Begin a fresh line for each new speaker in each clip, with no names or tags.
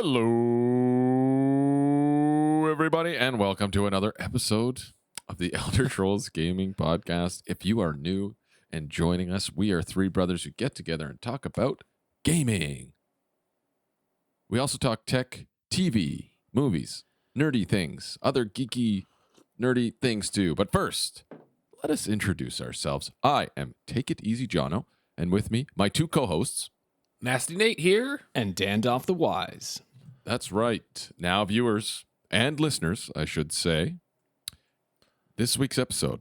Hello, everybody, and welcome to another episode of the Elder Scrolls Gaming Podcast. If you are new and joining us, we are three brothers who get together and talk about gaming. We also talk tech, TV, movies, nerdy things, other geeky, nerdy things too. But first, let us introduce ourselves. I am Take It Easy Jono, and with me, my two co-hosts,
Nasty Nate here.
And Dandolph the Wise.
That's right. Now, viewers and listeners, I should say, this week's episode,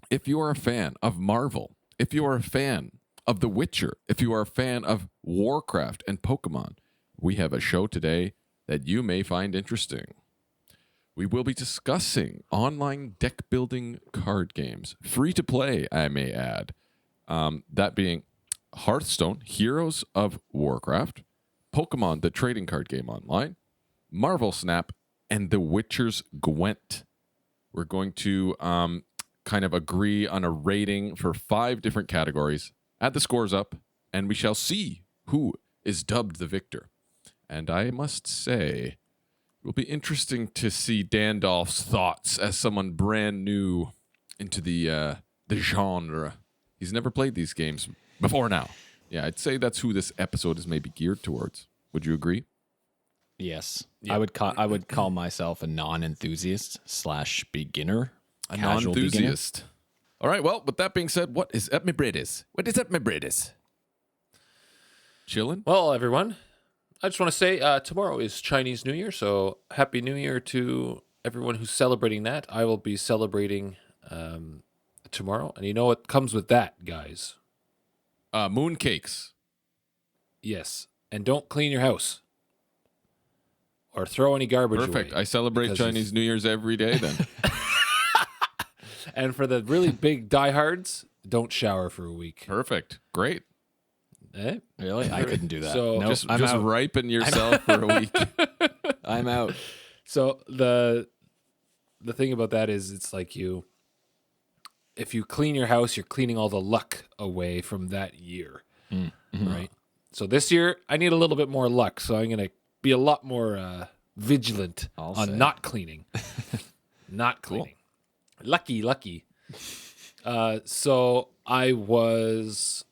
if you are a fan of Marvel, if you are a fan of The Witcher, if you are a fan of Warcraft and Pokemon, we have a show today that you may find interesting. We will be discussing online deck building card games, free to play, I may add. That being Hearthstone, Heroes of Warcraft, Pokemon, the trading card game online, Marvel Snap, and The Witcher's Gwent. We're going to kind of agree on a rating for 5 different categories, add the scores up, and we shall see who is dubbed the victor. And I must say, it will be interesting to see Dandolph's thoughts as someone brand new into the genre. He's never played these games before now. Yeah, I'd say that's who this episode is maybe geared towards. Would you agree?
Yes.
Yeah.
I would call myself a non-enthusiast / beginner.
A
casual
non-enthusiast. All right, well, with that being said, what is up, my Britis? What is up, my Britis? Chilling?
Well, everyone, I just want to say tomorrow is Chinese New Year, so Happy New Year to everyone who's celebrating that. I will be celebrating tomorrow, and you know what comes with that, guys?
Moon cakes.
Yes, and don't clean your house or throw any garbage
Perfect.
away.
I celebrate
because
Chinese New Year's every day then.
And for the really big diehards, don't shower for a week.
Perfect. Great.
Eh?
Really? I couldn't do that.
So-
Nope,
Just
I'm out.
ripen yourself for a week.
I'm out.
So the thing about that is it's like if you clean your house, you're cleaning all the luck away from that year, right? So this year, I need a little bit more luck, so I'm going to be a lot more vigilant
I'll
on
say.
not cleaning. Not cleaning. Lucky. So I was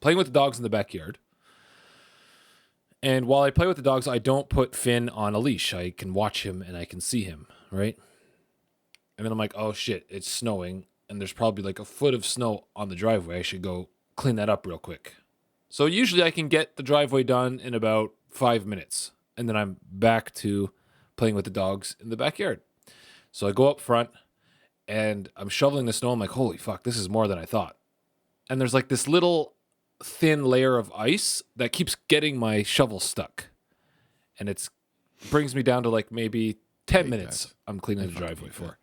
playing with the dogs in the backyard. And while I play with the dogs, I don't put Finn on a leash. I can watch him and I can see him, right? And then I'm like, oh shit, it's snowing. And there's probably like a foot of snow on the driveway. I should go clean that up real quick. So usually I can get the driveway done in about 5 minutes. And then I'm back to playing with the dogs in the backyard. So I go up front and I'm shoveling the snow. I'm like, holy fuck, this is more than I thought. And there's like this little thin layer of ice that keeps getting my shovel stuck. And it brings me down to like maybe 10 minutes
that.
I'm cleaning the driveway for.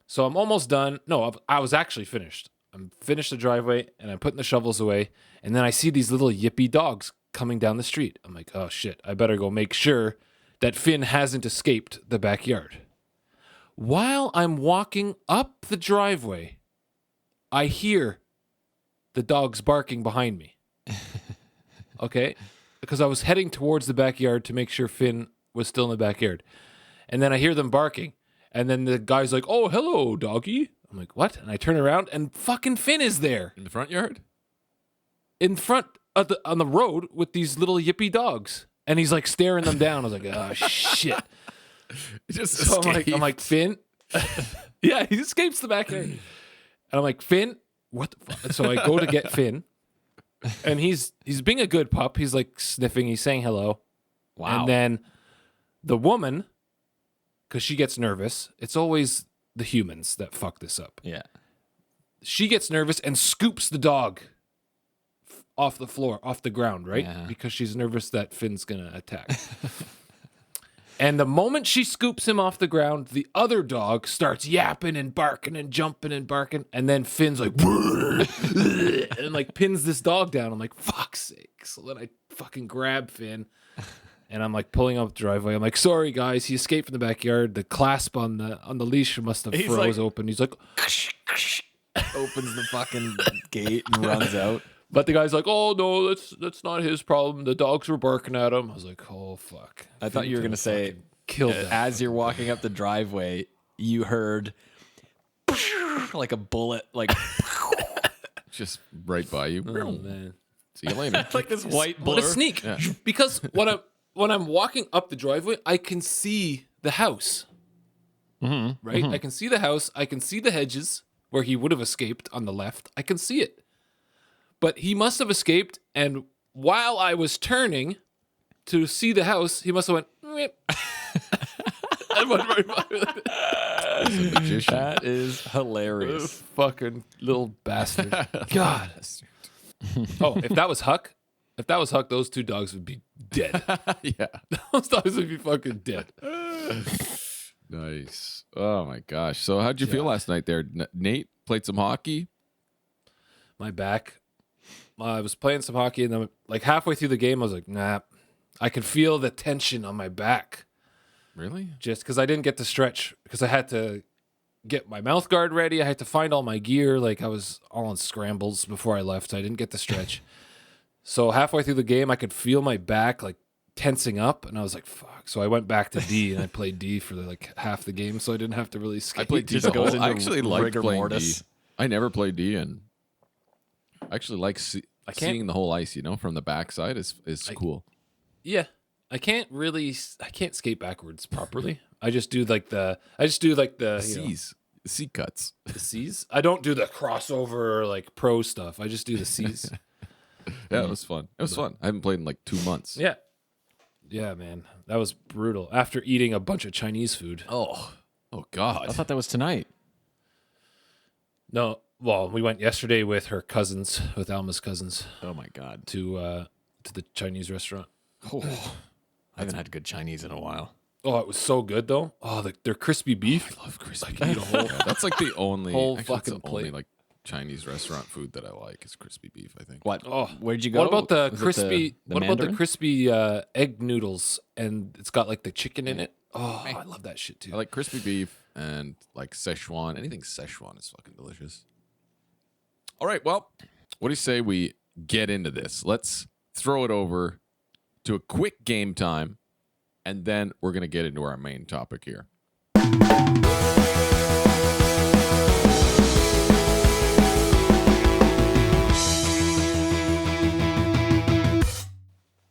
So I'm almost done. No, I was actually finished. I'm finished the driveway and I'm putting the shovels away. And then I see these little yippy dogs coming down the street. I'm like, oh shit, I better go make sure that Finn hasn't escaped the backyard. While I'm walking up the driveway, I hear the dogs barking behind me. Okay? Because I was heading towards the backyard to make sure Finn was still in the backyard. And then I hear them barking. And then the guy's like, oh, hello, doggy. I'm like, what? And I turn around and fucking Finn is there
In the front yard?
in front of on the road with these little yippy dogs. And he's like staring them down. I was like, oh, shit.
It just
So I'm like, Finn. Yeah, he escapes the backyard. And I'm like, Finn, what the fuck? So I go to get Finn. And he's being a good pup. He's like sniffing. He's saying hello.
Wow.
And then the woman, because she gets nervous, it's always the humans that fuck this up.
Yeah.
She gets nervous and scoops the dog off the floor, off the ground, right?
Yeah.
Because she's nervous that Finn's going to attack. And the moment she scoops him off the ground, the other dog starts yapping and barking and jumping and barking. And then Finn's like, and like pins this dog down. I'm like, fuck's sake. So then I fucking grab Finn. And I'm like pulling up the driveway. I'm like, sorry guys, he escaped from the backyard. The clasp on the leash must have froze
like-
open. He's like,
Opens the fucking gate and runs out.
But the guy's like, "Oh no, that's not his problem. The dogs were barking at him." I was like, "Oh fuck!"
I thought you were gonna say,
killed that.
as you're walking up the driveway, you heard like a bullet, like
Just right by you.
Oh man,
See you later.
like this white
what a
blur.
sneak!
Yeah.
Because when I'm walking up the driveway, I can see the house. Right, I can see the house. I can see the hedges where he would have escaped on the left. I can see it, but he must have escaped. And while I was turning to see the house, he must have went. "Meep." And went right by it.
Magician.
That is hilarious.
Fucking little bastard. God. Oh, if that was Huck, those two dogs would be dead.
Yeah.
Those dogs would be fucking dead.
Nice. Oh my gosh. So how'd you feel last night there? Nate played some hockey.
My back. I was playing some hockey, and then like halfway through the game, I was like, nah. I could feel the tension on my back.
Really?
Just because I didn't get to stretch, because I had to get my mouth guard ready. I had to find all my gear. Like I was all on scrambles before I left. So I didn't get to stretch. So halfway through the game, I could feel my back like tensing up, and I was like, "Fuck!" So I went back to D and I played D for like half the game, so I didn't have to really skate.
I played D.
just
the
goes
whole- I
into
actually liked
rigor
playing
mortis.
D. I never played D, and I actually like
can't-
seeing the whole ice. From the backside is cool.
Yeah, I can't skate backwards properly. I just do like the
C's, C cuts.
the C's. I don't do the crossover like pro stuff. I just do the C's.
Yeah, it was fun. It was fun. I haven't played in like 2 months.
Yeah. Yeah, man. That was brutal. After eating a bunch of Chinese food.
Oh
I
God.
thought that was tonight.
No, well, we went yesterday with her cousins, with Alma's cousins,
Oh my god.
to the Chinese restaurant.
Oh, I haven't had good Chinese in a while.
Oh, it was so good though. Oh, their crispy beef.
I love crispy.
I can eat a whole.
Yeah, that's like the only
Whole
actually, it's
fucking
the only
plate.
like Chinese restaurant food that I like is crispy beef. I think.
What?
Oh,
Where'd you go?
What about the
Was it
crispy?
the
what about the
Mandarin?
crispy egg noodles? And it's got like the chicken in it. Oh, I love that shit too.
I like crispy beef and like Szechuan. Anything Szechuan is fucking delicious. All right, well, what do you say we get into this? Let's throw it over to a quick game time, and then we're gonna get into our main topic here.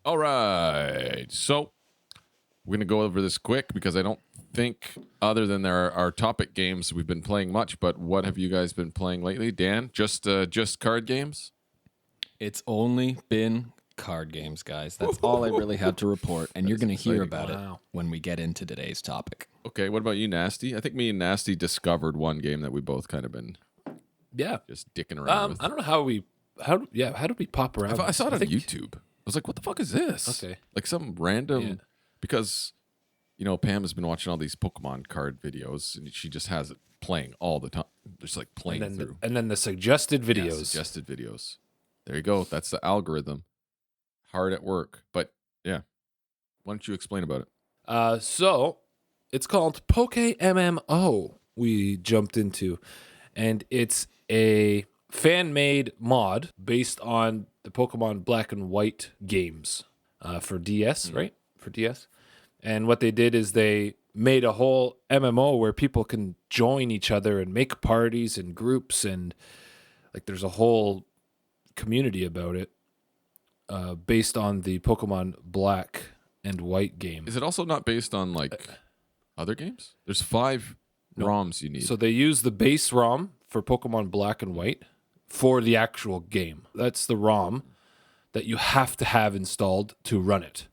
All right, so we're going to go over this quick because I don't think, other than our topic games, we've been playing much. But what have you guys been playing lately, Dan? Just card games?
It's only been card games, guys. That's all I really have to report, and you're going to hear
exciting.
about it when we get into today's topic.
Okay, what about you, Nasty? I think me and Nasty discovered one game that we both kind of been
yeah.
just dicking around with.
I don't know how did we pop around?
I saw it on
think-
YouTube. I was like, what the fuck is this?
Okay.
Like some random,
Yeah.
because, Pam has been watching all these Pokemon card videos, and she just has it playing all the time. Just like playing
And then,
through.
and then the suggested
Yeah,
videos.
suggested videos. There you go. That's the algorithm. Hard at work. But yeah. Why don't you explain about it?
So it's called Poke MMO. We jumped into, and it's a fan-made mod based on the Pokemon Black and White games for DS, right? For DS. And what they did is they made a whole MMO where people can join each other and make parties and groups, and like there's a whole community about it based on the Pokemon Black and White game.
Is it also not based on like other games? There's 5 ROMs you need.
So they use the base ROM for Pokemon Black and White for the actual game. That's the ROM that you have to have installed to run it.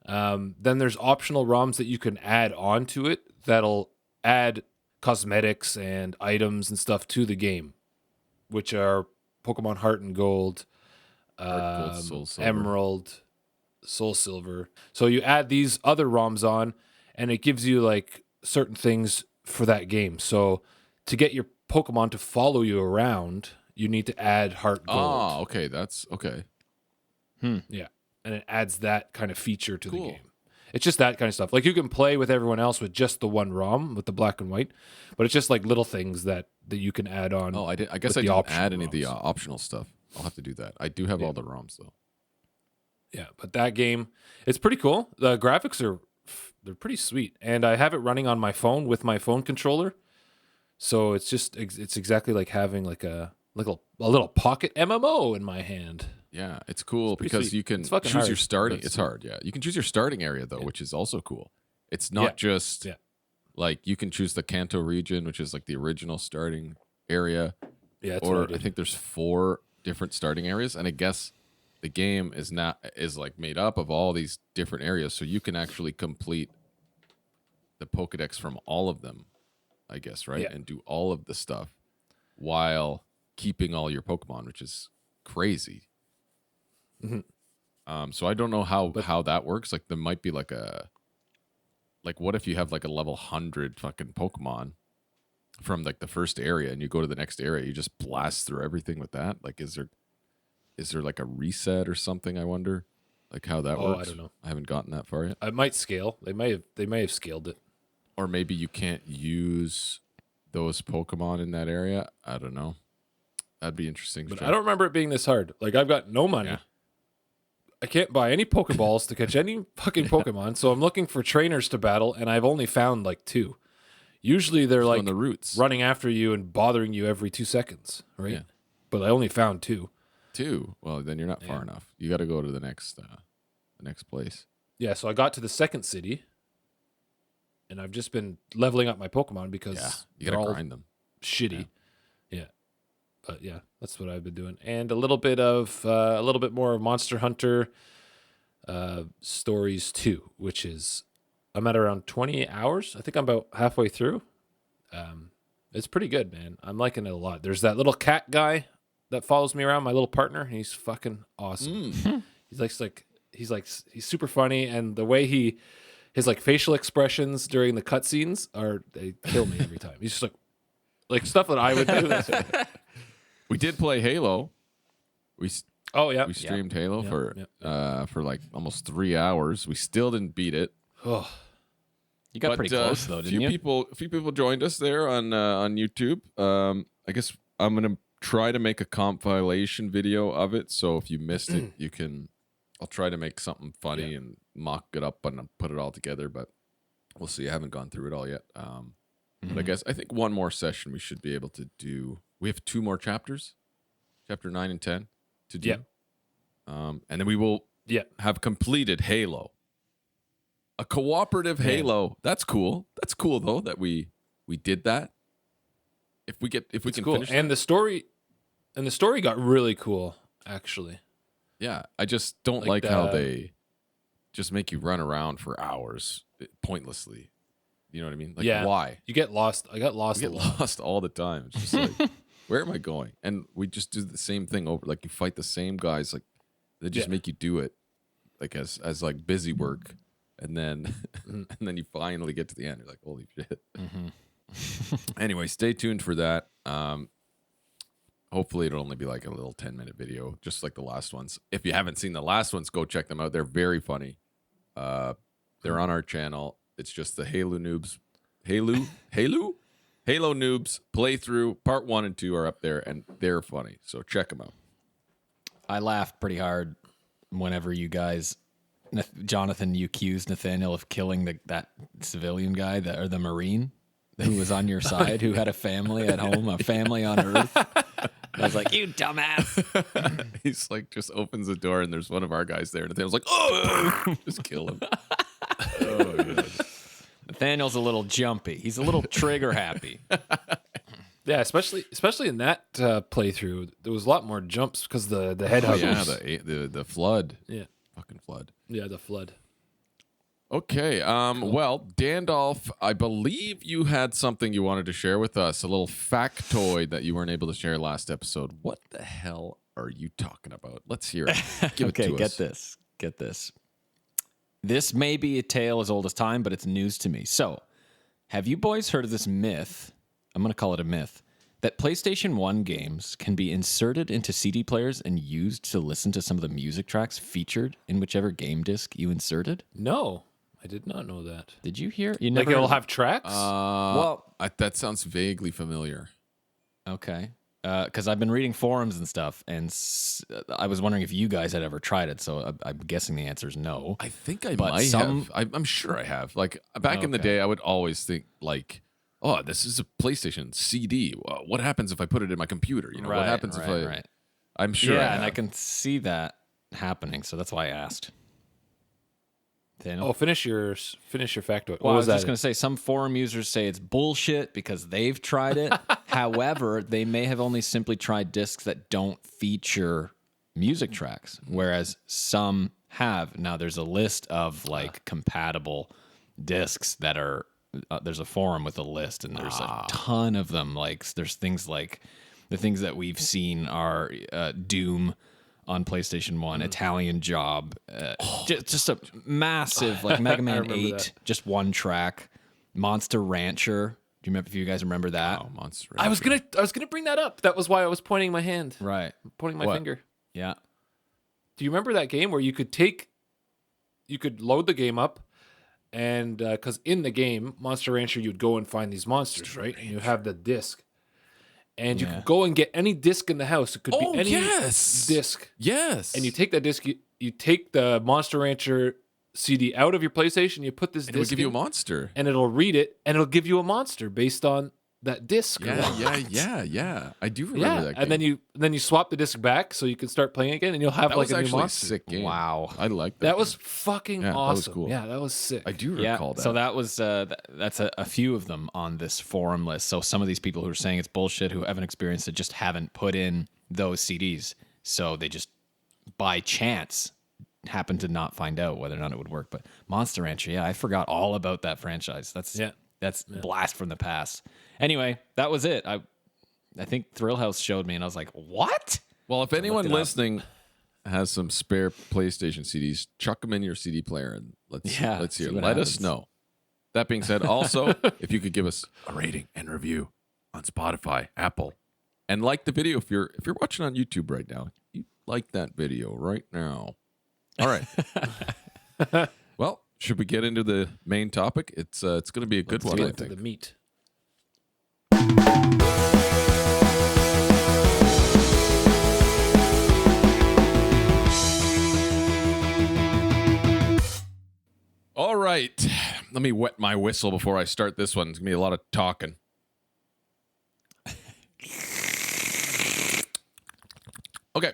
Then there's optional ROMs that you can add onto it that'll add cosmetics and items and stuff to the game, which are Pokemon Heart and Gold,
Heart, Gold, Soul Silver.
Emerald, Soul Silver. So you add these other ROMs on, and it gives you like certain things for that game. So to get your Pokemon to follow you around, you need to add Heart Gold.
Oh, okay. That's okay.
Yeah. And it adds that kind of feature to the
Cool.
game. It's just that kind of stuff. Like you can play with everyone else with just the one ROM with the black and white, but it's just like little things that you can add on.
Oh, I guess
with
I
the
didn't
optional
add any of the
ROMs.
optional stuff. I'll have to do that. I do have all the ROMs though.
Yeah, but that game, it's pretty cool. The graphics they're pretty sweet, and I have it running on my phone with my phone controller. So it's exactly like having like a little pocket MMO in my hand.
Yeah, it's cool
pretty
because
sweet.
you can
It's fucking
choose
hard,
your starting.
but
It's
sweet.
hard, yeah. You can choose your starting area though, which is also cool. It's not just like you can choose the Kanto region, which is like the original starting area.
Yeah, that's
or
what I
I
did.
think there's 4 different starting areas, and I guess the game is like made up of all these different areas, so you can actually complete the Pokedex from all of them, I guess, right?
Yeah.
And do all of the stuff while keeping all your Pokemon, which is crazy. So I don't know how that works. Like there might be like what if you have like a level 100 fucking Pokemon from like the first area, and you go to the next area, you just blast through everything with that? Like is there like a reset or something? I wonder like how that works.
I don't know.
I haven't gotten that far yet.
It might scale. They may have scaled it.
Or maybe you can't use those Pokemon in that area. I don't know. That'd be interesting.
But I don't remember it being this hard. Like I've got no money.
Yeah.
I can't buy any Pokeballs to catch any fucking Pokemon, so I'm looking for trainers to battle, and I've only found like 2. Usually they're
on
like
the routes.
running after you and bothering you every 2 seconds, right?
Yeah.
But I only found 2.
2. Well, then you're not far enough. You got to go to the next place.
Yeah, so I got to the second city, and I've just been leveling up my Pokemon because
Yeah, you
they're
got to
all
grind them.
shitty. Yeah. But yeah, that's what I've been doing. And a little bit more of Monster Hunter Stories 2, which is I'm at around 20 hours. I think I'm about halfway through. It's pretty good, man. I'm liking it a lot. There's that little cat guy that follows me around, my little partner. He's fucking awesome. He's super funny, and the way his like facial expressions during the cutscenes they kill me every time. He's just like stuff that I would do.
We did play Halo. We streamed Halo for like almost 3 hours. We still didn't beat it.
Oh,
You got pretty close though, didn't you?
A few people joined us there on YouTube. I guess I'm gonna try to make a compilation video of it. So if you missed it, I'll try to make something funny and mock it up and put it all together. But we'll see. I haven't gone through it all yet. But I think one more session we should be able to do. We have 2 more chapters, chapter 9 and 10 to do.
Yeah.
And then we will have completed Halo. A cooperative Halo. That's cool. That's cool though that we did that. If we can
cool.
finish
And the story got really cool, actually.
Yeah, I just don't like how they just make you run around for hours pointlessly. You know what I mean? Like why?
You get lost. I got lost.
I get lost all the time. It's just like where am I going? And we just do the same thing over. Like you fight the same guys. Like they just make you do it, like as like busy work, and then and then you finally get to the end. You're like, holy shit. Anyway, stay tuned for that. Hopefully it'll only be like a little 10-minute video, just like the last ones. If you haven't seen the last ones, go check them out. They're very funny. They're on our channel. It's just the Halo Noobs playthrough. Part 1 and 2 are up there, and they're funny. So check them out.
I laughed pretty hard whenever you guys, Jonathan, you accused Nathaniel of killing that civilian guy, or the Marine who was on your side, who had a family at home, a family on Earth. I was like, you dumbass.
He's like, just opens the door, and there's one of our guys there, and Nathaniel's like, oh, just kill him. Oh, God.
Nathaniel's a little jumpy. He's a little trigger happy.
Yeah, especially in that playthrough, there was a lot more jumps because the head huggers.
Yeah, the flood.
Yeah,
Fucking flood.
yeah, the flood.
Okay. Well, Dandolph, I believe you had something you wanted to share with us, a little factoid that you weren't able to share last episode. What the hell are you talking about? Let's hear it. Give it to us.
Get this. This may be a tale as old as time, but it's news to me. So, have you boys heard of this myth? I'm going to call it a myth. That PlayStation 1 games can be inserted into CD players and used to listen to some of the music tracks featured in whichever game disc you inserted?
No, I did not know that.
Did you hear? You
Like
never
it'll have tracks?
well,
that sounds vaguely familiar.
okay. because I've been reading forums and stuff, and I was wondering if you guys had ever tried it. So I'm guessing the answer is no.
I think I
But
might have. I'm sure I have. Like back in the
Okay.
day, I would always think like, oh, this is a PlayStation CD. Well, what happens if I put it in my computer? You know, what happens if I?
Right.
I'm sure.
Yeah,
I
and I
have.
can see that happening. So that's why I asked. Daniel?
Oh, finish your factoid.
Well,
What
I
was
was
that?
just going to say some forum users say it's bullshit because they've tried it. However, they may have only simply tried discs that don't feature music tracks, whereas some have. Now, there's a list of like compatible discs that are. There's a forum with a list, and there's a ton of them. Like, there's things like the things that we've seen are Doom on PlayStation 1, Italian Job, just a massive, like Mega Man
remember
8,
that.
just one track. Monster Rancher. Do you remember if you guys remember that?
Oh, Monster.
I was gonna bring that up. That was why I was pointing my hand,
Right.
pointing my
What?
finger.
Yeah.
Do you remember that game where you could load the game up, and because in the game Monster Rancher, you'd go and find these monsters, right? And you have the disc, and you
Yeah.
could go and get any disc in the house. It could
Oh,
be any
yes.
disc,
Yes.
and you take that disc. You take the Monster Rancher CD out of your PlayStation. You put this
and it would
disc
give you a
in,
monster.
and it'll read it, and it'll give you a monster based on that disc.
Yeah. I do remember
Yeah,
that game.
and then you swap the disc back so you can start playing again, and you'll have
that
like
was
a new
actually a
monster.
sick game.
Wow.
I like that.
That
game.
was fucking
Yeah, that was
awesome.
cool.
Yeah, that was sick.
I do
Yeah.
recall that.
So that was that's a few of them on this forum list. So some of these people who are saying it's bullshit, who haven't experienced it, just haven't put in those CDs. So they just by chance happen to not find out whether or not it would work. But Monster Rancher, yeah, I forgot all about that franchise. That's blast from the past. Anyway, that was it. I think Thrill House showed me, and I was like, what?
Well, if anyone
it up.
listening has some spare PlayStation CDs, chuck them in your CD player and let's
Yeah,
hear.
see what
Let us
happens.
know. That being said, also, if you could give us a rating and review on Spotify, Apple, and like the video if you're watching on YouTube right now, you like that video right now. All right. Well, should we get into the main topic? It's going to be a good one, I
Get to
think.
the meat.
All right. Let me wet my whistle before I start this one. It's going to be a lot of talking. Okay.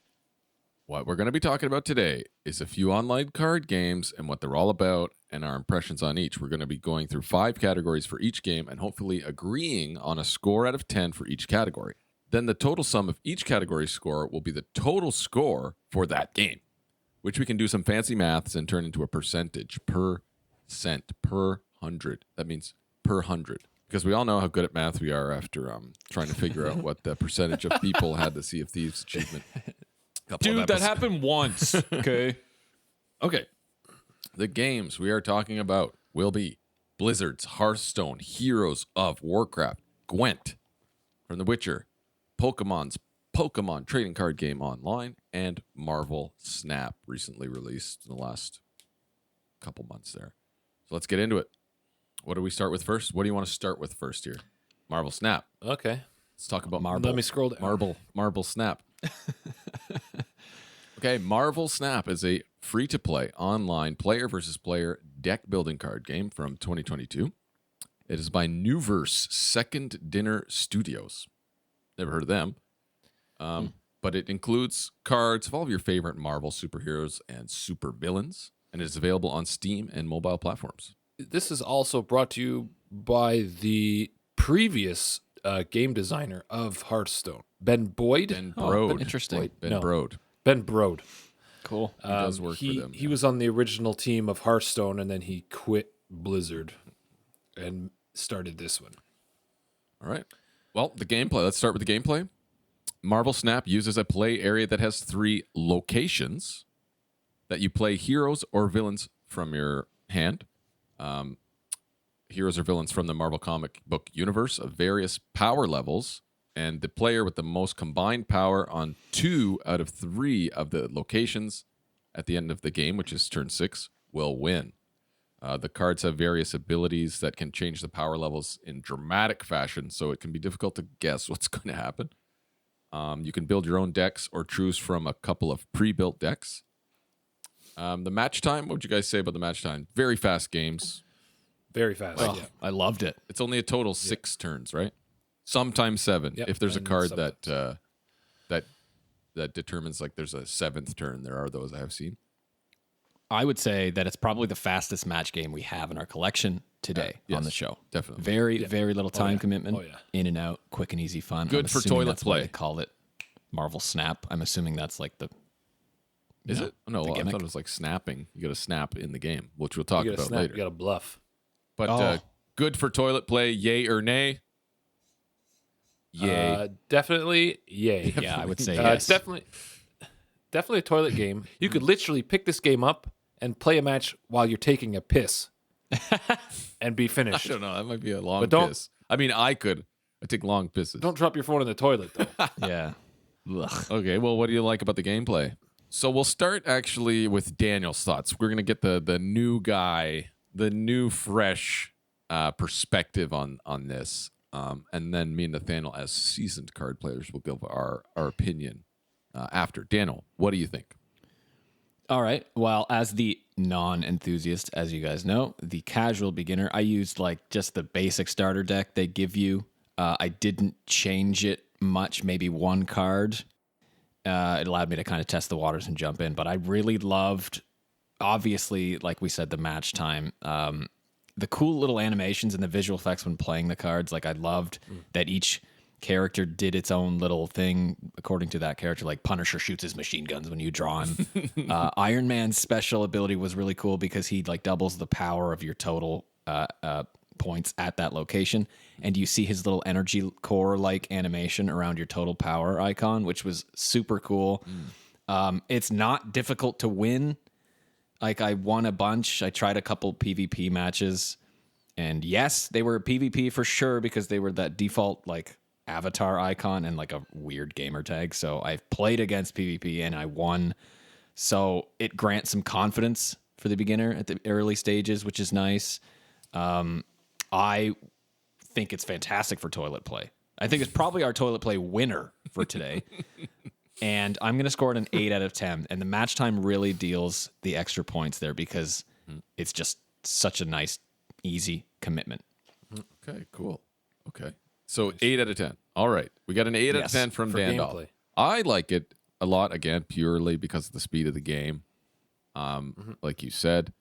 What we're going to be talking about today is a few online card games and what they're all about and our impressions on each. We're going to be going through 5 categories for each game and hopefully agreeing on a score out of 10 for each category. Then the total sum of each category score will be the total score for that game, which we can do some fancy maths and turn into a percentage per 100. That means per 100. Because we all know how good at math we are after trying to figure out what the percentage of people had the Sea of Thieves achievement.
Dude, that happened once. Okay.
Okay. The games we are talking about will be Blizzard's Hearthstone, Heroes of Warcraft, Gwent from The Witcher, Pokemon's Pokemon trading card game online, and Marvel Snap, recently released in the last couple months there. So let's get into it. What do we start with first? What do you want to start with first here? Marvel Snap.
Okay.
Let's talk about
Let me scroll down.
Marble Snap. Okay, Marvel Snap is a free-to-play online player versus player deck building card game from 2022. It is by Newverse Second Dinner Studios. Never heard of them. But it includes cards of all of your favorite Marvel superheroes and supervillains, and it is available on Steam and mobile platforms.
This is also brought to you by the previous game designer of Hearthstone, Ben Boyd.
Ben
Oh,
Brode.
interesting.
Ben
No.
Brode.
Ben Brode.
Cool.
He does work
he,
for them.
He was on the original team of Hearthstone, and then he quit Blizzard and started this one.
All right. Well, the gameplay. Let's start with the gameplay. Marvel Snap uses a play area that has 3 locations that you play heroes or villains from your hand. Heroes or villains from the Marvel comic book universe of various power levels, and the player with the most combined power on 2 out of 3 of the locations at the end of the game, which is turn 6, will win. The cards have various abilities that can change the power levels in dramatic fashion, so it can be difficult to guess what's going to happen. You can build your own decks or choose from a couple of pre-built decks. The match time, what would you guys say about the match time? Very fast games.
Very fast.
Oh,
Yeah.
I loved it.
It's only a total 6 turns, right? Sometimes 7.
Yep,
If there's a
and
card
sometimes.
that determines like there's a 7th turn, there are those I have seen.
I would say that it's probably the fastest match game we have in our collection today
yes,
on the show.
definitely.
Very little time
yeah.
commitment.
Oh, yeah.
In and out, quick and easy fun.
Good
I'm
for
assuming
toilet
that's why
play.
they call it Marvel Snap. I'm assuming that's like the.
Is it? No,
the
I
gimmick.
thought it was like snapping. You got to snap in the game, which we'll talk
You got to
about
snap.
later.
You got to bluff.
But
Oh.
good for toilet play, yay or nay? Yay.
Definitely, yay.
Yeah, I would say
It's
yes.
definitely a toilet game. You could literally pick this game up and play a match while you're taking a piss and be
I
finished.
don't know. That might be a long
But don't-
piss. I mean, I take long pisses.
Don't drop your phone in the toilet, though.
Yeah. Ugh.
Okay, well, what do you like about the gameplay? So we'll start actually with Daniel's thoughts. We're gonna get the new guy, the new fresh perspective on this, and then me and Nathaniel, as seasoned card players, will give our opinion after. Daniel, what do you think?
All right. Well, as the non-enthusiast, as you guys know, the casual beginner, I used like just the basic starter deck they give you. I didn't change it much, maybe one card. It allowed me to kind of test the waters and jump in, but I really loved, obviously, like we said, the match time. The cool little animations and the visual effects when playing the cards. Like I loved that each character did its own little thing according to that character. Like Punisher shoots his machine guns when you draw him. Iron Man's special ability was really cool because he like doubles the power of your total points at that location, and you see his little energy core like animation around your total power icon, which was super cool. It's not difficult to win. Like I won a bunch. I tried a couple PvP matches, and yes, they were PvP for sure because they were that default like avatar icon and like a weird gamer tag. So I've played against PvP and I won. So it grants some confidence for the beginner at the early stages, which is nice. I think it's fantastic for toilet play. I think it's probably our toilet play winner for today. And I'm going to score it an 8 out of 10. And the match time really deals the extra points there because it's just such a nice, easy commitment.
Okay, cool. Okay. So 8 out of 10. All right. We got an 8 out of
Yes,
10 from
for
Dandolf.
gameplay.
I like it a lot, again, purely because of the speed of the game, like you said.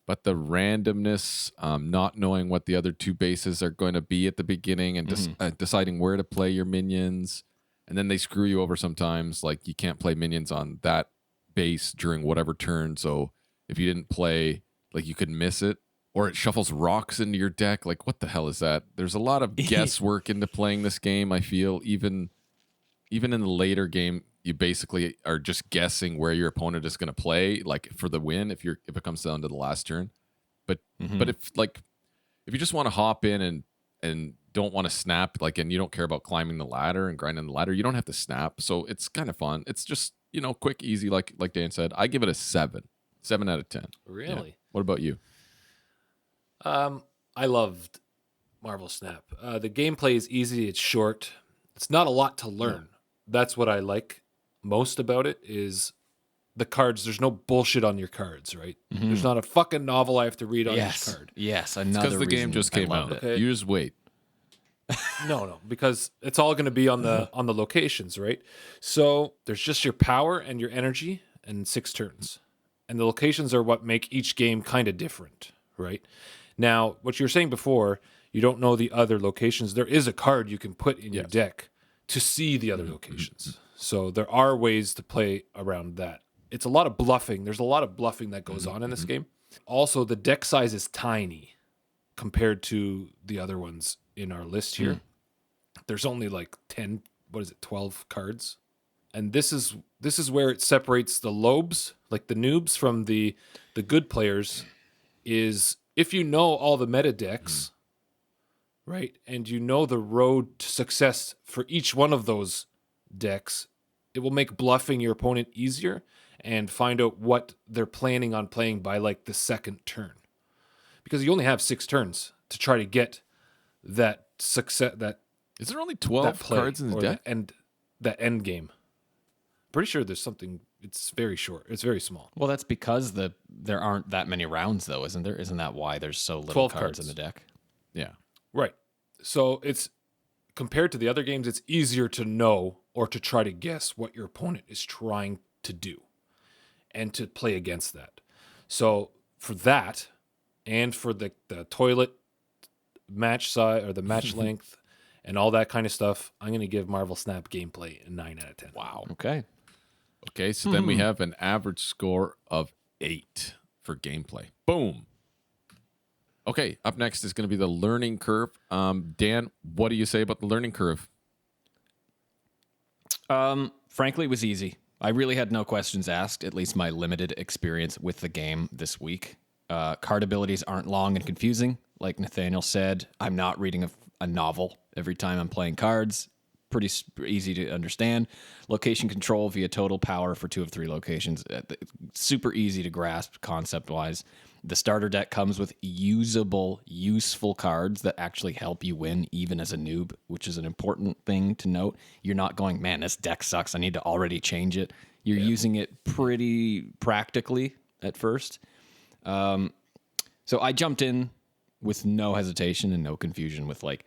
But the randomness, not knowing what the other two bases are going to be at the beginning and deciding where to play your minions. And then they screw you over sometimes. Like you can't play minions on that base during whatever turn. So if you didn't play, like you could miss it. Or it shuffles rocks into your deck. Like, what the hell is that? There's a lot of guesswork into playing this game, I feel. Even in the later game, you basically are just guessing where your opponent is going to play, like for the win, if it comes down to the last turn. But if you just want to hop in and don't want to snap, like, and you don't care about climbing the ladder and grinding the ladder, you don't have to snap. So it's kind of fun. It's just, quick, easy, like Dan said. I give it a 7 out of 10.
Really?
Yeah. What about you?
I loved Marvel Snap. The gameplay is easy. It's short. It's not a lot to learn. That's what I like most about it is the cards. There's no bullshit on your cards, right? There's not a fucking novel I have to read on each card.
Yes, another
Because the game
reason
just
I
came
loved
out.
it.
Okay.
You just wait.
No, because it's all going to be on the locations, right? So there's just your power and your energy and 6 turns. And the locations are what make each game kind of different, right? Now, what you were saying before, you don't know the other locations. There is a card you can put in your deck to see the other locations. So there are ways to play around that. It's a lot of bluffing. There's a lot of bluffing that goes on in this game. Also, the deck size is tiny compared to the other ones in our list here. There's only like 12 cards. And this is where it separates the lobes, like the noobs from the good players, is if you know all the meta decks, right, and you know the road to success for each one of those decks, it will make bluffing your opponent easier and find out what they're planning on playing by like the second turn. Because you only have 6 turns to try to get that success, that
Is there only 12
play
cards in the
or
deck?
and that end game. Pretty sure there's something. It's very short. It's very small.
Well, that's because there aren't that many rounds, though, isn't there? Isn't that why there's so little
12
cards in
cards.
the deck?
Yeah.
Right. So it's compared to the other games, it's easier to know or to try to guess what your opponent is trying to do and to play against that. So for that and for the toilet match size or the match length and all that kind of stuff, I'm going to give Marvel Snap gameplay a 9 out of 10.
Wow.
Okay.
Okay, so then we have an average score of 8 for gameplay. Boom. Okay, up next is going to be the learning curve. Dan, what do you say about the learning curve?
Frankly, it was easy. I really had no questions asked, at least my limited experience with the game this week. Card abilities aren't long and confusing. Like Nathaniel said, I'm not reading a novel every time I'm playing cards. Pretty easy to understand. Location control via total power for 2 of 3 locations. Super easy to grasp concept-wise. The starter deck comes with useful cards that actually help you win, even as a noob, which is an important thing to note. You're not going, man, this deck sucks. I need to already change it. You're using it pretty practically at first. So I jumped in with no hesitation and no confusion with like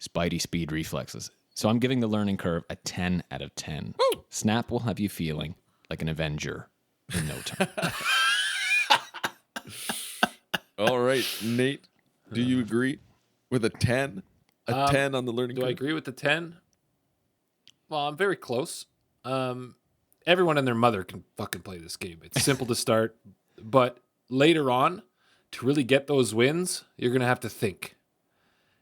Spidey speed reflexes. So I'm giving the learning curve a 10 out of 10. Woo! Snap will have you feeling like an Avenger in no time.
All right, Nate, do you agree with a 10? A 10 on the learning
Do
curve?
I agree with the 10? Well, I'm very close. Everyone and their mother can fucking play this game. It's simple to start, but later on, to really get those wins, you're going to have to think.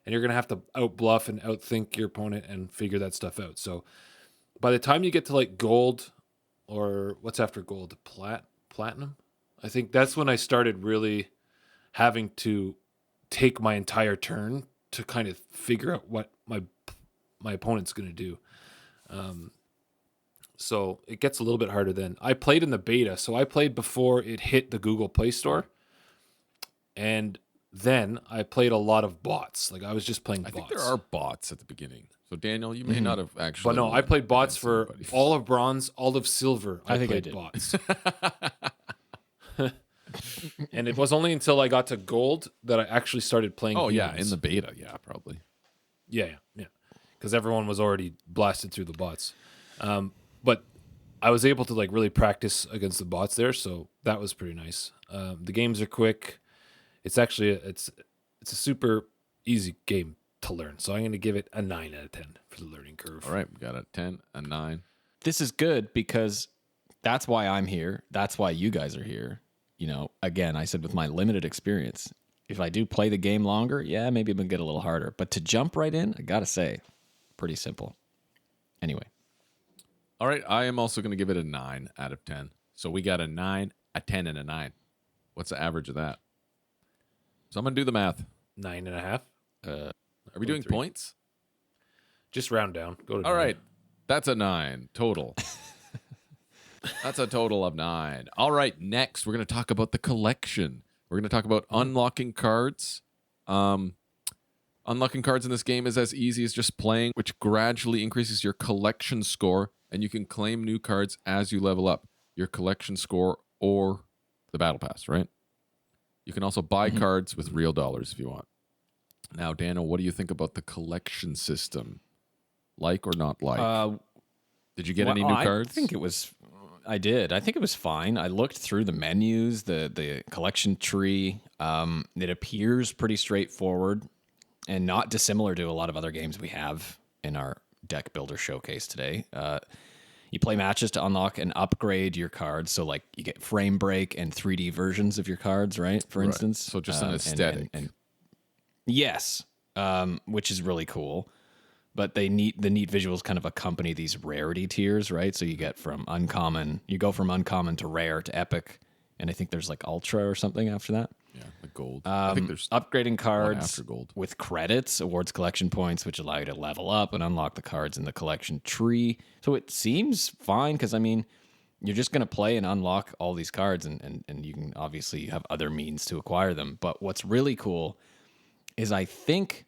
And you're going to have to outbluff and outthink your opponent and figure that stuff out. So by the time you get to like gold or what's after gold? Platinum? I think that's when I started really having to take my entire turn to kind of figure out what my opponent's going to do. So it gets a little bit harder then. I played in the beta, so I played before it hit the Google Play Store. And then I played a lot of bots. Like I was just playing bots.
I think there are bots at the beginning. So Daniel, you may not have actually.
But no, I played bots for
somebody.
all of bronze, all of silver.
I think I
played
did.
bots. And it was only until I got to gold that I actually started playing.
Oh yeah,
humans.
in the beta, yeah, probably.
Yeah. Because everyone was already blasted through the bots. But I was able to like really practice against the bots there, so that was pretty nice. The games are quick. It's actually it's a super easy game to learn. So I'm going to give it a 9 out of 10 for the learning curve.
All right, we got a 10, a 9.
This is good because that's why I'm here. That's why you guys are here. You know, again, I said with my limited experience, if I do play the game longer, yeah, maybe it would get a little harder. But to jump right in, I got to say, pretty simple. Anyway.
All right, I am also going to give it a 9 out of 10. So we got a 9, a 10, and a 9. What's the average of that? So I'm going to do the math.
9.5.
Are we doing
3.
points?
Just round down. Go to
All
9.
right, that's a 9 total. That's a total of 9. All right, next we're going to talk about the collection. We're going to talk about unlocking cards. Unlocking cards in this game is as easy as just playing, which gradually increases your collection score, and you can claim new cards as you level up your collection score or the battle pass, right? You can also buy cards with real dollars if you want. Now, Daniel, what do you think about the collection system? Like or not like? Did you get any new cards?
I did. I think it was fine. I looked through the menus, the collection tree. It appears pretty straightforward and not dissimilar to a lot of other games we have in our deck builder showcase today. You play matches to unlock and upgrade your cards. So like you get frame break and 3D versions of your cards, right? For instance.
So just an aesthetic.
Yes, which is really cool. But the neat visuals kind of accompany these rarity tiers, right? So you get from uncommon, you go from uncommon to rare to epic, and I think there's like ultra or something after that.
Yeah, the gold. I think there's
Upgrading cards
after gold.
with credits awards collection points, which allow you to level up and unlock the cards in the collection tree. So it seems fine because, I mean, you're just going to play and unlock all these cards, and you can obviously have other means to acquire them. But what's really cool is I think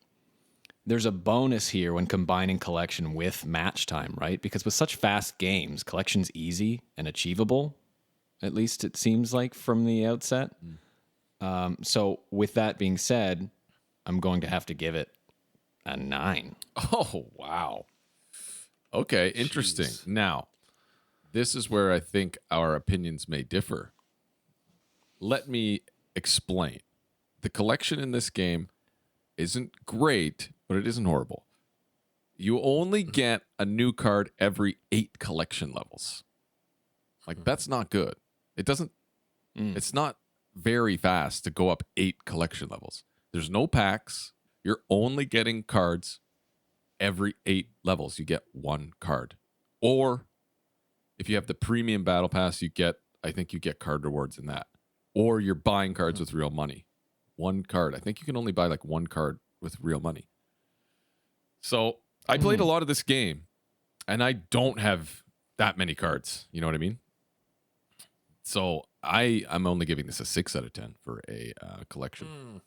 there's a bonus here when combining collection with match time, right? Because with such fast games, collection's easy and achievable. At least it seems like from the outset. So with that being said, I'm going to have to give it a 9.
Oh, wow. Okay, interesting. Now, this is where I think our opinions may differ. Let me explain. The collection in this game isn't great, but it isn't horrible. You only get a new card every 8 collection levels. Like, that's not good. It doesn't, it's not very fast to go up 8 collection levels. There's no packs. You're only getting cards every 8 levels. You get 1 card. Or if you have the premium battle pass, I think you get card rewards in that. Or you're buying cards with real money. 1 card. I think you can only buy like 1 card with real money. So I played a lot of this game, and I don't have that many cards. You know what I mean? So I'm only giving this a 6 out of 10 for a collection.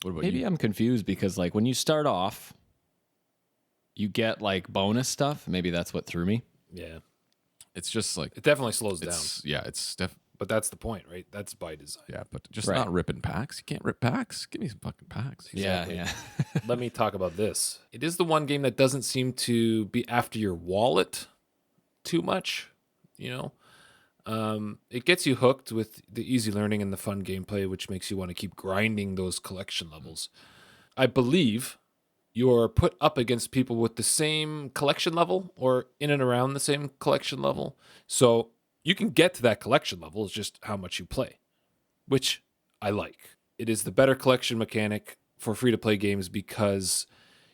What about
Maybe
you?
I'm confused because like when you start off, you get like bonus stuff. Maybe that's what threw me.
Yeah.
It's just like
It definitely slows down.
It's
But that's the point, right? That's by design.
yeah, but just
Right.
not ripping packs. You can't rip packs. Give me some fucking packs.
Exactly.
Yeah.
Let me talk about this. It is the one game that doesn't seem to be after your wallet too much, you know? It gets you hooked with the easy learning and the fun gameplay, which makes you want to keep grinding those collection levels. I believe you're put up against people with the same collection level or in and around the same collection level. So you can get to that collection level. It's just how much you play, which I like. It is the better collection mechanic for free-to-play games because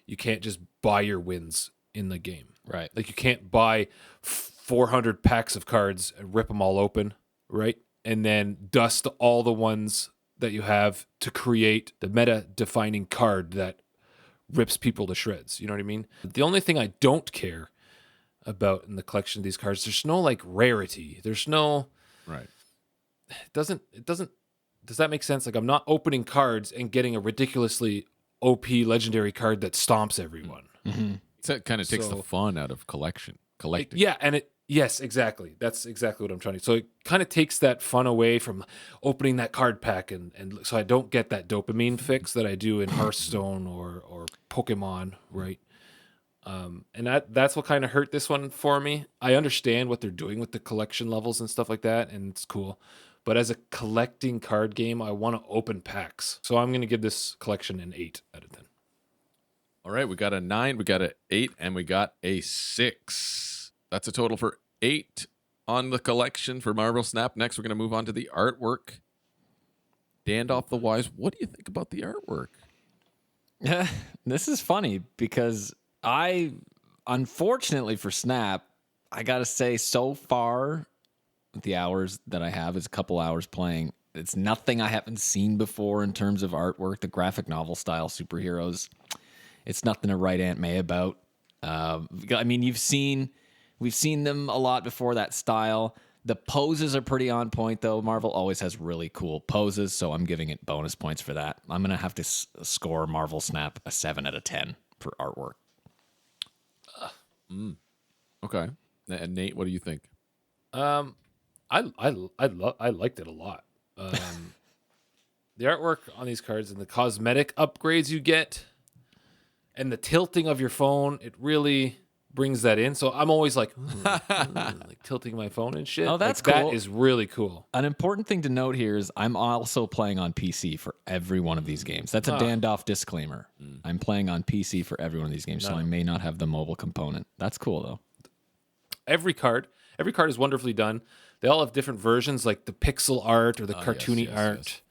you can't just buy your wins in the game.
Right.
Like you can't buy 400 packs of cards and rip them all open, right? And then dust all the ones that you have to create the meta-defining card that rips people to shreds. You know what I mean? The only thing I don't care about in the collection of these cards, there's no like rarity. There's no
Right.
does that make sense? Like I'm not opening cards and getting a ridiculously OP legendary card that stomps everyone.
So it kind of takes the
So-
fun out of collecting.
Yeah, and yes, exactly. That's exactly what I'm trying to. So it kind of takes that fun away from opening that card pack, and so I don't get that dopamine fix that I do in Hearthstone or Pokemon, right? And that's what kind of hurt this one for me. I understand what they're doing with the collection levels and stuff like that, and it's cool. But as a collecting card game, I want to open packs. So I'm going to give this collection an 8 out of 10.
All right, we got a 9, we got an 8, and we got a 6. That's a total for 8 on the collection for Marvel Snap. Next, we're going to move on to the artwork. Dandolph the Wise, what do you think about the artwork?
This is funny because unfortunately for Snap, I got to say so far, the hours that I have is a couple hours playing. It's nothing I haven't seen before in terms of artwork, the graphic novel style superheroes. It's nothing to write Aunt May about. I mean, we've seen them a lot before, that style. The poses are pretty on point, though. Marvel always has really cool poses, so I'm giving it bonus points for that. I'm going to have to score Marvel Snap a 7 out of 10 for artwork.
Okay. And Nate, what do you think?
I liked it a lot. The artwork on these cards and the cosmetic upgrades you get and the tilting of your phone, it really brings that in. So I'm always like, like tilting my phone and shit.
Oh, that's
like,
cool.
That is really cool.
An important thing to note here is I'm also playing on PC for every one of these games. That's a Dandoff disclaimer. I'm playing on PC for every one of these games, so I may not have the mobile component. That's cool, though.
Every card is wonderfully done. They all have different versions, like the pixel art or the cartoony art.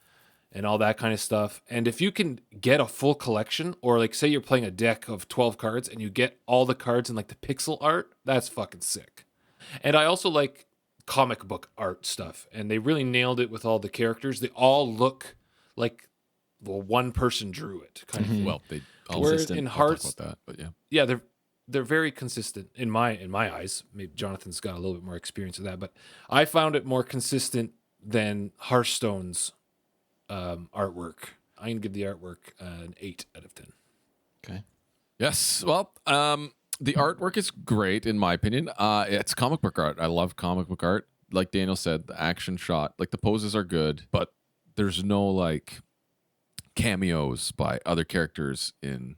And all that kind of stuff. And if you can get a full collection, or like say you're playing a deck of 12 cards and you get all the cards in like the pixel art, that's fucking sick. And I also like comic book art stuff. And they really nailed it with all the characters. They all look like, well, one person drew it kind of thing.
Well, they all
Whereas in
I'll talk
Hearts,
about that, but yeah.
yeah, they're very consistent in my eyes. Maybe Jonathan's got a little bit more experience with that, but I found it more consistent than Hearthstone's artwork. I'm gonna give the artwork an 8 out of 10.
Okay.
Yes. Well, the artwork is great in my opinion. It's comic book art. I love comic book art. Like Daniel said, the action shot, like the poses are good, but there's no like cameos by other characters in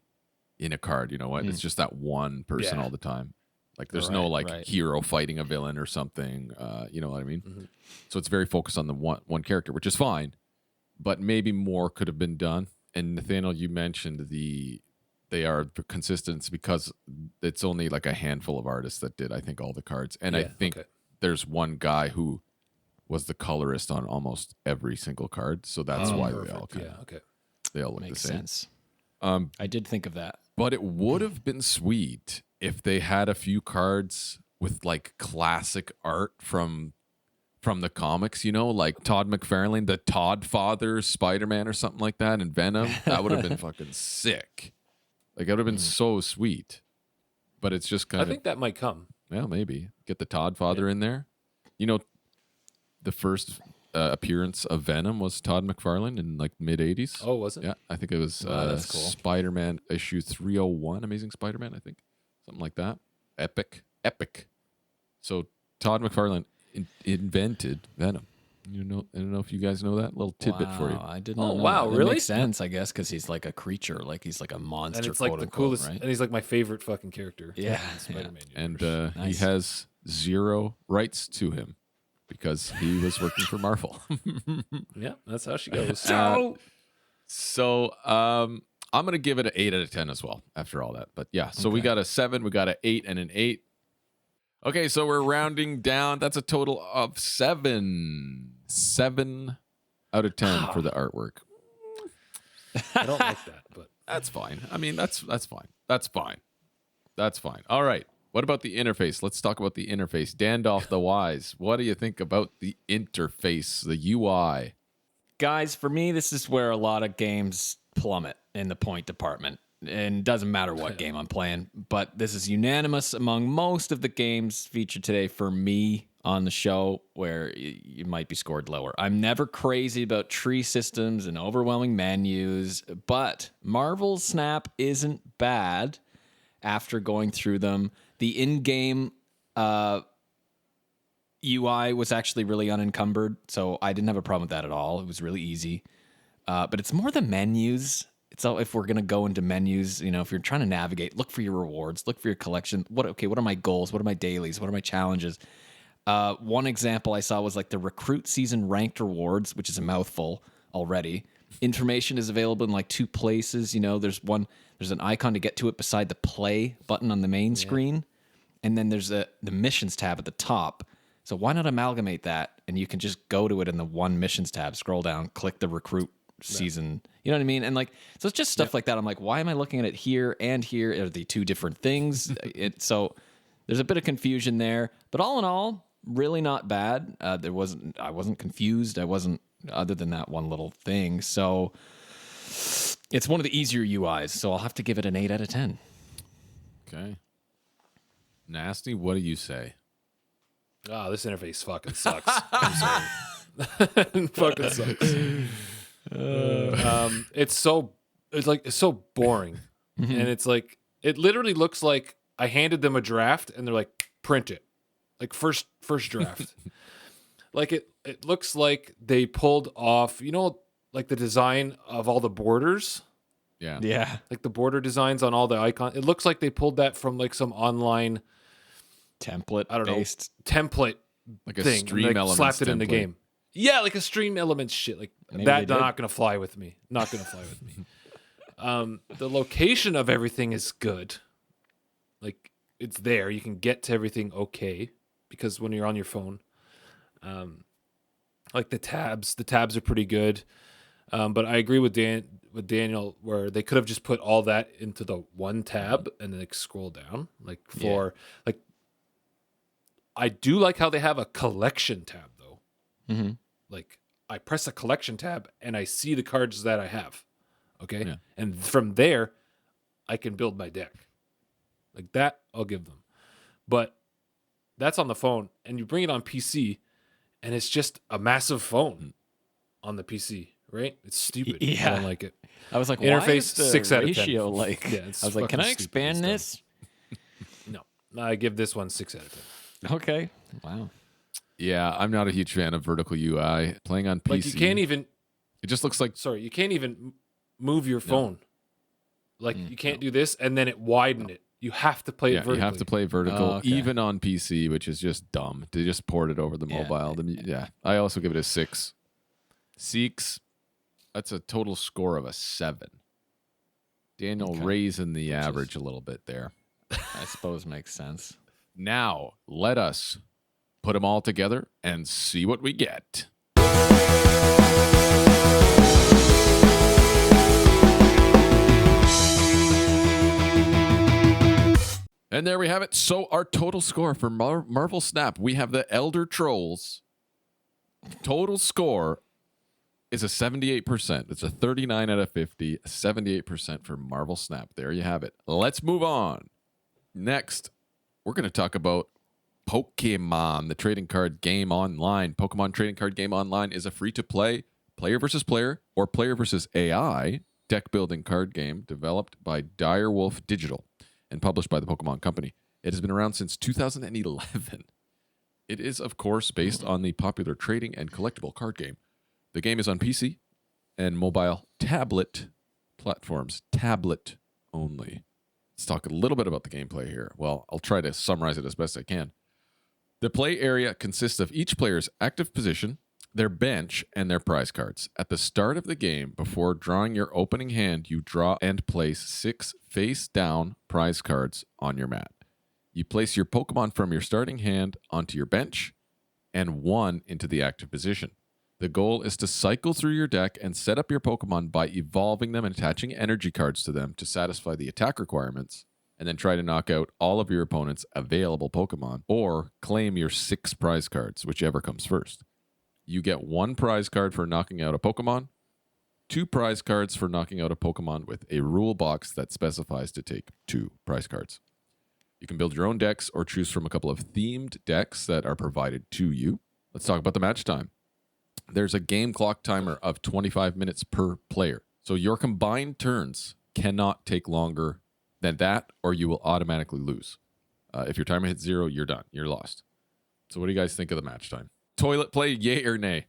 a card. You know what? It's just that one person
Yeah.
all the time. Like there's no like
right.
hero fighting a villain or something. You know what I mean?
Mhm.
So it's very focused on the one character, which is fine, but maybe more could have been done. And Nathaniel, you mentioned they are consistent because it's only like a handful of artists that did, I think, all the cards. And I
Yeah,
think
okay.
there's one guy who was the colorist on almost every single card. So that's why they all kind of
Yeah, okay.
they all look
Makes
the same.
sense.
Um,
I did think of that.
but it would have been sweet if they had a few cards with like classic art from the comics, you know, like Todd McFarlane, the Todd Father Spider-Man or something like that, and Venom. That would have been fucking sick. Like it would have been so sweet. But it's just kind
I
of
think that might come.
well, maybe get the Todd Father in there. You know, the first appearance of Venom was Todd McFarlane in like mid '80s.
Oh, was it?
Yeah, I think it was
that's cool.
Spider-Man issue 301, Amazing Spider-Man, I think. Something like that. Epic. So Todd McFarlane invented Venom. You know, I don't know if you guys know that little tidbit for you.
I did
Oh,
not know.
wow,
That. It
really?
makes sense, I guess, because he's like a creature, like he's like a monster,
And it's like
quote
the
unquote,
coolest,
right?
and he's like my favorite fucking character.
Yeah,
in the Spider-Man
And
universe.
Nice.
he has zero rights to him because he was working for Marvel.
Yeah, that's how she goes.
So I'm gonna give it an 8 out of 10 as well after all that. But yeah, so we
Okay.
got a 7, we got an 8, and an 8. Okay, so we're rounding down. That's a total of 7. 7 out of 10 for the artwork.
I don't like that, but
That's fine. I mean, that's fine. That's fine. All right. What about the interface? Let's talk about the interface. Dandolph the Wise. What do you think about the interface, the UI?
Guys, for me, this is where a lot of games plummet in the point department. And it doesn't matter what game I'm playing, but this is unanimous among most of the games featured today for me on the show, where you might be scored lower. I'm never crazy about tree systems and overwhelming menus, but Marvel's Snap isn't bad after going through them. The in-game UI was actually really unencumbered, so I didn't have a problem with that at all. It was really easy. But it's more the menus. It's all, if we're going to go into menus, you know, if you're trying to navigate, look for your rewards, look for your collection. What are my goals? What are my dailies? What are my challenges? One example I saw was like the recruit season ranked rewards, which is a mouthful already. Information is available in like 2 places. You know, there's an icon to get to it beside the play button on the main screen. And then there's the missions tab at the top. So why not amalgamate that? And you can just go to it in the one missions tab, scroll down, click the recruit season. You know what I mean? And like, so it's just stuff like that. I'm like, why am I looking at it here and here? Are they 2 different things? So there's a bit of confusion there, but all in all, really not bad. I wasn't confused. I wasn't, other than that one little thing. So it's one of the easier UIs. So I'll have to give it an 8 out of 10.
Okay. Nasty, what do you say?
oh, this interface fucking sucks. I'm sorry. It fucking sucks. It's so boring, and it's like it literally looks like I handed them a draft, and they're like, print it, like first draft. Like it looks like they pulled off, you know, like the design of all the borders,
Yeah.
Yeah.
like the border designs on all the icons. It looks like they pulled that from like some online,
Template
I don't know,
based.
template
Like a
thing,
Stream
and, like,
Elements
slapped it in the
template.
game. Yeah, like a Stream Elements shit. Like
Maybe
that,
they did.
not gonna fly with me. Not gonna fly with me. The location of everything is good. Like it's there. You can get to everything okay because when you're on your phone, like the tabs are pretty good. But I agree with Daniel where they could have just put all that into the one tab and then like scroll down. Like like I do like how they have a collection tab though.
Mm-hmm.
Like I press a collection tab and I see the cards that I have. Okay.
Yeah.
And from there, I can build my deck. Like that, I'll give them. But that's on the phone, and you bring it on PC, and it's just a massive phone on the PC, right? It's stupid. I
Yeah.
don't like it.
I was like, why
Interface,
is the
6 out of 10.
ratio like?
Yeah, it's
I was like, can
fucking
I
stupid.
expand
It's
this?
No, I give this one 6 out of 10.
Okay. Wow.
Yeah, I'm not a huge fan of vertical UI. Playing on PC,
Like you can't even.
it just looks like
Sorry, you can't even move your phone. Like you can't do this and then it widen it. You have to play it vertically.
you have to play vertical,
Oh, okay.
even on PC, which is just dumb. They just port it over the
Yeah.
mobile. Yeah, I also give it a 6. 6. That's a total score of a 7. Daniel
Okay.
raising the average a little bit there.
I suppose makes sense.
Now, let us put them all together and see what we get. And there we have it. So our total score for Marvel Snap, we have the Elder Trolls. Total score is a 78%. It's a 39 out of 50, 78% for Marvel Snap. There you have it. Let's move on. Next, we're going to talk about Pokemon, the trading card game online. Pokemon trading card game online is a free-to-play, player versus player, or player versus AI deck building card game developed by Direwolf Digital and published by the Pokemon Company. It has been around since 2011. It is, of course, based on the popular trading and collectible card game. The game is on PC and mobile tablet platforms. Tablet only. Let's talk a little bit about the gameplay here. Well, I'll try to summarize it as best I can. The play area consists of each player's active position, their bench, and their prize cards. At the start of the game, before drawing your opening hand, you draw and place 6 face-down prize cards on your mat. You place your Pokemon from your starting hand onto your bench and 1 into the active position. The goal is to cycle through your deck and set up your Pokemon by evolving them and attaching energy cards to them to satisfy the attack requirements, and then try to knock out all of your opponent's available Pokemon or claim your 6 prize cards, whichever comes first. You get 1 prize card for knocking out a Pokemon, 2 prize cards for knocking out a Pokemon with a rule box that specifies to take 2 prize cards. You can build your own decks or choose from a couple of themed decks that are provided to you. Let's talk about the match time. There's a game clock timer of 25 minutes per player. So your combined turns cannot take longer than that, or you will automatically lose. If your timer hits 0, you're done. You're lost. So what do you guys think of the match time? Toilet play, yay or nay?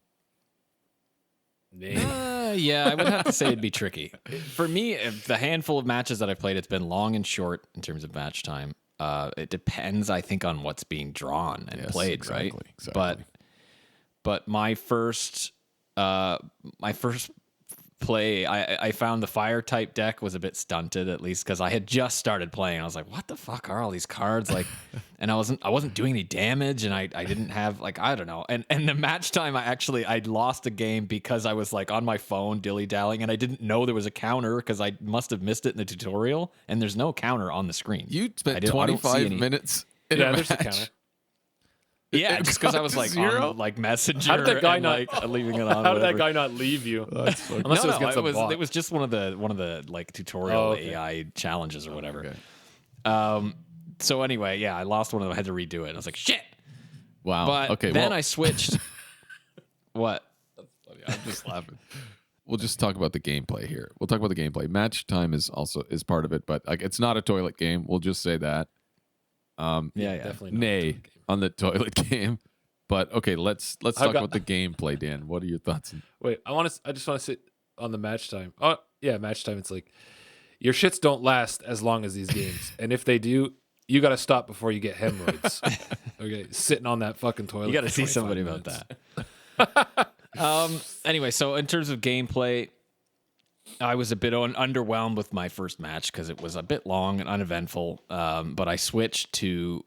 Yeah, I would have to say it'd be tricky. For me, the handful of matches that I've played, it's been long and short in terms of match time. It depends, I think, on what's being drawn and played,
exactly,
right?
exactly.
But my first play, I found the fire type deck was a bit stunted, at least because I had just started playing. I was like, what the fuck are all these cards? Like, and I wasn't doing any damage, and I didn't have, like, I don't know. And the match time, I lost a game because I was like on my phone dilly-dallying, and I didn't know there was a counter because I must have missed it in the tutorial, and there's no counter on the screen.
You spent
I don't see
25
any.
minutes in a
there's a
match.
counter.
Yeah, just because I was
got
like
zero?
on like Messenger.
How did that guy
and,
not
like, leaving it on?
How did that
whatever.
guy not leave you? Unless it was against a bot.
it was just one of the like tutorial AI challenges or whatever.
Okay.
So anyway, yeah, I lost one of them. I had to redo it. I was like, shit.
Wow.
But
okay.
then
well,
I switched. What?
I'm just laughing. We'll just talk about the gameplay here. We'll talk about the gameplay. Match time is part of it, but like it's not a toilet game. We'll just say that.
Yeah.
Definitely not.
Nay on the toilet game. But okay, let's talk about the gameplay, Dan. What are your thoughts?
Wait, I just want to sit on the match time. Oh, yeah, match time. It's like your shits don't last as long as these games, and if they do, you got to stop before you get hemorrhoids. Okay, sitting on that fucking toilet.
You got to
for
see
25
somebody
minutes.
about that. Anyway, so in terms of gameplay, I was a bit underwhelmed with my first match because it was a bit long and uneventful. But I switched to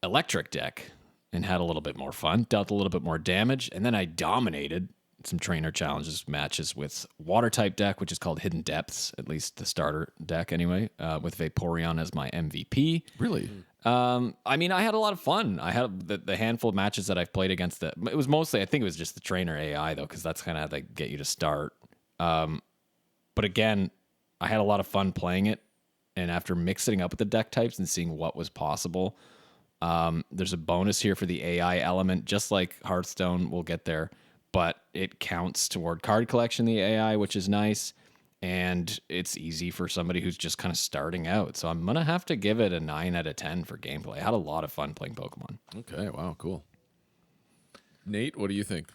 electric deck and had a little bit more fun, dealt a little bit more damage, and then I dominated some trainer challenges matches with water type deck, which is called Hidden Depths, at least the starter deck anyway, with Vaporeon as my MVP.
Really?
I mean, I had a lot of fun. I had the handful of matches that I've played against it was mostly, I think it was just the trainer AI though, because that's kind of how they get you to start. But again, I had a lot of fun playing it, and after mixing up with the deck types and seeing what was possible, there's a bonus here for the AI element, just like Hearthstone. We'll get there. but it counts toward card collection, the AI, which is nice. And it's easy for somebody who's just kind of starting out. So I'm going to have to give it a 9 out of 10 for gameplay. I had a lot of fun playing Pokemon.
Okay, wow, cool. Nate, what do you think?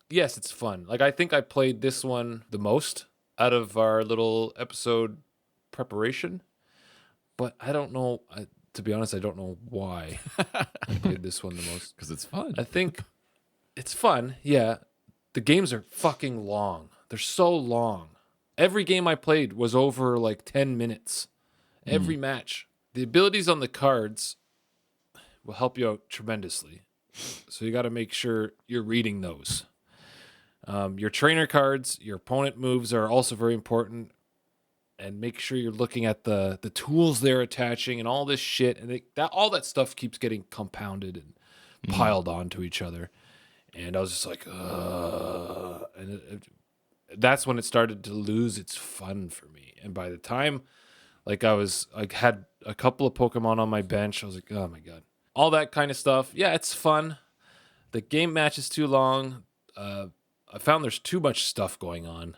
Yes, it's fun. Like, I think I played this one the most out of our little episode preparation, but I don't know. To be honest, I don't know why I played this one the most.
Because it's fun.
I think it's fun. Yeah. The games are fucking long. They're so long. Every game I played was over like 10 minutes. Every match. The abilities on the cards will help you out tremendously. So you got to make sure you're reading those. Your trainer cards, your opponent moves are also very important. And make sure you're looking at the tools they're attaching and all this shit. And all that stuff keeps getting compounded and piled onto each other. And I was just like, and that's when it started to lose its fun for me. And by the time, like, I had a couple of Pokemon on my bench, I was like, oh my God. All that kind of stuff. Yeah, it's fun. The game match is too long. I found there's too much stuff going on.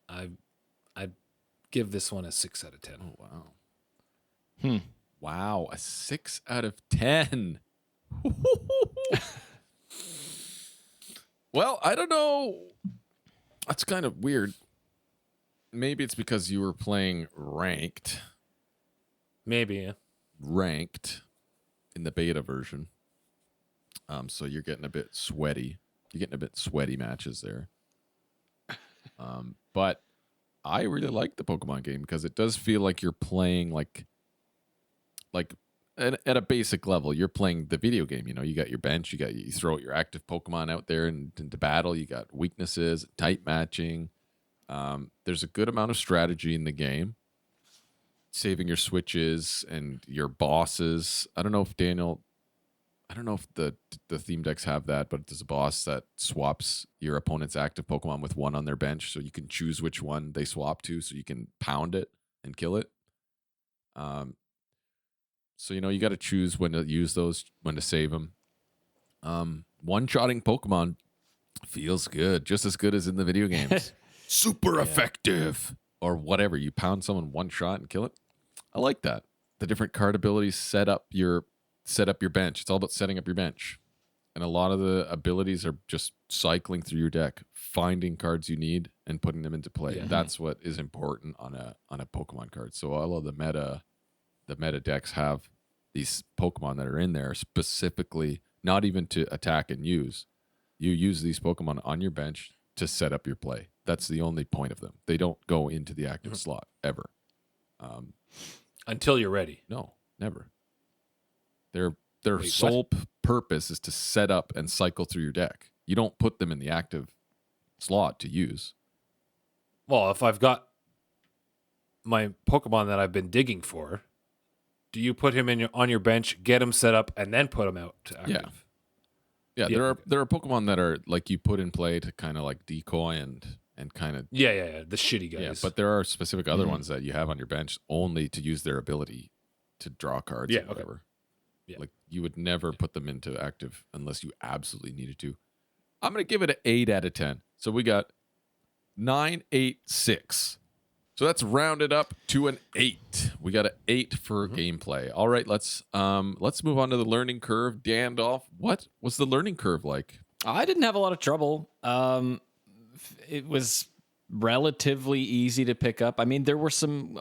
I'd give this one a 6 out of 10.
Oh, wow. Wow, a 6 out of 10. Well, I don't know. That's kind of weird. Maybe it's because you were playing ranked.
Maybe, yeah.
Ranked in the beta version. So you're getting a bit sweaty. You're getting a bit sweaty matches there. But I really like the Pokemon game because it does feel like you're playing like at a basic level. You're playing the video game. You know, you got your bench. You throw out your active Pokemon out there into battle. You got weaknesses, type matching. There's a good amount of strategy in the game. Saving your switches and your bosses. I don't know if the theme decks have that, but there's a boss that swaps your opponent's active Pokemon with one on their bench, so you can choose which one they swap to, so you can pound it and kill it. So you got to choose when to use those, when to save them. One-shotting Pokemon feels good, just as good as in the video games. Super effective, or whatever. You pound someone one shot and kill it. I like that. The different card abilities set up your bench. It's all about setting up your bench. And a lot of the abilities are just cycling through your deck, finding cards you need and putting them into play.
Yeah.
That's what is important on a Pokemon card. So all of the meta decks have these Pokemon that are in there specifically, not even to attack and use. You use these Pokemon on your bench to set up your play. That's the only point of them. They don't go into the active slot ever.
Until you're ready.
No, never. Their sole purpose is to set up and cycle through your deck. You don't put them in the active slot to use.
Well, if I've got my Pokemon that I've been digging for, do you put him on your bench, get him set up, and then put him out to active?
Yeah. There are Pokemon that are like you put in play to kind of like decoy and kind of
Yeah. The shitty guys.
Yeah, but there are specific other ones that you have on your bench only to use their ability to draw cards or whatever.
Okay. Yeah.
Like you would never put them into active unless you absolutely needed to. I'm going to give it an 8 out of 10. So we got 9, 8, 6. So that's rounded up to an 8. We got an 8 for gameplay. All right, let's move on to the learning curve. Gandalf, what was the learning curve like?
I didn't have a lot of trouble. It was relatively easy to pick up. I mean, there were some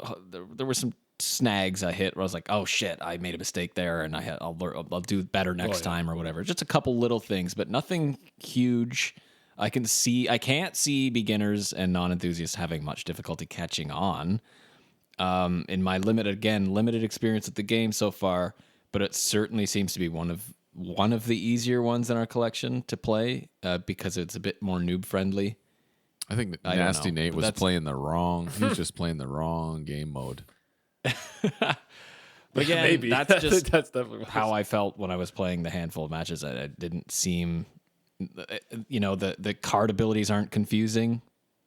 snags I hit where I was like, "Oh shit, I made a mistake there, and I'll do better next time or whatever." Just a couple little things, but nothing huge. I can't see beginners and non-enthusiasts having much difficulty catching on. In my limited experience with the game so far, but it certainly seems to be one of the easier ones in our collection to play because it's a bit more noob friendly.
I think that Nasty Nate was playing the wrong. He was just playing the wrong game mode.
But again,
maybe
that's just
that's definitely
how I felt when I was playing the handful of matches. It didn't seem, the card abilities aren't confusing,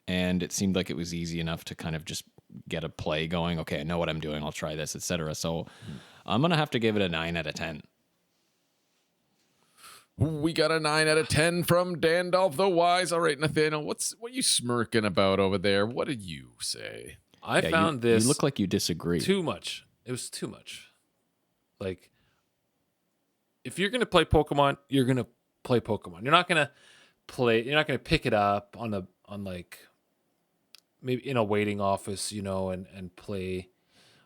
and it seemed like it was easy enough to kind of just get a play going. Okay, I know what I'm doing. I'll try this, etc. So I'm gonna have to give it a 9 out of 10.
We got a 9 out of 10 from Dandolph the Wise. All right, Nathaniel, what are you smirking about over there? What did you say?
I
Yeah,
found this
You look like you disagree.
too much. It was too much. Like, if you're gonna play Pokemon, you're gonna play Pokemon. You're not gonna pick it up on like maybe in a waiting office, and play,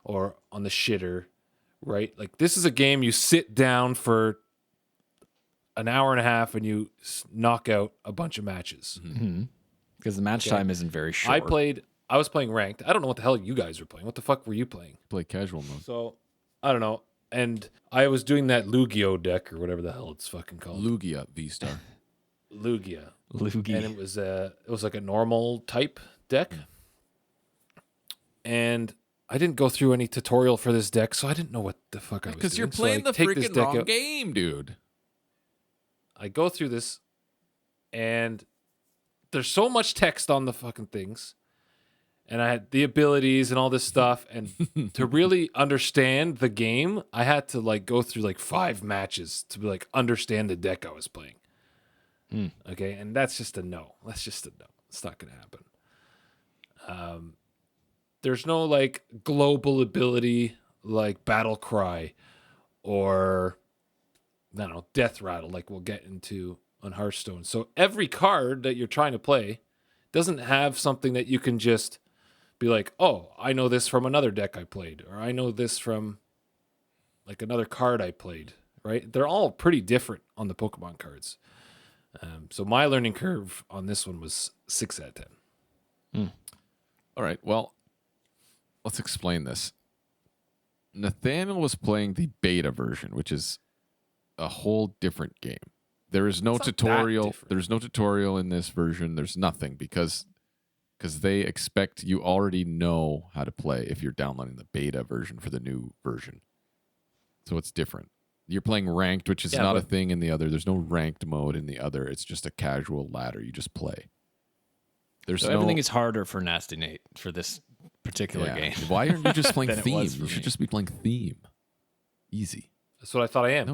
or on the shitter, right? Like, this is a game you sit down for an hour and a half and you knock out a bunch of matches.
Because the match time isn't very short.
I was playing ranked. I don't know what the hell you guys were playing. What the fuck were you playing?
Play casual mode.
So, I don't know. And I was doing that Lugia deck or whatever the hell it's fucking called.
Lugia V-Star.
Lugia.
Lugia.
And it was like a normal type deck. And I didn't go through any tutorial for this deck, so I didn't know what the fuck I was doing.
Because you're playing the freaking wrong game, dude.
I go through this, and there's so much text on the fucking things, and I had the abilities and all this stuff, and to really understand the game, I had to like go through like 5 matches to like understand the deck I was playing. Okay, and that's just a no. That's just a no. It's not gonna happen. There's no like global ability like Battle Cry or I don't know, Death Rattle, like we'll get into on Hearthstone. So every card that you're trying to play doesn't have something that you can just be like, oh, I know this from another deck I played, or I know this from like another card I played, right? They're all pretty different on the Pokemon cards. So my learning curve on this one was 6 out of 10.
All right, well, let's explain this. Nathaniel was playing the beta version, which is a whole different game. There is no
It's not that
tutorial.
different.
There's no tutorial in this version. There's nothing because they expect you already know how to play if you're downloading the beta version for the new version. So it's different. You're playing ranked, which is not a thing in the other. There's no ranked mode in the other. It's just a casual ladder. You just play. There's
So everything is harder for Nasty Nate for this particular game.
Why aren't you just playing
than it
theme?
was for
You should
me.
just be playing theme. Easy.
That's what I thought I am.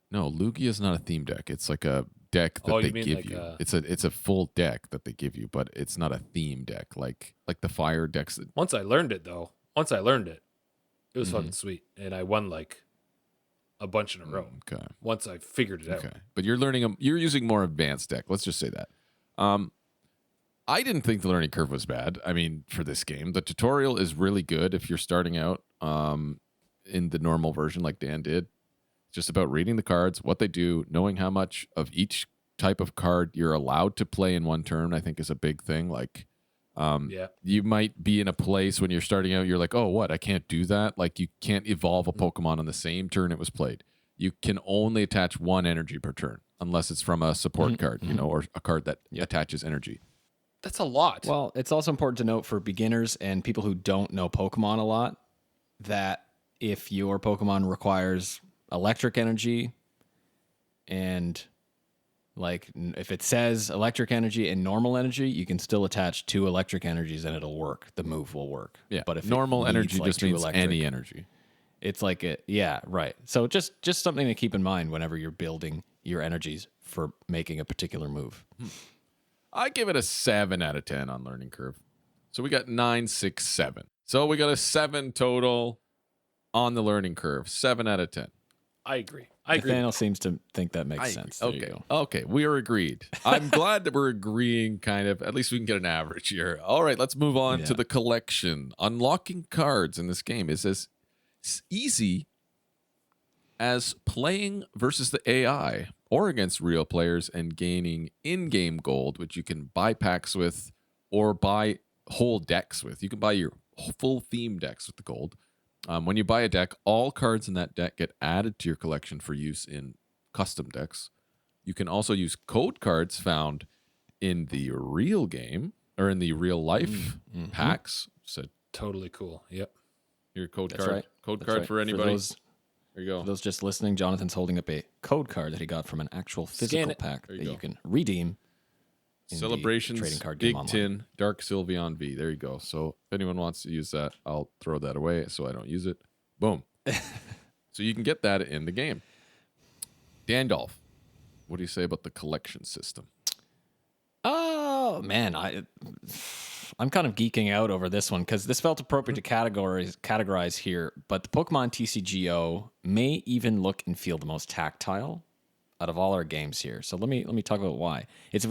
No, Lugia is not a theme deck. It's like a deck that
Oh,
they
you mean
give
like
you.
a-
It's a full deck that they give you, but it's not a theme deck like the fire decks.
Once I learned it, it was fucking sweet, and I won like a bunch in a row.
Okay.
Once I figured it out.
Okay. But you're using more advanced deck. Let's just say that. I didn't think the learning curve was bad. I mean, for this game, the tutorial is really good if you're starting out in the normal version like Dan did. Just about reading the cards, what they do, knowing how much of each type of card you're allowed to play in one turn, I think is a big thing. Like, you might be in a place when you're starting out, you're like, oh, what? I can't do that. Like, you can't evolve a Pokemon on the same turn it was played. You can only attach 1 energy per turn, unless it's from a support card, or a card that attaches energy.
That's a lot.
Well, it's also important to note for beginners and people who don't know Pokemon a lot that if your Pokemon requires electric energy and like if it says electric energy and normal energy, you can still attach 2 electric energies and it'll work. The move will work.
Yeah,
But if
normal
it needs,
energy
like,
just
2
means
electric,
any energy.
It's like right. So just something to keep in mind whenever you're building your energies for making a particular move.
I give it a 7 out of 10 on learning curve. So we got 9, 6, 7. So we got a 7 total on the learning curve. 7 out of 10.
I agree.
Nathaniel seems to think that makes sense. There you
Okay.
go.
Okay. We are agreed. I'm glad that we're agreeing kind of. At least we can get an average here. All right. Let's move on to the collection. Unlocking cards in this game is as easy as playing versus the AI or against real players and gaining in-game gold, which you can buy packs with or buy whole decks with. You can buy your full theme decks with the gold. When you buy a deck, all cards in that deck get added to your collection for use in custom decks. You can also use code cards found in the real game or in the real life packs. So
Totally cool. Yep.
your code
That's
card.
right.
Code
That's
card
right.
for anybody. There you
For
go.
those just listening, Jonathan's holding up a code card that he got from an actual physical
it.
pack
There
that
you go.
you can redeem. In the
Celebrations,
trading card game
Big
online.
Tin, Dark Sylveon V. There you go. So if anyone wants to use that, I'll throw that away so I don't use it. Boom. So you can get that in the game. Dandolph, What do you say about the collection system?
Oh man, I'm kind of geeking out over this one because this felt appropriate to categorize here. But the Pokemon TCGO may even look and feel the most tactile out of all our games here. So let me talk about why. It's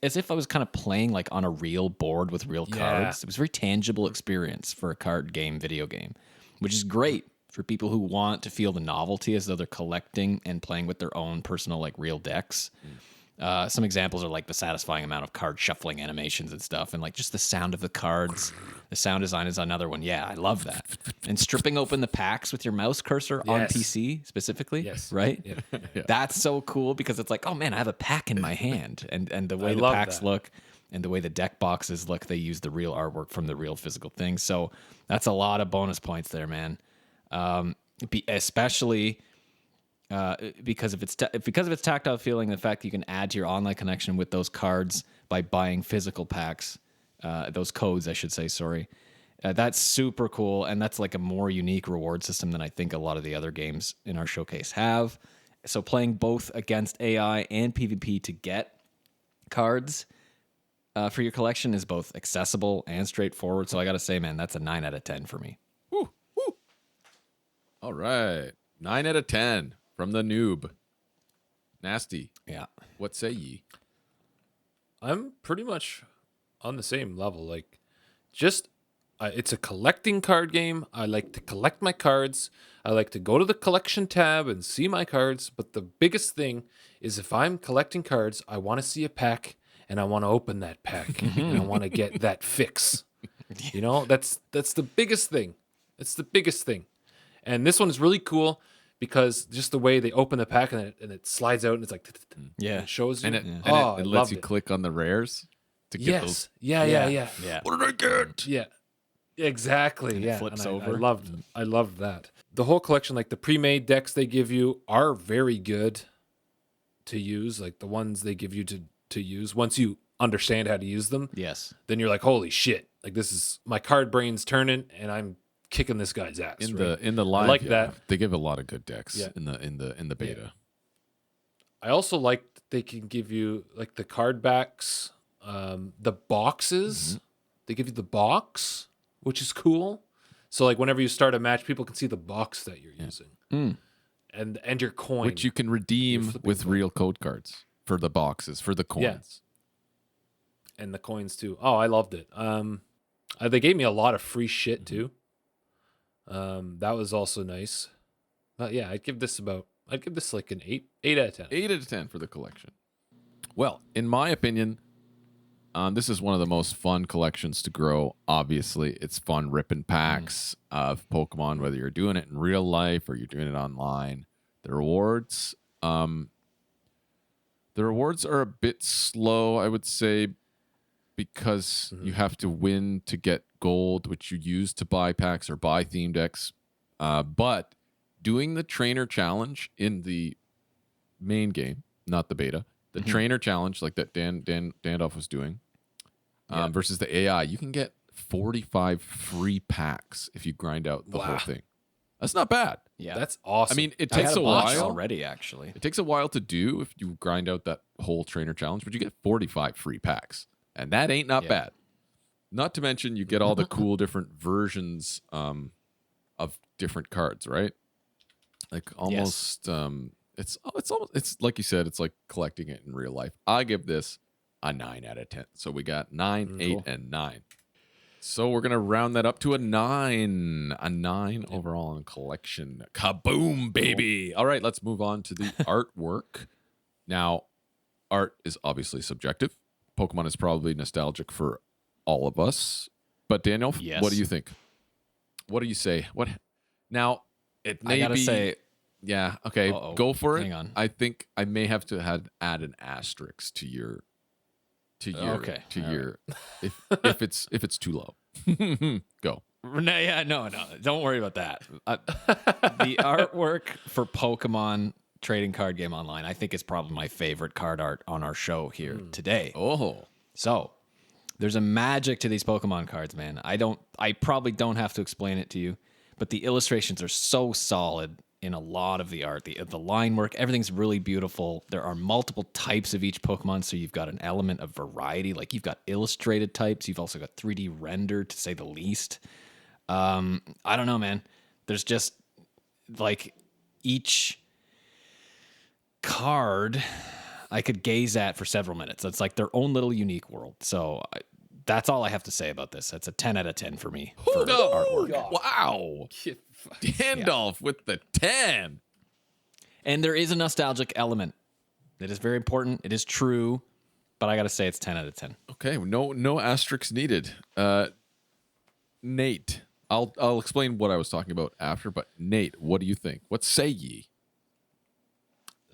as if I was kind of playing like on a real board with real cards. It was a very tangible experience for a card game, video game, which is great for people who want to feel the novelty as though they're collecting and playing with their own personal like real decks. Some examples are like the satisfying amount of card shuffling animations and stuff, and like just the sound of the cards. The sound design is another one. Yeah, I love that. And stripping open the packs with your mouse cursor on PC specifically, right?
Yeah.
That's so cool because it's like, oh man, I have a pack in my hand, and the way the packs look and the way the deck boxes look, they use the real artwork from the real physical thing. So that's a lot of bonus points there, man. Especially. Because of its tactile feeling, the fact that you can add to your online connection with those cards by buying physical packs, those codes, I should say. Sorry, that's super cool, and that's like a more unique reward system than I think a lot of the other games in our showcase have. So playing both against AI and PvP to get cards for your collection is both accessible and straightforward. So I got to say, man, that's a 9 out of 10 for me.
Woo, woo. All right, 9 out of 10. From the noob. Nasty.
Yeah.
What say ye?
I'm pretty much on the same level. Like, just it's a collecting card game. I like to collect my cards. I like to go to the collection tab and see my cards. But the biggest thing is if I'm collecting cards, I want to see a pack and I want to open that pack and I want to get that fix. You know, that's the biggest thing. It's the biggest thing. And this one is really cool. Because just the way they open the pack and it slides out and it's like,
yeah,
it shows you.
And it lets you click on the rares to get those.
Yeah.
What did I get?
Yeah, exactly.
And it flips over.
I loved that. The whole collection, like the pre-made decks they give you are very good to use. Like the ones they give you to use once you understand how to use them.
Yes.
Then you're like, holy shit! Like this is my card brain's turning and I'm kicking this guy's ass
in the live.
I like that.
They give a lot of good decks in the beta.
Yeah. I also like that they can give you like the card backs, the boxes. Mm-hmm. They give you the box, which is cool. So like whenever you start a match, people can see the box that you're using, and your coin,
which you can redeem with real code cards for the boxes for the coins,
and the coins too. Oh, I loved it. They gave me a lot of free shit too. That was also nice. But yeah, I'd give this like an 8 out of 10.
8 out of 10 for the collection. Well, in my opinion, this is one of the most fun collections to grow. Obviously, it's fun ripping packs of Pokemon, whether you're doing it in real life or you're doing it online. The rewards are a bit slow, I would say, because you have to win to get gold, which you use to buy packs or buy theme decks. But doing the trainer challenge in the main game, not the beta, the trainer challenge like that Dandolf was doing, versus the AI, you can get 45 free packs if you grind out the whole thing. That's not bad.
Yeah,
that's awesome.
I mean, it takes a while
already. Actually,
it takes a while to do if you grind out that whole trainer challenge, but you get 45 free packs. And that ain't not bad. Not to mention you get all the cool different versions of different cards, right? Like almost it's like you said, it's like collecting it in real life. I give this a 9 out of 10. So we got 9, 8, and 9. So we're gonna round that up to a 9. A 9 overall in collection. Kaboom, baby. All right, let's move on to the artwork. Now, art is obviously subjective. Pokemon is probably nostalgic for all of us. But Daniel, what do you think? What do you say? What now? It may
I gotta
be,
say,
yeah. Okay, go for it.
Hang on.
I think I may have to add an asterisk to your if it's too low. Go.
No. Don't worry about that. The artwork for Pokemon trading card game online, I think is probably my favorite card art on our show here today.
Oh,
so there's a magic to these Pokemon cards, man. I probably don't have to explain it to you, but the illustrations are so solid in a lot of the art. The line work, everything's really beautiful. There are multiple types of each Pokemon, so you've got an element of variety. Like you've got illustrated types, you've also got 3D rendered, to say the least. I don't know, man. There's just like each card I could gaze at for several minutes. It's like their own little unique world. So that's all I have to say about this. That's a 10 out of 10 for me for artwork.
Wow. Gandalf with the 10.
And there is a nostalgic element. It is very important. It is true. But I got to say it's 10 out of 10.
Okay, no asterisks needed. Nate, I'll explain what I was talking about after, but Nate, what do you think? What say ye?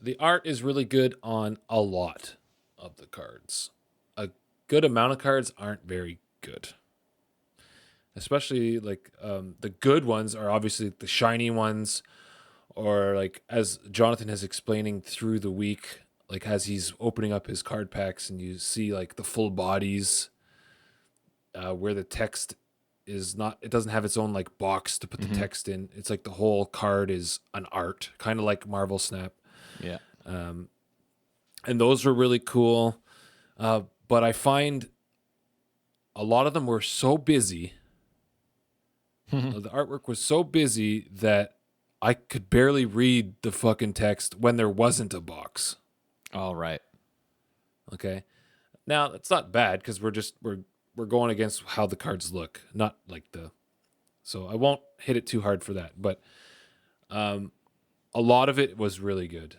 The art is really good on a lot of the cards. A good amount of cards aren't very good. Especially like the good ones are obviously the shiny ones, or like as Jonathan is explaining through the week, like as he's opening up his card packs and you see like the full bodies where the text is not, it doesn't have its own like box to put the text in. It's like the whole card is an art, kind of like Marvel Snap.
Yeah.
And those were really cool. But I find a lot of them were so busy. The artwork was so busy that I could barely read the fucking text when there wasn't a box.
All right.
Okay. Now that's not bad because we're going against how the cards look, not like the. So I won't hit it too hard for that, but a lot of it was really good.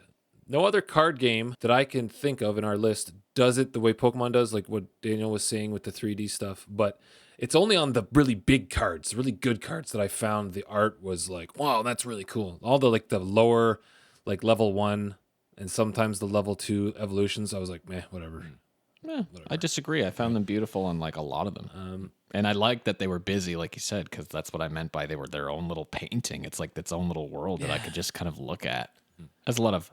No other card game that I can think of in our list does it the way Pokemon does, like what Daniel was saying with the 3D stuff. But it's only on the really big cards, the really good cards, that I found the art was like, wow, that's really cool. All the like the lower, like level 1 and sometimes the level 2 evolutions, I was like, meh, whatever.
I disagree. I found them beautiful on like a lot of them. And I like that they were busy, like you said, because that's what I meant by they were their own little painting. It's like its own little world that I could just kind of look at. There's a lot of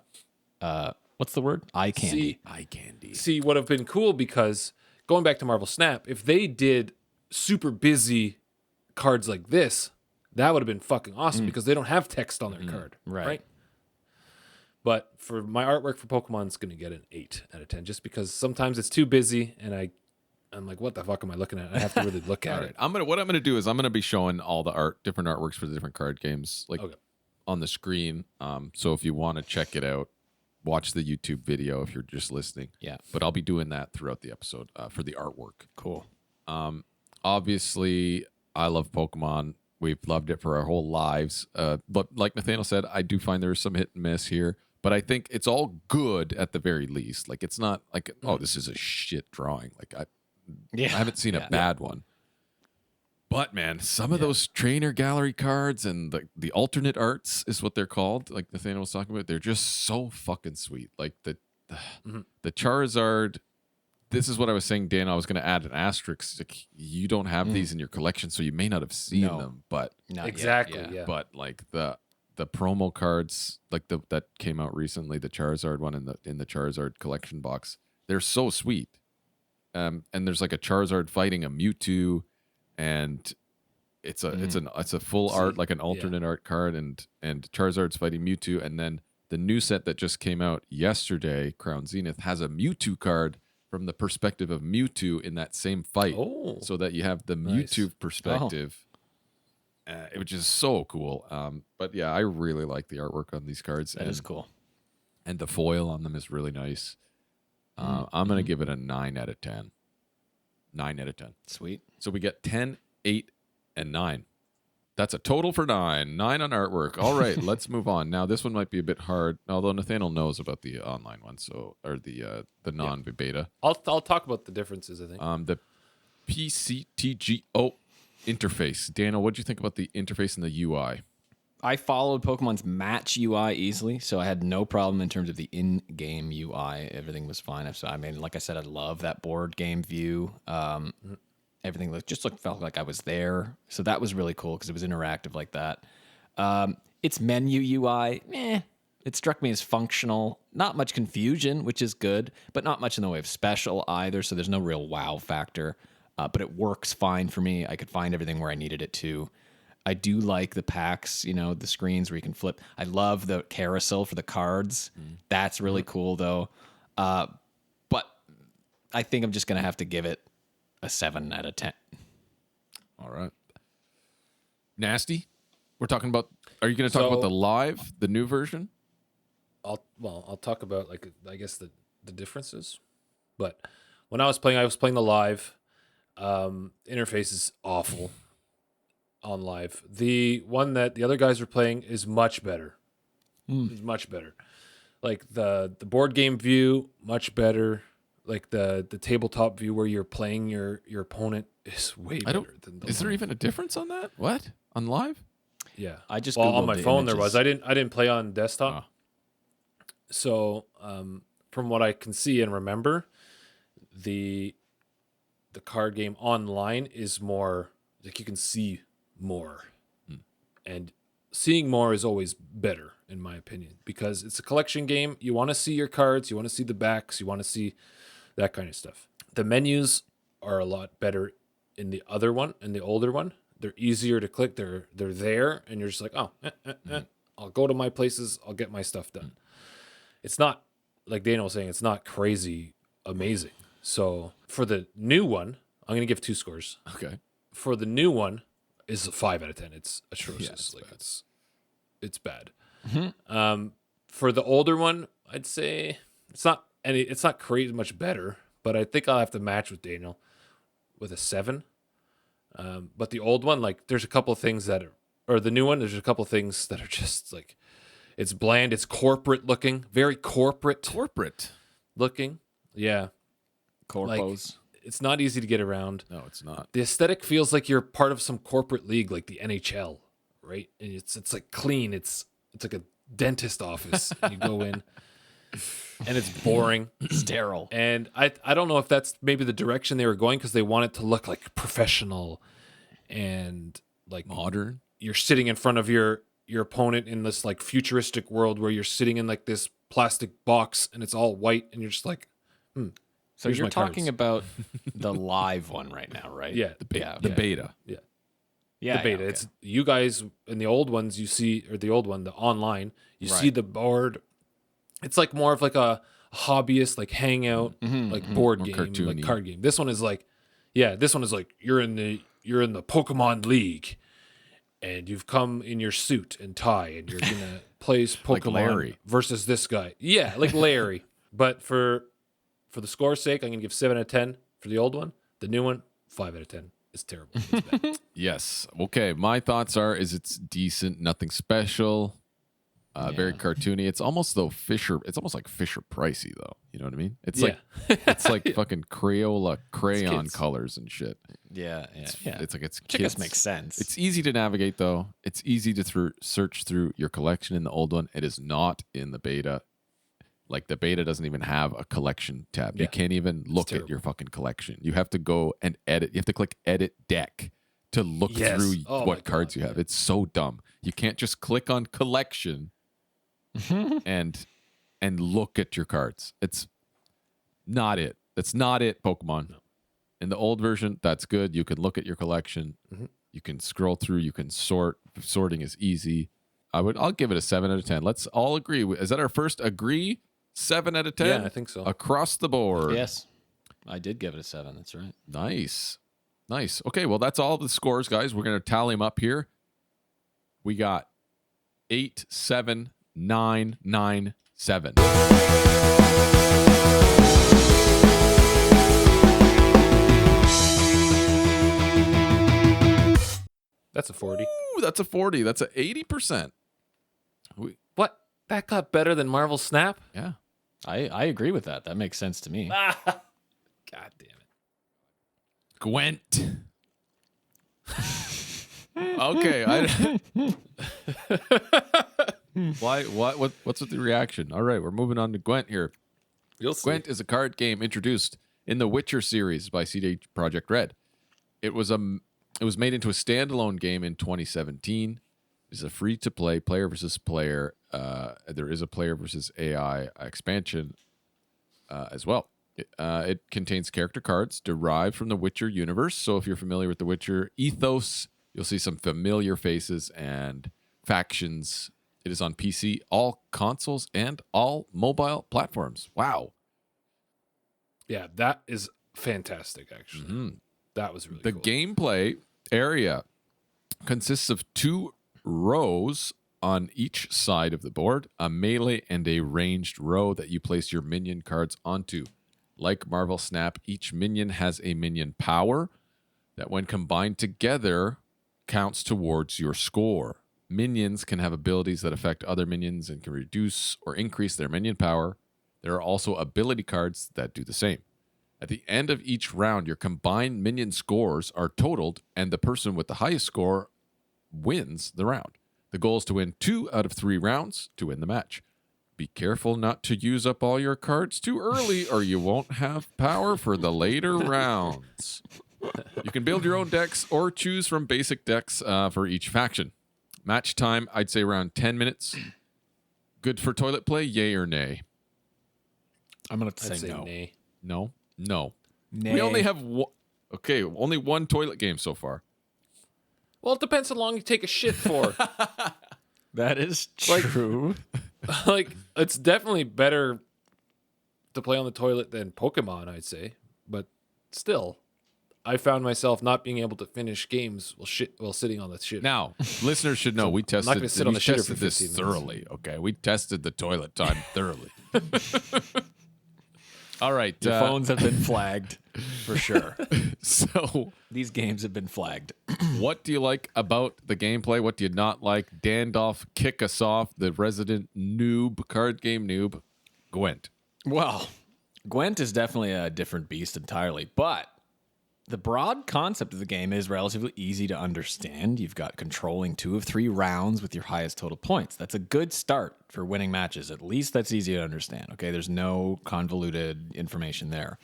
what's the word? Eye candy.
Eye candy.
See, would have been cool because going back to Marvel Snap, if they did super busy cards like this, that would have been fucking awesome because they don't have text on their card. Right. But for my artwork for Pokemon, it's going to get an 8 out of 10 just because sometimes it's too busy and I'm like, what the fuck am I looking at? I have to really look at it.
What I'm gonna do is I'm gonna be showing all the different artworks for the different card games, like on the screen. So if you want to check it out, watch the YouTube video if you're just listening.
Yeah.
But I'll be doing that throughout the episode for the artwork.
Cool.
Obviously, I love Pokemon. We've loved it for our whole lives. But like Nathaniel said, I do find there's some hit and miss here. But I think it's all good at the very least. Like it's not like, oh, this is a shit drawing. Like I haven't seen a bad one. But man, some of those trainer gallery cards and the alternate arts is what they're called. Like Nathaniel was talking about, they're just so fucking sweet. Like the Charizard. This is what I was saying, Dan. I was going to add an asterisk. Like, you don't have these in your collection, so you may not have seen them. But
Not
Exactly.
yet,
Yeah.
but like the promo cards, like that came out recently, the Charizard one in the Charizard collection box, they're so sweet. And there's like a Charizard fighting a Mewtwo, and it's a full art, like an alternate art card, and Charizard's fighting Mewtwo, and then the new set that just came out yesterday, Crown Zenith, has a Mewtwo card from the perspective of Mewtwo in that same fight, so that you have the Mewtwo perspective, which is so cool. But yeah, I really like the artwork on these cards.
That is cool.
And the foil on them is really nice. I'm going to give it a 9 out of 10. 9 out of 10.
Sweet.
So we get 10, 8, and 9. That's a total for 9. 9 on artwork. All right, let's move on. Now, this one might be a bit hard, although Nathaniel knows about the online one, or the non-beta.
I'll talk about the differences, I think.
The PCTGO interface. Daniel, what did you think about the interface and the UI?
I followed Pokemon's match UI easily, so I had no problem in terms of the in-game UI. Everything was fine. So I mean, like I said, I love that board game view. Everything felt like I was there. So that was really cool because it was interactive like that. Its menu UI, it struck me as functional. Not much confusion, which is good, but not much in the way of special either. So there's no real wow factor. But it works fine for me. I could find everything where I needed it to. I do like the packs, the screens where you can flip. I love the carousel for the cards. That's really cool, though. But I think I'm just going to have to give it a 7 out of 10.
All right. Nasty. We're talking about. Are you going to talk about the new version?
I'll talk about I guess the differences. But when I was playing the live. Interface is awful on live. The one that the other guys are playing is much better. It's much better. Like the board game view, much better. Like the tabletop view where you're playing your opponent is way better than the
Is there even a difference on that? What? On live?
Yeah.
I just
on
Googled
my
the
phone
images.
there was. I didn't play on desktop.
Oh.
So from what I can see and remember, the card game online is more like you can see more, and seeing more is always better in my opinion because it's a collection game. You want to see your cards, you want to see the backs, you want to see that kind of stuff. The menus are a lot better in the other one, in the older one. They're easier to click. They're there, and you're just like, I'll go to my places. I'll get my stuff done. It's not like Daniel was saying. It's not crazy amazing. So for the new one, I'm going to give 2 scores.
Okay.
For the new one is a 5 out of 10. It's atrocious.
Yeah,
It's bad. For the older one, I'd say it's not crazy much better, but I think I'll have to match with Daniel with a 7. But the old one, like there's a couple of things or the new one, there's a couple of things that are just like, it's bland. It's corporate looking, very corporate looking. Yeah.
Corpos.
It's not easy to get around.
No, it's not.
The aesthetic feels like you're part of some corporate league, like the NHL, right? And it's like clean. It's like a dentist office. You go in, and it's boring,
Sterile.
And I don't know if that's maybe the direction they were going because they want it to look like professional and like
Modern.
You're sitting in front of your opponent in this like futuristic world where you're sitting in like this plastic box and it's all white, and you're just like,
So
here's
you're
my
talking
cards.
about the live one right now, right?
Yeah.
The beta. The
Yeah.
beta.
Yeah.
The beta.
okay.
It's you guys in the old ones you see, or the old one, the online, you see
Right.
the board. It's like more of like a hobbyist, like hangout, like board
More
game,
cartoony.
like card game. This one is like, you're in the Pokemon League, and you've come in your suit and tie, and you're gonna play Pokemon
Like Larry.
versus this guy. Yeah, like Larry. But for the score's sake, I'm gonna give 7 out of 10 for the old one. The new one, 5 out of 10. It's terrible. It's bad.
Yes. Okay. My thoughts is it's decent, nothing special. Very cartoony. It's almost like Fisher Pricey though. You know what I mean? It's like it's like fucking Crayola crayon
kids.
colors and shit.
Yeah.
It's like it's
Which I guess
kids.
makes sense.
It's easy to navigate though. It's easy to search through your collection in the old one. It is not in the beta. Like the beta doesn't even have a collection tab.
Yeah.
You can't even look at
terrible.
your fucking collection. You have to go and edit. You have to click edit deck to look
Yes.
through
Oh my
what cards
God,
you have. It's so dumb. You can't just click on collection and look at your cards. It's not it. That's not it, Pokemon.
No.
In the old version, that's good. You can look at your collection. You can scroll through. You can sort. Sorting is easy. I'll give it a 7 out of 10. Let's all agree. Is that our first agree? 7 out of 10?
Yeah, I think so.
Across the board.
Yes. I did give it a 7. That's right.
Nice. Okay, well, that's all the scores, guys. We're going to tally them up here. We got 8, 7, 9, 9, 7.
That's a 40.
Ooh, that's a 40. That's a 80%.
What? That got better than Marvel Snap?
Yeah.
I agree with that. That makes sense to me.
God damn it.
Gwent. Okay. Why? What's with the reaction? All right, we're moving on to Gwent here.
You'll see.
Gwent is a card game introduced in the Witcher series by CD Projekt Red. It was made into a standalone game in 2017. It's a free-to-play player versus player. There is a player versus AI expansion as well. It contains character cards derived from the Witcher universe. So if you're familiar with the Witcher ethos, You'll see some familiar faces and factions. It is on PC, all consoles, and all mobile platforms. Wow.
Yeah, that is fantastic, actually.
Mm-hmm.
That was really
The
cool.
gameplay area consists of 2 rows on each side of the board, a melee and a ranged row that you place your minion cards onto. Like Marvel Snap, each minion has a minion power that when combined together counts towards your score. Minions can have abilities that affect other minions and can reduce or increase their minion power. There are also ability cards that do the same. At the end of each round, your combined minion scores are totaled, and the person with the highest score wins the round. The goal is to win 2 out of 3 rounds to win the match. Be careful not to use up all your cards too early, or you won't have power for the later rounds. You can build your own decks or choose from basic decks for each faction. Match time, I'd say around 10 minutes. Good for toilet play, yay or nay?
I'm going to
I'd
say
say
no.
nay.
No? No.
Nay.
We only have only 1 toilet game so far.
Well, it depends how long you take a shit for.
That is true.
Like, it's definitely better to play on the toilet than Pokemon, I'd say. But still, I found myself not being able to finish games while sitting on the shit.
Now, listeners should know we
not
tested,
gonna sit on the shitter for
this
15 minutes.
thoroughly. Okay, we tested the toilet time thoroughly. All right,
Your phones have been flagged for sure.
so
These games have been flagged.
what do you like about the gameplay? What do you not like? Dandolph, kick us off. The resident card game noob, Gwent.
Well, Gwent is definitely a different beast entirely, but the broad concept of the game is relatively easy to understand. You've got controlling 2 of 3 rounds with your highest total points. That's a good start for winning matches. At least that's easy to understand. Okay, there's no convoluted information there.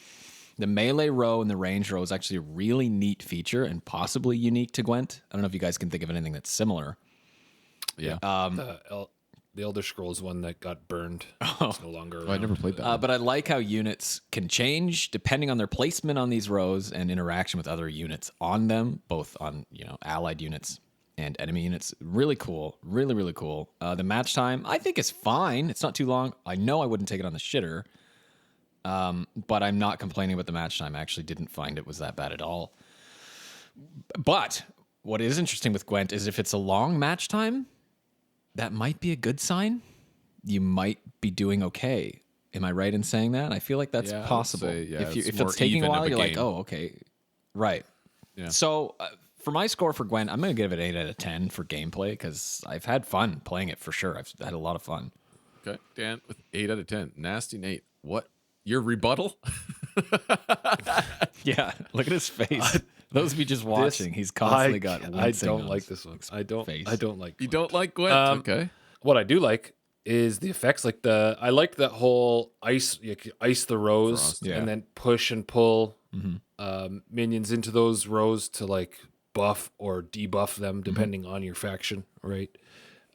The melee row and the range row is actually a really neat feature and possibly unique to Gwent. I don't know if you guys can think of anything that's similar.
Yeah,
The Elder Scrolls one that got burned. It's no longer around.
I never played that.
But I like how units can change depending on their placement on these rows and interaction with other units on them, both on allied units and enemy units. Really cool. Really, really cool. The match time, I think, is fine. It's not too long. I know I wouldn't take it on the shitter, but I'm not complaining about the match time. I actually didn't find it was that bad at all. But what is interesting with Gwent is if it's a long match time, that might be a good sign. You might be doing okay. Am I right in saying that? I feel like that's
Yeah, I would
possible.
say, yeah,
if
it's more
it's taking a
even of
while,
a
you're like,
game.
oh, okay. Right.
Yeah.
So for my score for Gwent, I'm going to give it 8 out of 10 for gameplay because I've had fun playing it for sure. I've had a lot of fun.
Okay, Dan with 8 out of 10. Nasty Nate. What? Your rebuttal?
Yeah, look at his face. Those of you just watching, he's constantly got
I
wincing
don't
on
like
his
this one. I don't like
You
Gwent.
don't like Gwent? Okay.
What I do like is the effects. Like I like that whole ice. You can ice the rows
Frost,
yeah.
and then push and pull minions into those rows to like buff or debuff them depending on your faction. Right.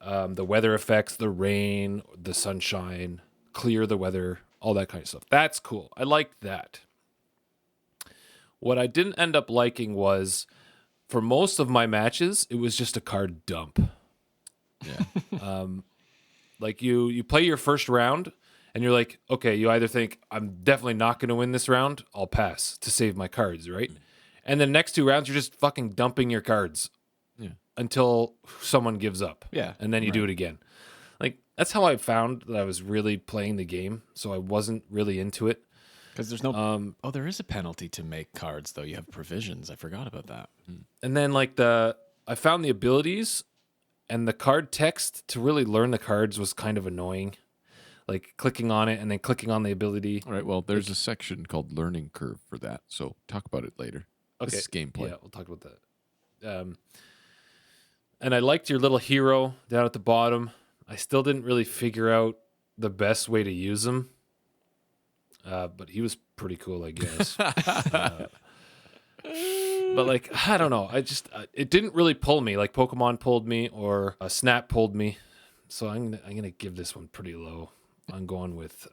The weather effects, the rain, the sunshine, clear the weather, all that kind of stuff. That's cool. I like that. What I didn't end up liking was, for most of my matches, it was just a card dump.
Yeah.
Like you play your first round, and you're like, okay, you either think I'm definitely not going to win this round, I'll pass to save my cards, right? And the next 2 rounds, you're just fucking dumping your cards until someone gives up.
Yeah,
and then you do it again. Like that's how I found that I was really playing the game. So I wasn't really into it.
Because there's no. There is a penalty to make cards, though. You have provisions. I forgot about that.
And then like I found the abilities and the card text to really learn the cards was kind of annoying. Like clicking on it and then clicking on the ability.
All right, well, there's a section called Learning Curve for that, so talk about it later.
Okay.
This is gameplay.
Yeah, we'll talk about that. And I liked your little hero down at the bottom. I still didn't really figure out the best way to use him. But he was pretty cool, I guess. But like, I don't know. It didn't really pull me like Pokemon pulled me or Snap pulled me. So I'm gonna give this one pretty low. I'm going with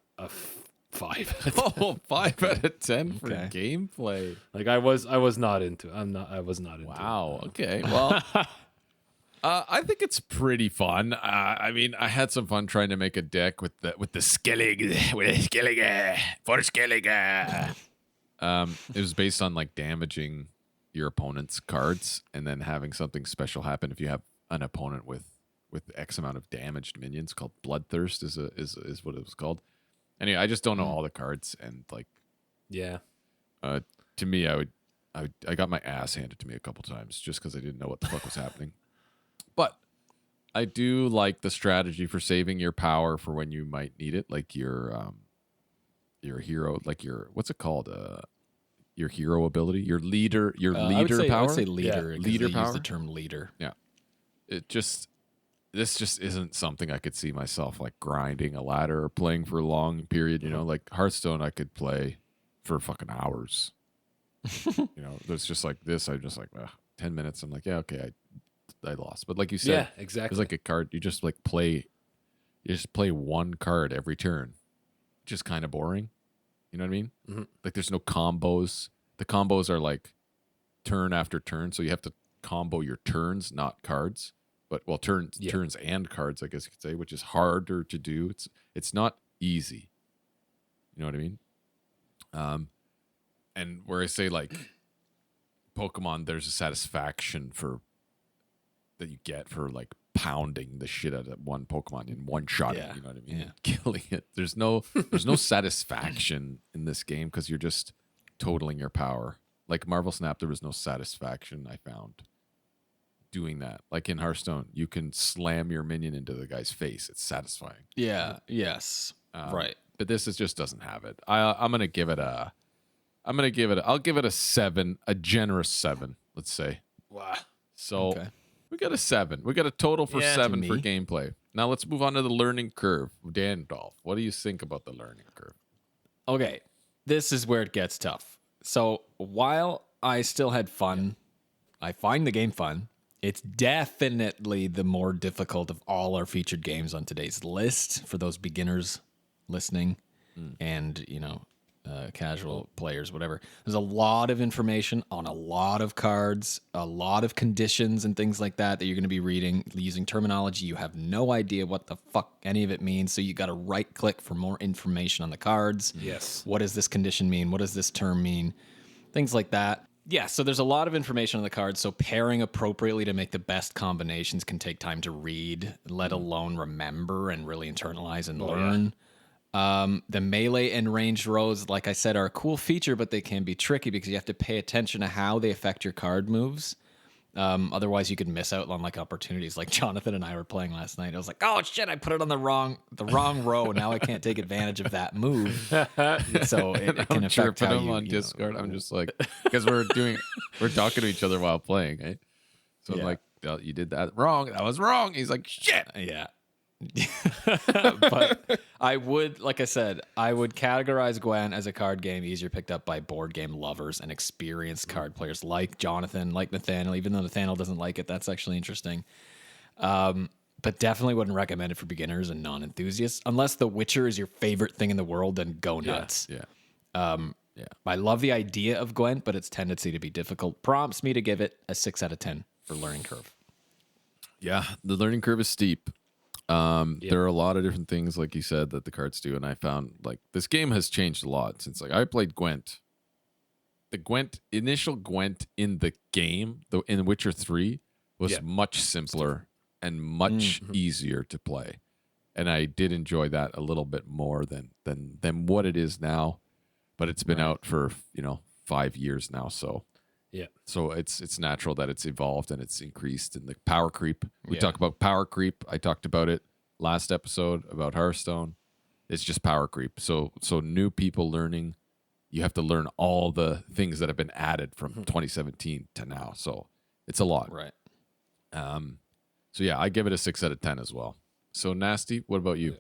5.
Oh, 5 out of 10 for
Okay.
gameplay.
Like I was not into it. I was not into it.
Wow. Okay. Well, I think it's pretty fun. I mean, I had some fun trying to make a deck with the Skellig for Skellig. It was based on like damaging your opponent's cards and then having something special happen if you have an opponent with X amount of damaged minions. Called Bloodthirst is what it was called. Anyway, I just don't know all the cards, and like,
Yeah.
to me, I got my ass handed to me a couple times just because I didn't know what the fuck was happening. But I do like the strategy for saving your power for when you might need it, like your hero, like your what's it called, your hero ability, your leader
I
power.
would say leader.
Yeah.
'Cause
Leader
they
power?
Use the term leader.
Yeah, this just isn't something I could see myself like grinding a ladder or playing for a long period. You know, like Hearthstone, I could play for fucking hours. You know, there's just like this. I'm just like 10 minutes. I'm like, yeah, okay, I lost. But like you said,
Yeah, exactly.
it's like a card. You just play one card every turn. Just kind of boring. You know what I mean?
Mm-hmm.
Like there's no combos. The combos are like turn after turn, so you have to combo your turns, not cards. But turns and cards, I guess you could say, which is harder to do. It's not easy. You know what I mean? And where I say like Pokemon, there's a satisfaction that you get for like pounding the shit out of one Pokemon in one shot.
Yeah.
You know what I mean?
Yeah.
Killing it. There's no satisfaction in this game because you're just totaling your power. Like Marvel Snap, there was no satisfaction I found doing that. Like in Hearthstone, you can slam your minion into the guy's face. It's satisfying.
Yeah. Yes. Right.
But this just doesn't have it. I'll give it a 7, a generous 7, let's say.
Wow.
So
Okay.
we got a 7. We got a total for
Yeah,
7
to
for
me.
gameplay. Now let's move on to the learning curve. Dan Dolph, what do you think about the learning curve?
Okay, this is where it gets tough. So while I still had fun, I find the game fun. It's definitely the more difficult of all our featured games on today's list for those beginners listening and, casual players, whatever. There's a lot of information on a lot of cards, a lot of conditions and things like that you're going to be reading, using terminology. You have no idea what the fuck any of it means. So you got to right click for more information on the cards.
Yes.
What does this condition mean? What does this term mean? Things like that. Yeah, so there's a lot of information on the cards. So pairing appropriately to make the best combinations can take time to read, let alone remember and really internalize and learn. The melee and ranged rows, like I said, are a cool feature, but they can be tricky because you have to pay attention to how they affect your card moves. Otherwise, you could miss out on like opportunities. Like Jonathan and I were playing last night. I was like, "Oh shit! I put it on the wrong row. Now I can't take advantage of that move." So it can
I'm
affect
chirping
how
him
you
on
you
Discord.
know,
I'm just like, because we're talking to each other while playing, right? So I'm
Yeah.
like, "Oh, you did that wrong. That was wrong." He's like, shit.
Yeah. But I would, like I said, I would categorize Gwent as a card game easier picked up by board game lovers and experienced card players like Jonathan, like Nathaniel. Even though Nathaniel doesn't like it, that's actually interesting. But definitely wouldn't recommend it for beginners and non-enthusiasts. Unless The Witcher is your favorite thing in the world, then go nuts.
Yeah.
I love the idea of Gwent, but its tendency to be difficult prompts me to give it a 6 out of 10 for learning curve.
Yeah. The learning curve is steep. There are a lot of different things, like you said, that the cards do, and I found like this game has changed a lot since like I played Gwent. The initial Gwent in the game, in Witcher 3, was much simpler and much easier to play, and I did enjoy that a little bit more than what it is now. But it's been out for 5 years now, so.
Yeah.
So it's natural that it's evolved and it's increased, and the power creep. We
Yeah.
talk about power creep. I talked about it last episode about Hearthstone. It's just power creep. So new people learning, you have to learn all the things that have been added from 2017 to now. So it's a lot.
Right.
So yeah, I give it a 6 out of 10 as well. So Nasty, what about you?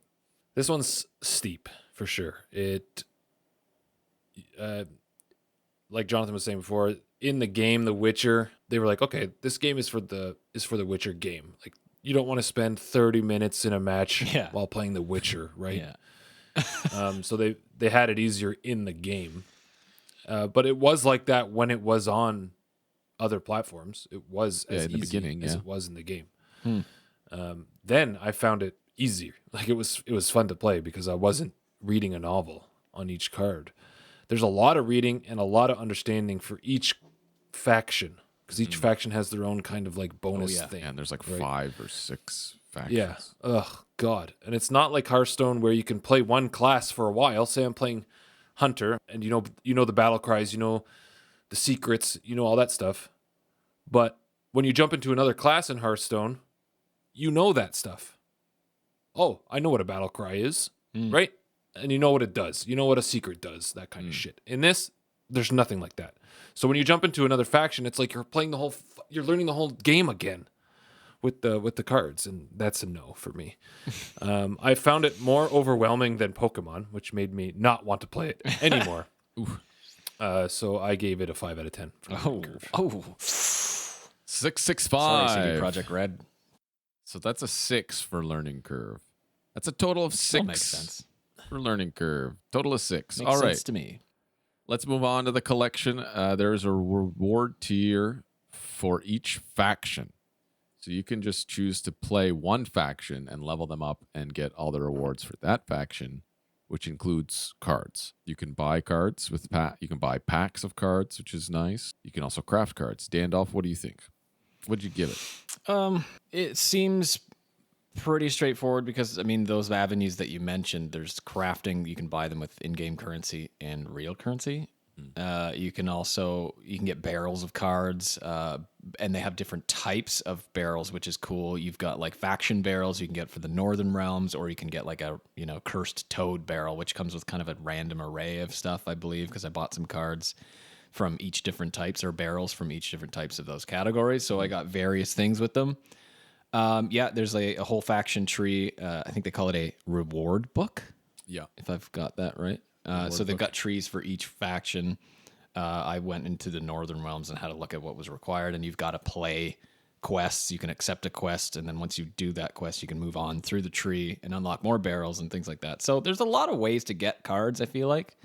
This one's steep for sure. It, like Jonathan was saying before, in the game, The Witcher, they were like, okay, this game is for the Witcher game. Like, you don't want to spend 30 minutes in a match
Yeah.
while playing The Witcher, right?
Yeah.
So they had it easier in the game. But it was like that when it was on other platforms. It was as
in the
easy
beginning,
as
yeah.
it was in the game. Then I found it easier. Like it was fun to play because I wasn't reading a novel on each card. There's a lot of reading and a lot of understanding for each faction because each faction has their own kind of like bonus thing.
And there's like
right?
5 or 6 factions.
Yeah. Ugh, God. And it's not like Hearthstone where you can play one class for a while. Say I'm playing Hunter, and you know the battle cries, you know the secrets, you know all that stuff. But when you jump into another class in Hearthstone, you know that stuff. Oh, I know what a battle cry is, right? And you know what it does. You know what a secret does, that kind of shit. In this, there's nothing like that. So when you jump into another faction, it's like you're playing you're learning the whole game again with the cards, and that's a no for me. I found it more overwhelming than Pokemon, which made me not want to play it anymore. So I gave it a 5 out of 10.
Oh.
665.
Sorry, CD Projekt Red.
So that's a 6 for learning curve. That's a total of 6
Makes sense.
for learning curve. Total of 6.
Makes
All right.
sense to me.
Let's move on to the collection. There is a reward tier for each faction. So you can just choose to play one faction and level them up and get all the rewards for that faction, which includes cards. You can buy cards with you can buy packs of cards, which is nice. You can also craft cards. Dandolph, what do you think? What'd you give it?
It seems pretty straightforward because, I mean, those avenues that you mentioned, there's crafting. You can buy them with in-game currency and real currency. You can get barrels of cards, and they have different types of barrels, which is cool. You've got like faction barrels you can get for the Northern Realms, or you can get like a cursed toad barrel, which comes with kind of a random array of stuff, I believe, because I bought some cards from each different types, or barrels from each different types of those categories. So I got various things with them. There's a whole faction tree. I think they call it a reward book.
Yeah.
If I've got that right. So they've got trees for each faction. I went into the Northern Realms and had a look at what was required, and you've got to play quests. You can accept a quest, and then once you do that quest, you can move on through the tree and unlock more barrels and things like that. So there's a lot of ways to get cards, I feel like.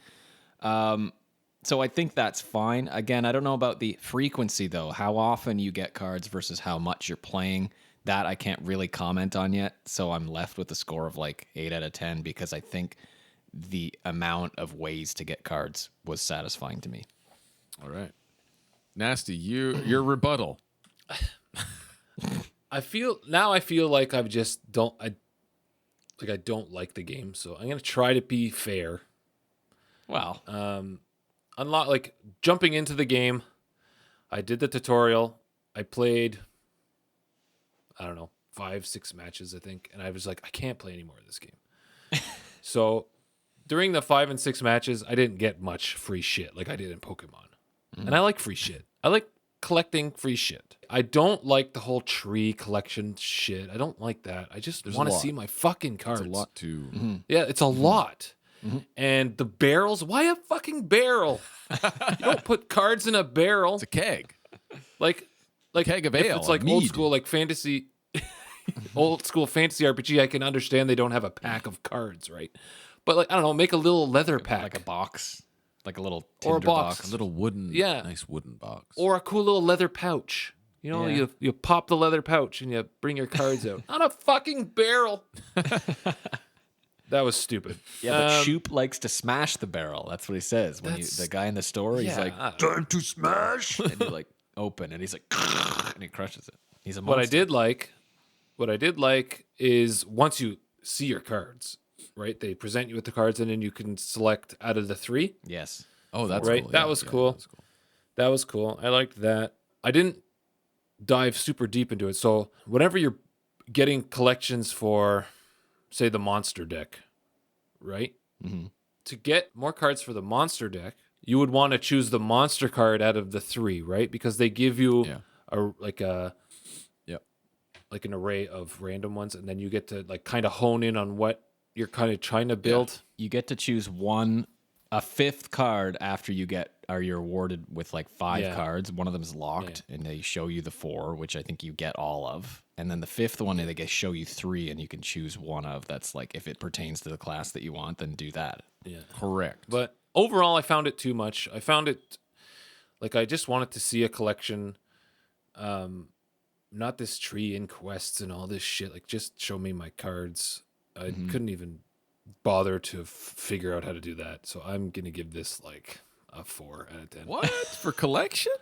So I think that's fine. Again, I don't know about the frequency, though. How often you get cards versus how much you're playing. That I can't really comment on yet. So I'm left with a score of like 8 out of 10 because I think the amount of ways to get cards was satisfying to me.
All right. Nasty, your rebuttal.
I feel like I don't like the game, so I'm gonna try to be fair.
Wow.
Unlock like jumping into the game. I did the tutorial. I played, I don't know, 5-6 matches, I think, and I was like, I can't play any more of this game. So during the 5 and 6 matches, I didn't get much free shit like I did in Pokemon. And I like free shit. I like collecting free shit. I don't like the whole tree collection shit. I don't like that. I just want to see my fucking cards.
It's a lot to...
Yeah, it's a lot. And the barrels, why a fucking barrel? You don't put cards in a barrel.
It's a keg.
Like
keg of
if
ale,
it's like
mead.
old school like fantasy old school fantasy RPG, I can understand they don't have a pack of cards, right? But like I don't know, make a little leather pack.
Like a box. Like a little
Or a
tinder
box.
A little wooden, nice wooden box.
Or a cool little leather pouch. You know,
Yeah.
you pop the leather pouch and you bring your cards out. On a fucking barrel. That was stupid.
Yeah, but Shoop likes to smash the barrel. That's what he says. When the guy in the store, he's like,
Time to smash.
and you like open, and he's like, and he crushes it. He's a monster.
What I did like is once you see your cards, right? They present you with the cards, and then you can select out of the 3.
Yes.
Oh, that's
right.
cool.
That was cool. That was cool. I liked that. I didn't dive super deep into it. So whenever you're getting collections for, say, the monster deck, right?
Mm-hmm.
To get more cards for the monster deck, you would want to choose the monster card out of the 3, right? Because they give you like an array of random ones, and then you get to like kind of hone in on what you're kind of trying to build.
You get to choose one a fifth card after you're awarded with like 5
Yeah.
cards. One of them is locked, and they show you the 4, which I think you get all of. And then the fifth one, they show you 3, and you can choose one of. That's like if it pertains to the class that you want, then do that.
Yeah.
Correct.
But overall, I found it too much. I found it like I just wanted to see a collection, not this tree and quests and all this shit. Like, just show me my cards. I couldn't even bother to figure out how to do that. So I'm gonna give this like a 4 out of 10.
What? For collection?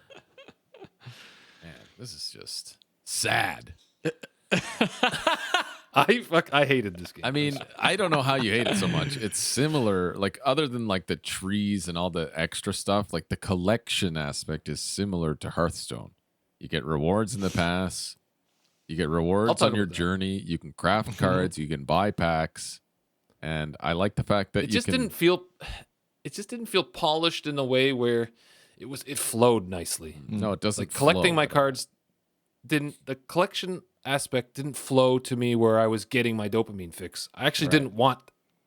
Man, this is just sad.
I hated this game.
I mean, I don't know how you hate it so much. It's similar, like other than like the trees and all the extra stuff, like the collection aspect is similar to Hearthstone. You get rewards in the pass. You get rewards
talk
on your
about that.
journed. You can craft cards. You can buy packs. And I like the fact that
it just didn't feel polished in a way where it flowed nicely.
No, it doesn't.
Like collecting
flow
my
at all.
cards the collection aspect didn't flow to me where I was getting my dopamine fix. I actually didn't want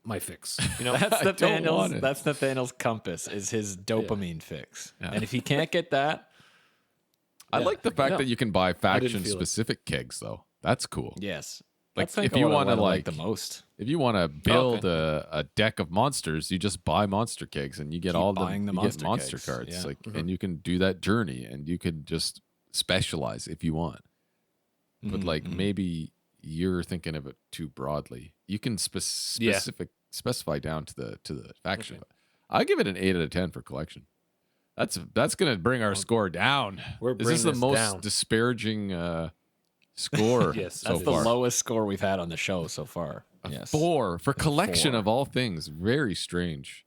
my fix. You know,
That's
I don't want it.
That's Nathaniel's compass, is his dopamine fix. And if he can't get that,
I like the fact
no.
that you can buy
feel it.
faction-specific kegs, though. That's cool.
yes.
Like,
That's,
if you
what I
wanna,
like
like-
the most.
If you want to build a deck of monsters, you just buy monster kegs and you get
Keep
all
buying the
you get
monster
monster
kegs,
cards.
yeah.
Like, and you can do that journey, and you can just specialize if you want. But like maybe you're thinking of it too broadly. You can specify down to the faction.
Okay.
I give it an 8 out of 10 for collection. That's gonna bring our score down.
We're
Is this
bringing
the
this
most
down.
disparaging score
Yes,
so
That's the
far?
lowest score we've had on the show so far. Yes.
4 for collection
4.
of all things. Very strange.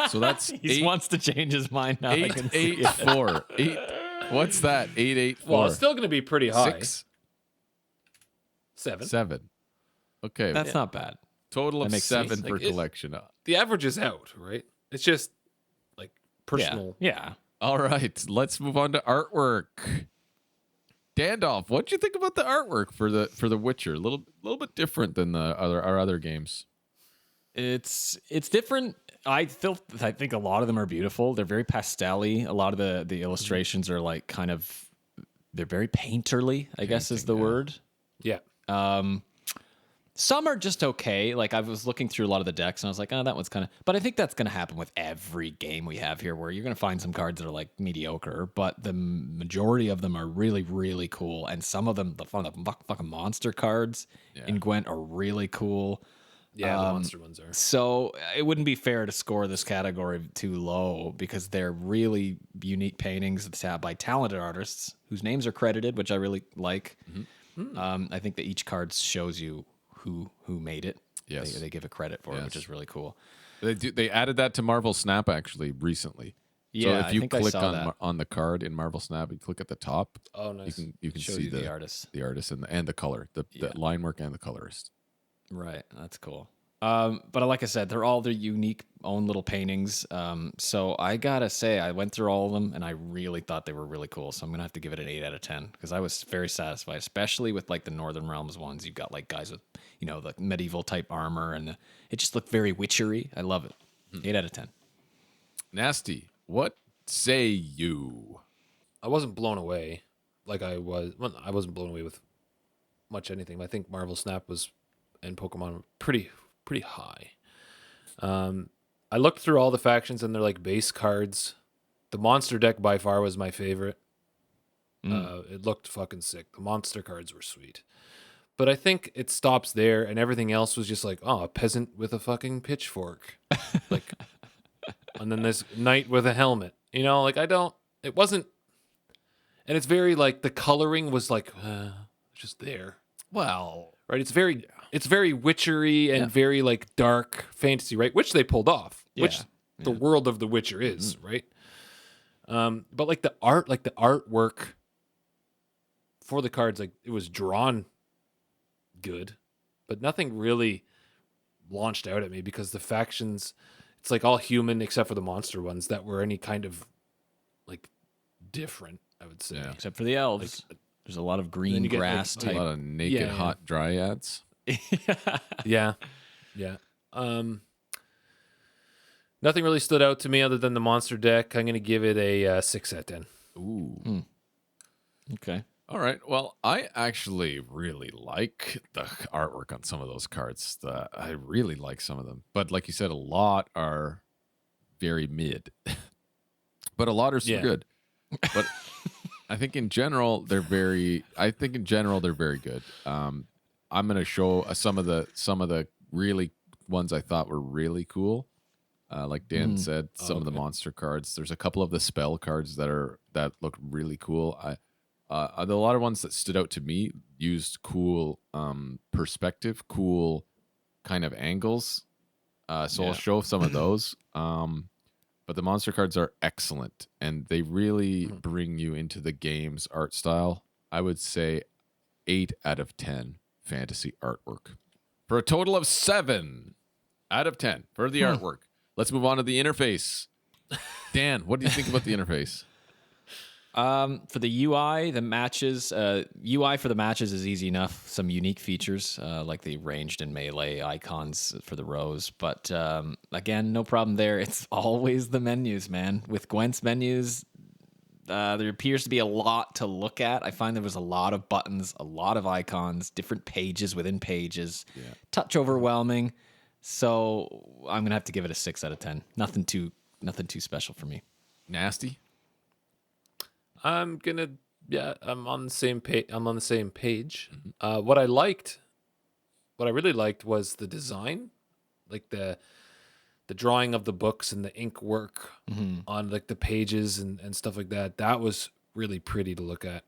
So that's
He wants to change his mind now. I
8,
can see
8,
it.
4. 8. What's that? 8, 8, 4.
well, it's still going to be pretty high.
6,
7.
7. Okay.
That's not bad.
Total of
that makes
7
sense.
for
Like,
collection.
The average is out, right? It's just like personal.
Yeah.
All right. Let's move on to artwork. Dandolf, what'd you think about the artwork for the Witcher? A little bit different than our other games.
It's different. I think a lot of them are beautiful. They're very pastel-y. A lot of the illustrations are like kind of, they're very painterly, I guess is the word.
Yeah.
Some are just okay. Like I was looking through a lot of the decks and I was like, oh, that one's kind of, but I think that's going to happen with every game we have here, where you're going to find some cards that are like mediocre, but the majority of them are really, really cool. And some of them, the fucking monster cards in Gwent are really cool.
Yeah, the monster ones are.
So it wouldn't be fair to score this category too low because they're really unique paintings by talented artists whose names are credited, which I really like. I think that each card shows you who made it.
Yes.
They give a credit for it, which
Yes.
is really cool.
They added that to Marvel Snap actually recently.
Yeah,
so if you
I think I
click
saw that.
on the card in Marvel Snap, you click at the top,
Oh, nice.
you can
Shows
see
you the artist.
and the color, the line work and the colorist.
Right, that's cool. But like I said, they're all their unique own little paintings. So I gotta say, I went through all of them, and I really thought they were really cool. So I'm gonna have to give it an 8 out of 10 because I was very satisfied, especially with like the Northern Realms ones. You've got like guys with the medieval type armor, and it just looked very witchery. I love it. 8 out of 10.
Nasty. What say you?
I wasn't blown away like I was. Well, I wasn't blown away with much anything. I think Marvel Snap and Pokemon were pretty high. I looked through all the factions and they're like base cards. The monster deck by far was my favorite. It looked fucking sick. The monster cards were sweet. But I think it stops there, and everything else was just like, oh, a peasant with a fucking pitchfork. Like, and then this knight with a helmet. Like it wasn't, and it's very like the coloring was like, just there.
Well,
Right? It's very witchery and very like dark fantasy, right? Which they pulled off. Which the world of The Witcher is, right? But like the artwork for the cards, like it was drawn good, but nothing really launched out at me because the factions, it's like all human except for the monster ones that were any kind of like different, I would say.
Except for the elves. There's a lot of green
you get, like,
grass
a
type.
lot of naked hot dryads.
Yeah. Nothing really stood out to me other than the monster deck. I'm going to give it a 6 out of 10.
Ooh.
Okay.
All right. Well, I actually really like the artwork on some of those cards. I really like some of them. But like you said, a lot are very mid. But a lot are super good. But I think in general they're very good. I'm going to show some of the really ones I thought were really cool. Like Dan said, some of the monster cards. There's a couple of the spell cards that look really cool. A lot of ones that stood out to me used cool perspective, cool kind of angles. So I'll show some of those. But the monster cards are excellent, and they really bring you into the game's art style. I would say 8 out of 10 fantasy artwork. For a total of 7 out of 10 for the artwork. Let's move on to the interface. Dan, what do you think about the interface?
For the UI, the matches, UI for the matches is easy enough. Some unique features, like the ranged and melee icons for the rows. But again, no problem there. It's always the menus, man. With Gwent's menus, there appears to be a lot to look at. I find there was a lot of buttons, a lot of icons, different pages within pages. Yeah. Touch overwhelming. So I'm going to have to give it a 6 out of 10. Nothing too special for me.
Nasty?
I'm on the same page. What I really liked was the design, like the drawing of the books and the ink work on like the pages and stuff like that. That was really pretty to look at.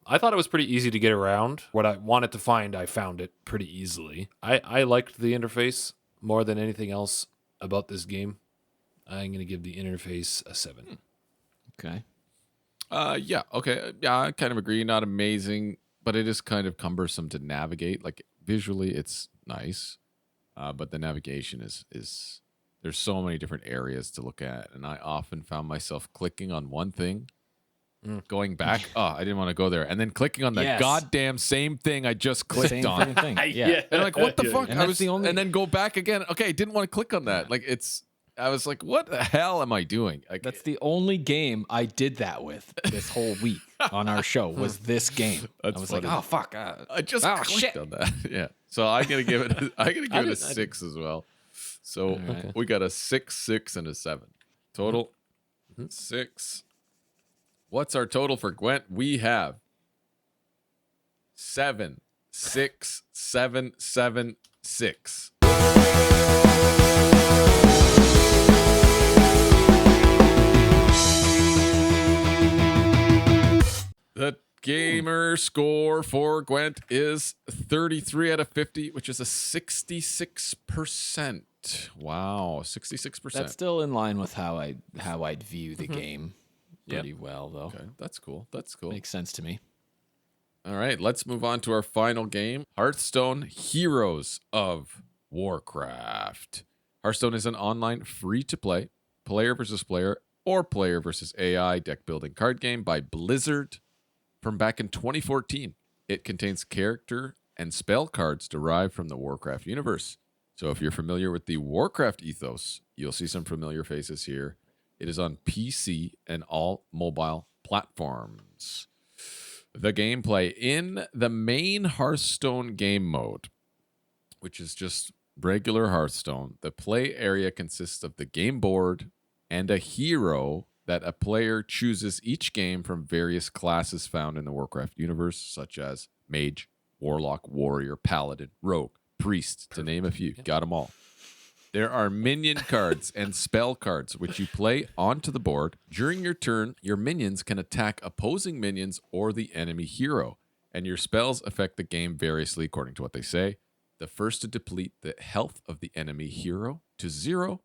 I thought it was pretty easy to get around. What I wanted to find, I found it pretty easily. I liked the interface more than anything else about this game. I'm going to give the interface a 7.
Okay.
Yeah, okay. Yeah, I kind of agree. Not amazing, but it is kind of cumbersome to navigate. Like visually, it's nice, but the navigation is there's so many different areas to look at, and I often found myself clicking on one thing, going back. Oh, I didn't want to go there, and then clicking on that goddamn same thing I just clicked on.
Thing. Yeah.
And like, what the fuck?
And
And then go back again. Okay, I didn't want to click on that. Like I was like, what the hell am I doing? Like,
that's the only game I did that with this whole week on our show was this game. I was
funny.
like, oh fuck,
I just clicked on that. Yeah, so I'm gonna give it. A 6 as well. So we got a 6, 6, and a 7 total. 6. What's our total for Gwent? We have 7, 6, 7, 7, 6. The gamer score for Gwent is 33 out of 50, which is a 66%. Wow, 66%.
That's still in line with how I'd view the game pretty well, though.
Okay, that's cool. That's cool.
Makes sense to me.
All right, let's move on to our final game, Hearthstone Heroes of Warcraft. Hearthstone is an online free-to-play, player versus player, or player versus AI deck building card game by Blizzard from back in 2014. It contains character and spell cards derived from the Warcraft universe. So if you're familiar with the Warcraft ethos, you'll see some familiar faces here. It is on PC and all mobile platforms. The gameplay in the main Hearthstone game mode, which is just regular Hearthstone, the play area consists of the game board and a hero that a player chooses each game from various classes found in the Warcraft universe, such as mage, warlock, warrior, paladin, rogue, priest, to name a few. Got them all. There are minion cards and spell cards, which you play onto the board. During your turn, your minions can attack opposing minions or the enemy hero, and your spells affect the game variously according to what they say. The first to deplete the health of the enemy hero to 0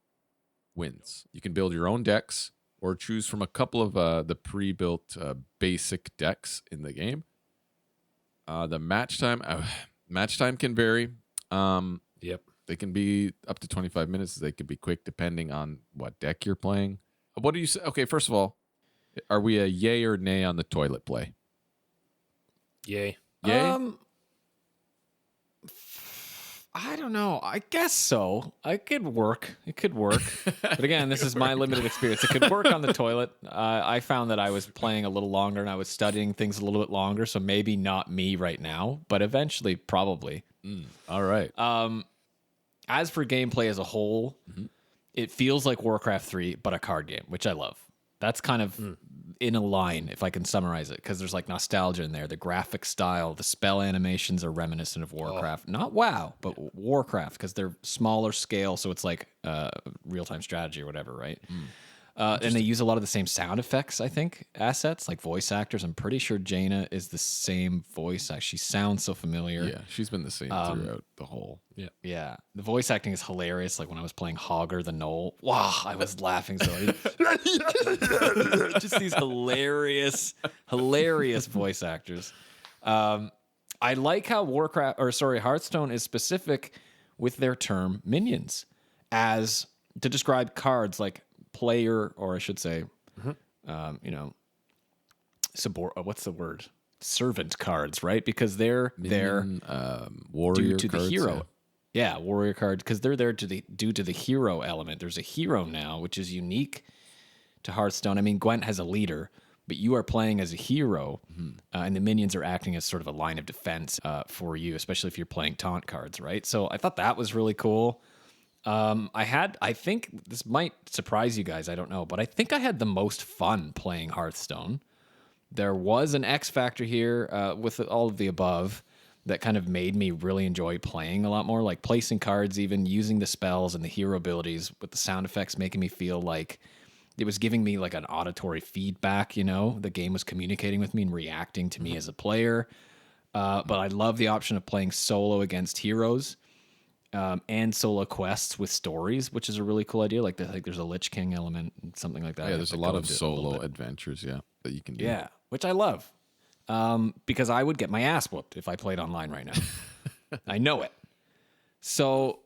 wins. You can build your own decks or choose from a couple of the pre-built basic decks in the game. The match time can vary.
Yep.
They can be up to 25 minutes. They could be quick depending on what deck you're playing. What do you say? Okay, first of all, are we a yay or nay on the toilet play?
Yay.
Yay?
I don't know. I guess so. It could work. But again, this is my limited experience. It could work on the toilet. I found that I was playing a little longer and I was studying things a little bit longer. So maybe not me right now, but eventually probably.
All right.
As for gameplay as a whole, it feels like Warcraft 3, but a card game, which I love. That's kind of in a line, if I can summarize it, because there's like nostalgia in there. The graphic style, the spell animations are reminiscent of Warcraft. Not WoW, but Warcraft, because they're smaller scale, so it's like real-time strategy or whatever, right? And they use a lot of the same sound effects, I think, assets, like voice actors. I'm pretty sure Jaina is the same voice act. She sounds so familiar.
Yeah, she's been the same throughout the whole.
Yeah. The voice acting is hilarious. Like when I was playing Hogger the Knoll, wow, I was laughing so hard. Just these hilarious voice actors. I like how Hearthstone is specific with their term minions as to describe cards like player, or I should say, what's the word? Servant cards, right? Because they're there
warrior
due to
cards,
the hero. Yeah, warrior cards, because they're there due to the hero element. There's a hero now, which is unique to Hearthstone. I mean, Gwent has a leader, but you are playing as a hero, and the minions are acting as sort of a line of defense for you, especially if you're playing taunt cards, right? So I thought that was really cool. I think this might surprise you guys, I don't know, but I think I had the most fun playing Hearthstone. There was an X factor here with all of the above that kind of made me really enjoy playing a lot more, like placing cards, even using the spells and the hero abilities with the sound effects, making me feel like it was giving me like an auditory feedback, the game was communicating with me and reacting to me as a player. But I love the option of playing solo against heroes. And solo quests with stories, which is a really cool idea. Like there's a Lich King element, something like that.
Yeah, there's a lot of solo adventures, that you can do.
Yeah, which I love. Because I would get my ass whooped if I played online right now. I know it. So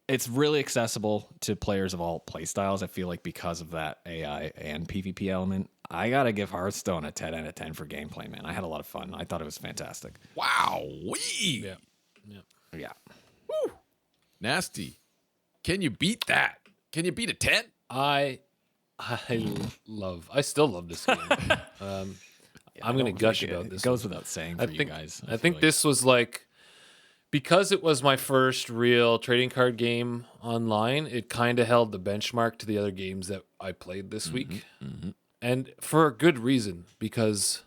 it's really accessible to players of all play styles. I feel like because of that AI and PvP element, I got to give Hearthstone a 10 out of 10 for gameplay, man. I had a lot of fun. I thought it was fantastic.
Wow.
Yeah.
Woo. Nasty. Can you beat that? Can you beat a 10?
I still love this game. I'm going to gush about this.
It goes without saying for
you
guys.
I think this was like, because it was my first real trading card game online, it kind of held the benchmark to the other games that I played this week. And for a good reason, because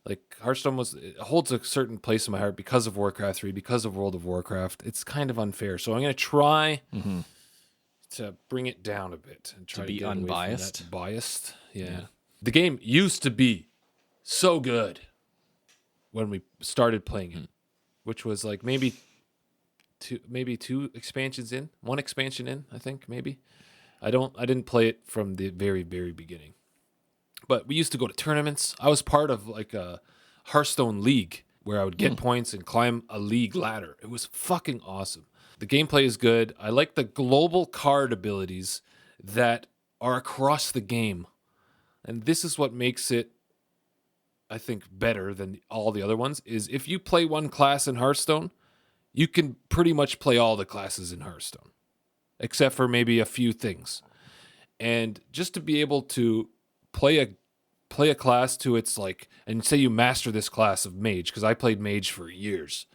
like Hearthstone it holds a certain place in my heart because of Warcraft 3, because of World of Warcraft. It's kind of unfair. So I'm going to try to bring it down a bit and try to
be unbiased.
Biased. Yeah. The game used to be so good when we started playing it, which was like maybe two expansions in, one expansion in, I think maybe. I didn't play it from the very, very beginning. But we used to go to tournaments. I was part of like a Hearthstone league where I would get points and climb a league ladder. It was fucking awesome. The gameplay is good. I like the global card abilities that are across the game. And this is what makes it, I think, better than all the other ones, is if you play one class in Hearthstone, you can pretty much play all the classes in Hearthstone, except for maybe a few things. And just to be able to play a class to its like, and say you master this class of mage, because I played mage for years.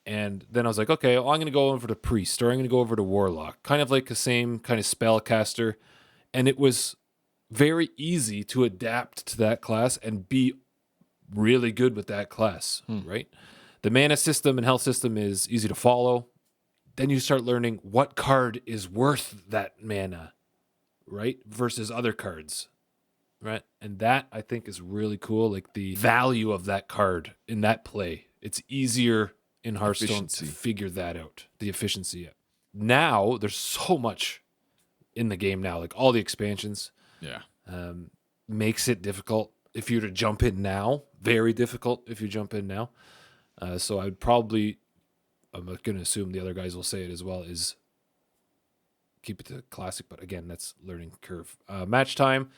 And then I was like, okay, well, I'm going to go over to priest, or I'm going to go over to warlock, kind of like the same kind of spellcaster. And it was very easy to adapt to that class and be really good with that class, right? The mana system and health system is easy to follow. Then you start learning what card is worth that mana, right? Versus other cards, right? And that I think is really cool. Like the value of that card in that play. It's easier in Hearthstone to figure that out. The efficiency. Now there's so much in the game now, like all the expansions.
Yeah.
Makes it difficult if you're to jump in now. Very difficult if you jump in now. So I'm going to assume the other guys will say it as well, is keep it to classic. But again, that's learning curve. Match time.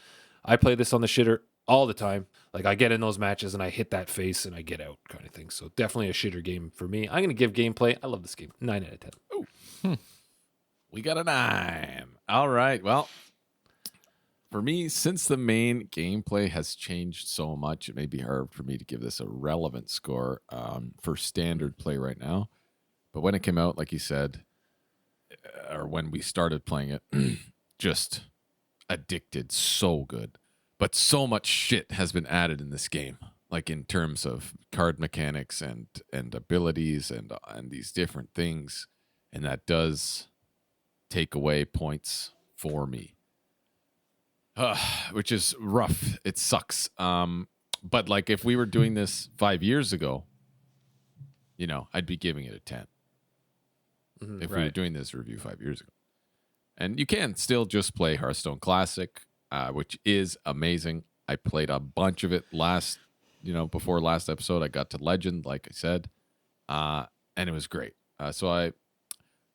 I play this on the shitter all the time. Like I get in those matches and I hit that face and I get out kind of thing. So definitely a shitter game for me. I'm going to give gameplay. I love this game. 9 out of 10.
We got a 9. All right. Well, for me, since the main gameplay has changed so much, it may be hard for me to give this a relevant score for standard play right now. But when it came out, like you said, or when we started playing it, just addicted, so good. But so much shit has been added in this game, like in terms of card mechanics and abilities and these different things, and that does take away points for me, which is rough. It sucks. But like if we were doing this 5 years ago, I'd be giving it a 10. If we were doing this review 5 years ago. And you can still just play Hearthstone Classic, which is amazing. I played a bunch of it before last episode. I got to Legend, like I said, and it was great. So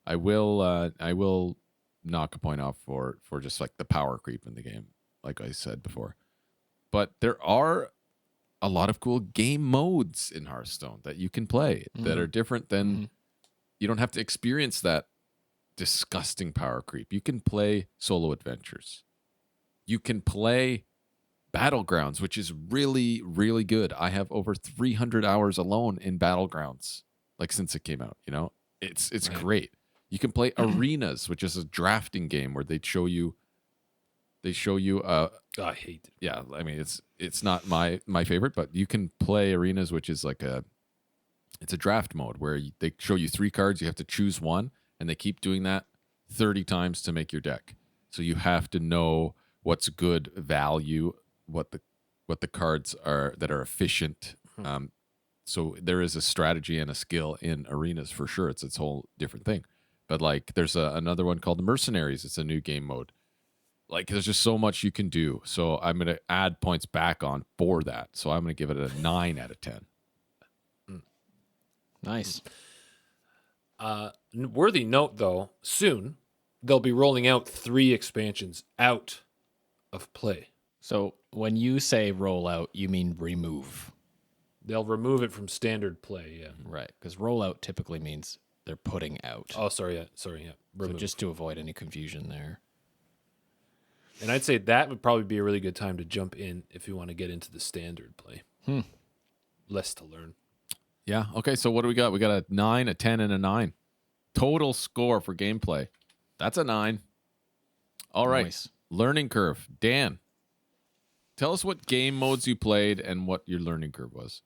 I will knock a point off for just like the power creep in the game, like I said before. But there are a lot of cool game modes in Hearthstone that you can play that are different than. You don't have to experience that disgusting power creep. You can play solo adventures. You can play Battlegrounds, which is really, really good. I have over 300 hours alone in Battlegrounds, like since it came out. It's right. Great. You can play Arenas, which is a drafting game where they show you. I hate it. Yeah, I mean it's not my favorite, but you can play Arenas, which is like it's a draft mode where they show you 3 cards. You have to choose one, and they keep doing that 30 times to make your deck. So you have to know what's good value, what the cards are that are efficient. So there is a strategy and a skill in Arenas for sure. It's its whole different thing. But like there's another one called the Mercenaries. It's a new game mode. Like there's just so much you can do. So I'm going to add points back on for that. So I'm going to give it a 9 out of 10.
Nice.
Worthy note, though, soon they'll be rolling out 3 expansions out of play.
So when you say roll out, you mean remove.
They'll remove it from standard play, yeah.
Right, because rollout typically means they're putting out.
Oh, sorry, yeah.
So just to avoid any confusion there.
And I'd say that would probably be a really good time to jump in if you want to get into the standard play. Less to learn.
Yeah. Okay. So what do we got? We got a 9, a 10, and a 9. Total score for gameplay. That's a 9. All right.
Nice.
Learning curve. Dan, tell us what game modes you played and what your learning curve was.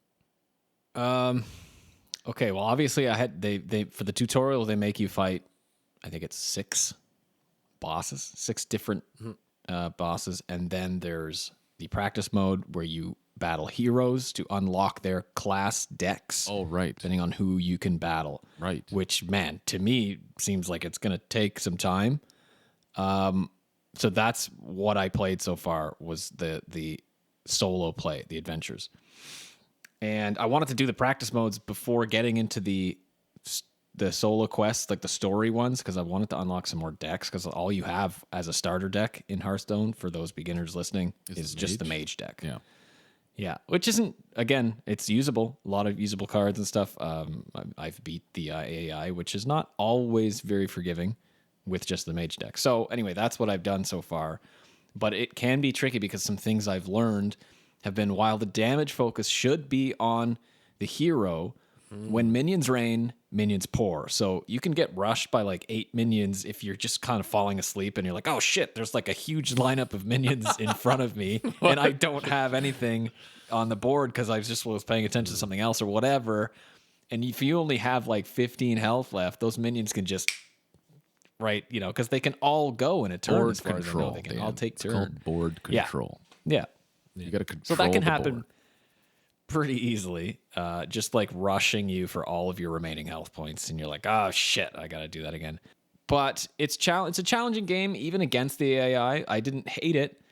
Okay. Well, obviously, I had they for the tutorial they make you fight. I think it's 6 bosses, 6 different bosses, and then there's the practice mode where you battle heroes to unlock their class decks.
Oh, right.
Depending on who you can battle.
Right.
Which, man, to me seems like it's going to take some time. So that's what I played so far was the solo play, the adventures. And I wanted to do the practice modes before getting into the solo quests, like the story ones, because I wanted to unlock some more decks, because all you have as a starter deck in Hearthstone, for those beginners listening, is just the mage deck.
Yeah.
Yeah, which isn't, again, it's usable. A lot of usable cards and stuff. I've beat the AI, which is not always very forgiving with just the mage deck. So anyway, that's what I've done so far. But it can be tricky because some things I've learned have been, while the damage focus should be on the hero, when minions rain, minions pour. So you can get rushed by like 8 minions if you're just kind of falling asleep and you're like, oh shit, there's like a huge lineup of minions in front of me and I don't have anything on the board because I was paying attention to something else or whatever. And if you only have like 15 health left, those minions can just, right, because they can all go in a turn.
Board
as far
control.
As I know. They can all take turns.
Called board control.
Yeah.
You got to control.
So that can
the
happen
board
pretty easily, just like rushing you for all of your remaining health points, and you're like, oh shit, I gotta do that again. But it's a challenging game, even against the AI. I didn't hate it,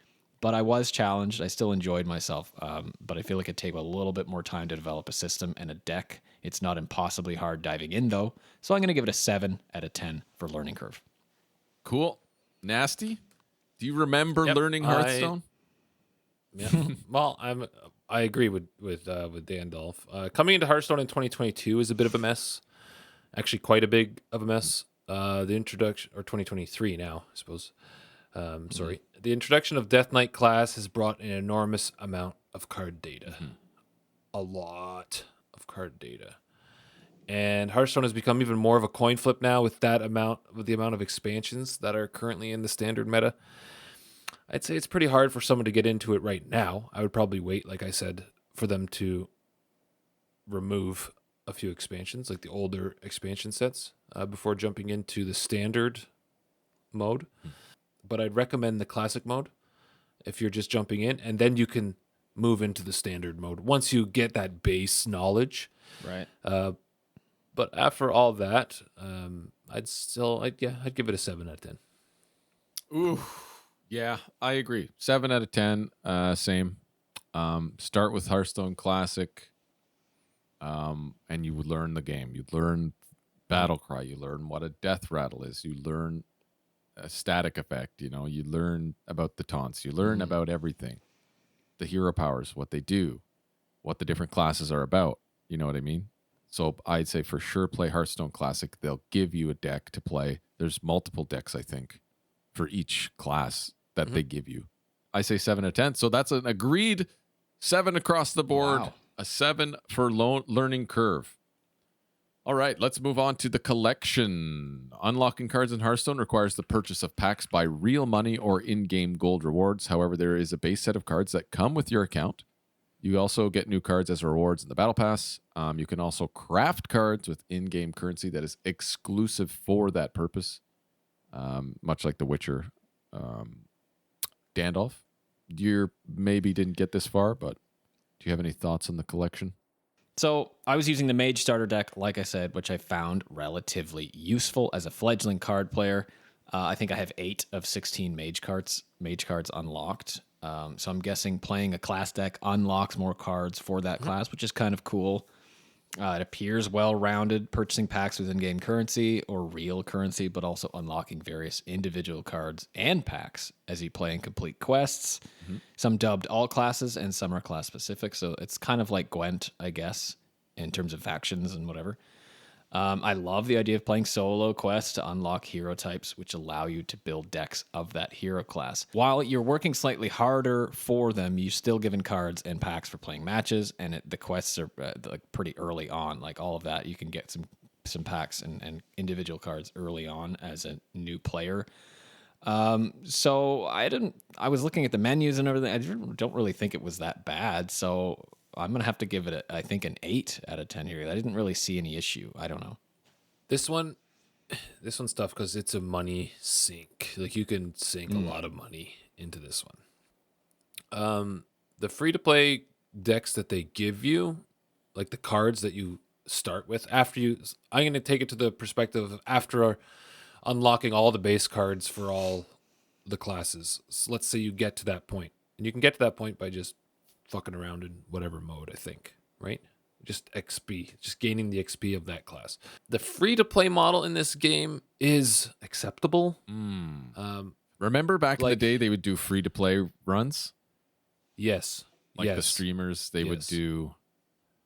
but I was challenged. I still enjoyed myself, but I feel like it'd take a little bit more time to develop a system and a deck. It's not impossibly hard diving in, though, so I'm gonna give it a 7 out of 10 for learning curve.
Cool. Nasty? Do you remember learning Hearthstone?
Yeah. Well, I agree with Dandolph. Coming into Hearthstone in 2022 is a bit of a mess. Actually, quite a big of a mess. The introduction, or 2023 now, I suppose. Sorry. The introduction of Death Knight class has brought an enormous amount of card data. A lot of card data. And Hearthstone has become even more of a coin flip now with the amount of expansions that are currently in the standard meta. I'd say it's pretty hard for someone to get into it right now. I would probably wait, like I said, for them to remove a few expansions, like the older expansion sets, before jumping into the standard mode. But I'd recommend the classic mode if you're just jumping in, and then you can move into the standard mode once you get that base knowledge.
Right.
But after all that, I'd give it a 7 out of 10.
Ooh, yeah, I agree. 7 out of 10. Same. Start with Hearthstone Classic, and you would learn the game. You learn battle cry. You learn what a death rattle is. You learn a static effect. You learn about the taunts. You learn about everything. The hero powers, what they do, what the different classes are about. You know what I mean? So I'd say for sure play Hearthstone Classic. They'll give you a deck to play. There's multiple decks, I think, for each class that they give you. I say 7 out of 10. So that's an agreed 7 across the board.
Wow.
A 7 for learning curve. All right, let's move on to the collection. Unlocking cards in Hearthstone requires the purchase of packs by real money or in-game gold rewards. However, there is a base set of cards that come with your account. You also get new cards as rewards in the Battle Pass. You can also craft cards with in-game currency that is exclusive for that purpose, much like The Witcher. Dandolph, you maybe didn't get this far, but do you have any thoughts on the collection?
So I was using the Mage starter deck, like I said, which I found relatively useful as a fledgling card player. I think I have 8 of 16 Mage cards unlocked. So I'm guessing playing a class deck unlocks more cards for that class, which is kind of cool. It appears well-rounded, purchasing packs with in-game currency or real currency, but also unlocking various individual cards and packs as you play and complete quests. Some dubbed all classes, and some are class-specific. So it's kind of like Gwent, I guess, in terms of factions and whatever. I love the idea of playing solo quests to unlock hero types, which allow you to build decks of that hero class. While you're working slightly harder for them, you're still given cards and packs for playing matches, and the quests are like pretty early on. Like all of that, you can get some packs and individual cards early on as a new player. So I was looking at the menus and everything. I don't really think it was that bad. So I'm going to have to give it, I think, an 8 out of 10 here. I didn't really see any issue. I don't know.
This one's tough because it's a money sink. Like you can sink a lot of money into this one. The free-to-play decks that they give you, like the cards that you start with I'm going to take it to the perspective of after unlocking all the base cards for all the classes. So let's say you get to that point, and you can get to that point by just fucking around in whatever mode, I think, right? Just XP, just gaining the XP of that class. The free-to-play model in this game is acceptable.
Remember back in the day, they would do free-to-play runs?
Yes.
Like the streamers, they would do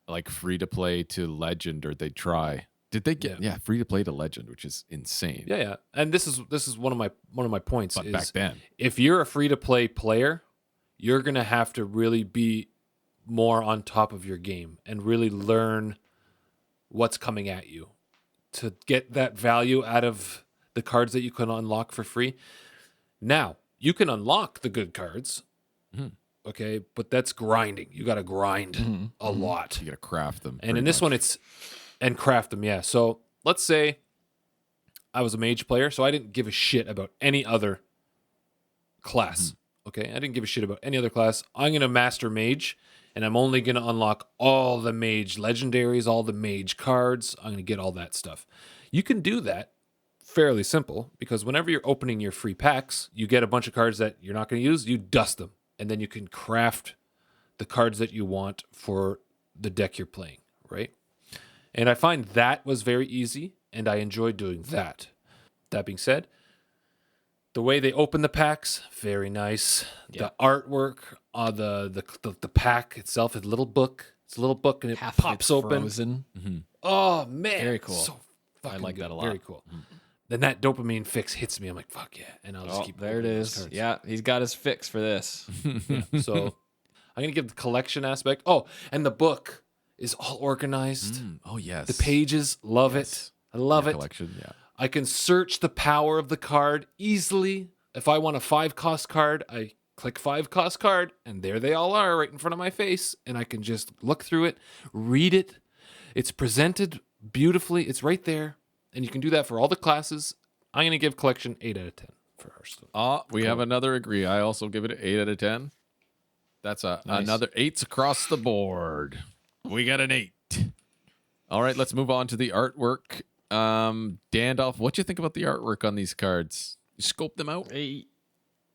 like free-to-play to Legend, or they'd try. Did they get free-to-play to Legend, which is insane.
Yeah. And this is one of my points.
But
is
back then,
if you're a free-to-play player, you're going to have to really be more on top of your game and really learn what's coming at you to get that value out of the cards that you can unlock for free. Now, you can unlock the good cards, okay, but that's grinding. You got to grind a lot.
you got to craft them.
And in this one, and craft them, yeah. So let's say I was a mage player, so I didn't give a shit about any other class. Okay, I didn't give a shit about any other class. I'm going to master mage, and I'm only going to unlock all the mage legendaries, all the mage cards. I'm going to get all that stuff. You can do that fairly simple, because whenever you're opening your free packs, you get a bunch of cards that you're not going to use, you dust them, and then you can craft the cards that you want for the deck you're playing, right? And I find that was very easy, and I enjoyed doing that. That being said, The way they open the packs, very nice.
Yeah.
The artwork, the pack itself is a little book. It's a little book and it
Half of
pops
it's
open.
frozen.
Oh man,
Very cool.
So fucking
I like
good.
that a lot.
Very cool. Then that dopamine fix hits me. I'm like, fuck yeah, and I'll just
Oh,
keep.
there it
opening those
is.
cards.
Yeah, he's got his fix for this.
Yeah. So I'm gonna give the collection aspect. Oh, and the book is all organized.
Oh yes.
The pages, love it. I love it.
Collection. Yeah.
I can search the power of the card easily. If I want a 5-cost card, I click 5-cost card, and there they all are right in front of my face, and I can just look through it, read it. It's presented beautifully. It's right there, and you can do that for all the classes. I'm going to give collection 8 out of 10 for Hearthstone.
We have another agree. I also give it an 8 out of 10. That's another 8s across the board. We got an 8. All right, let's move on to the artwork. Dandolph, what do you think about the artwork on these cards? You scope them out?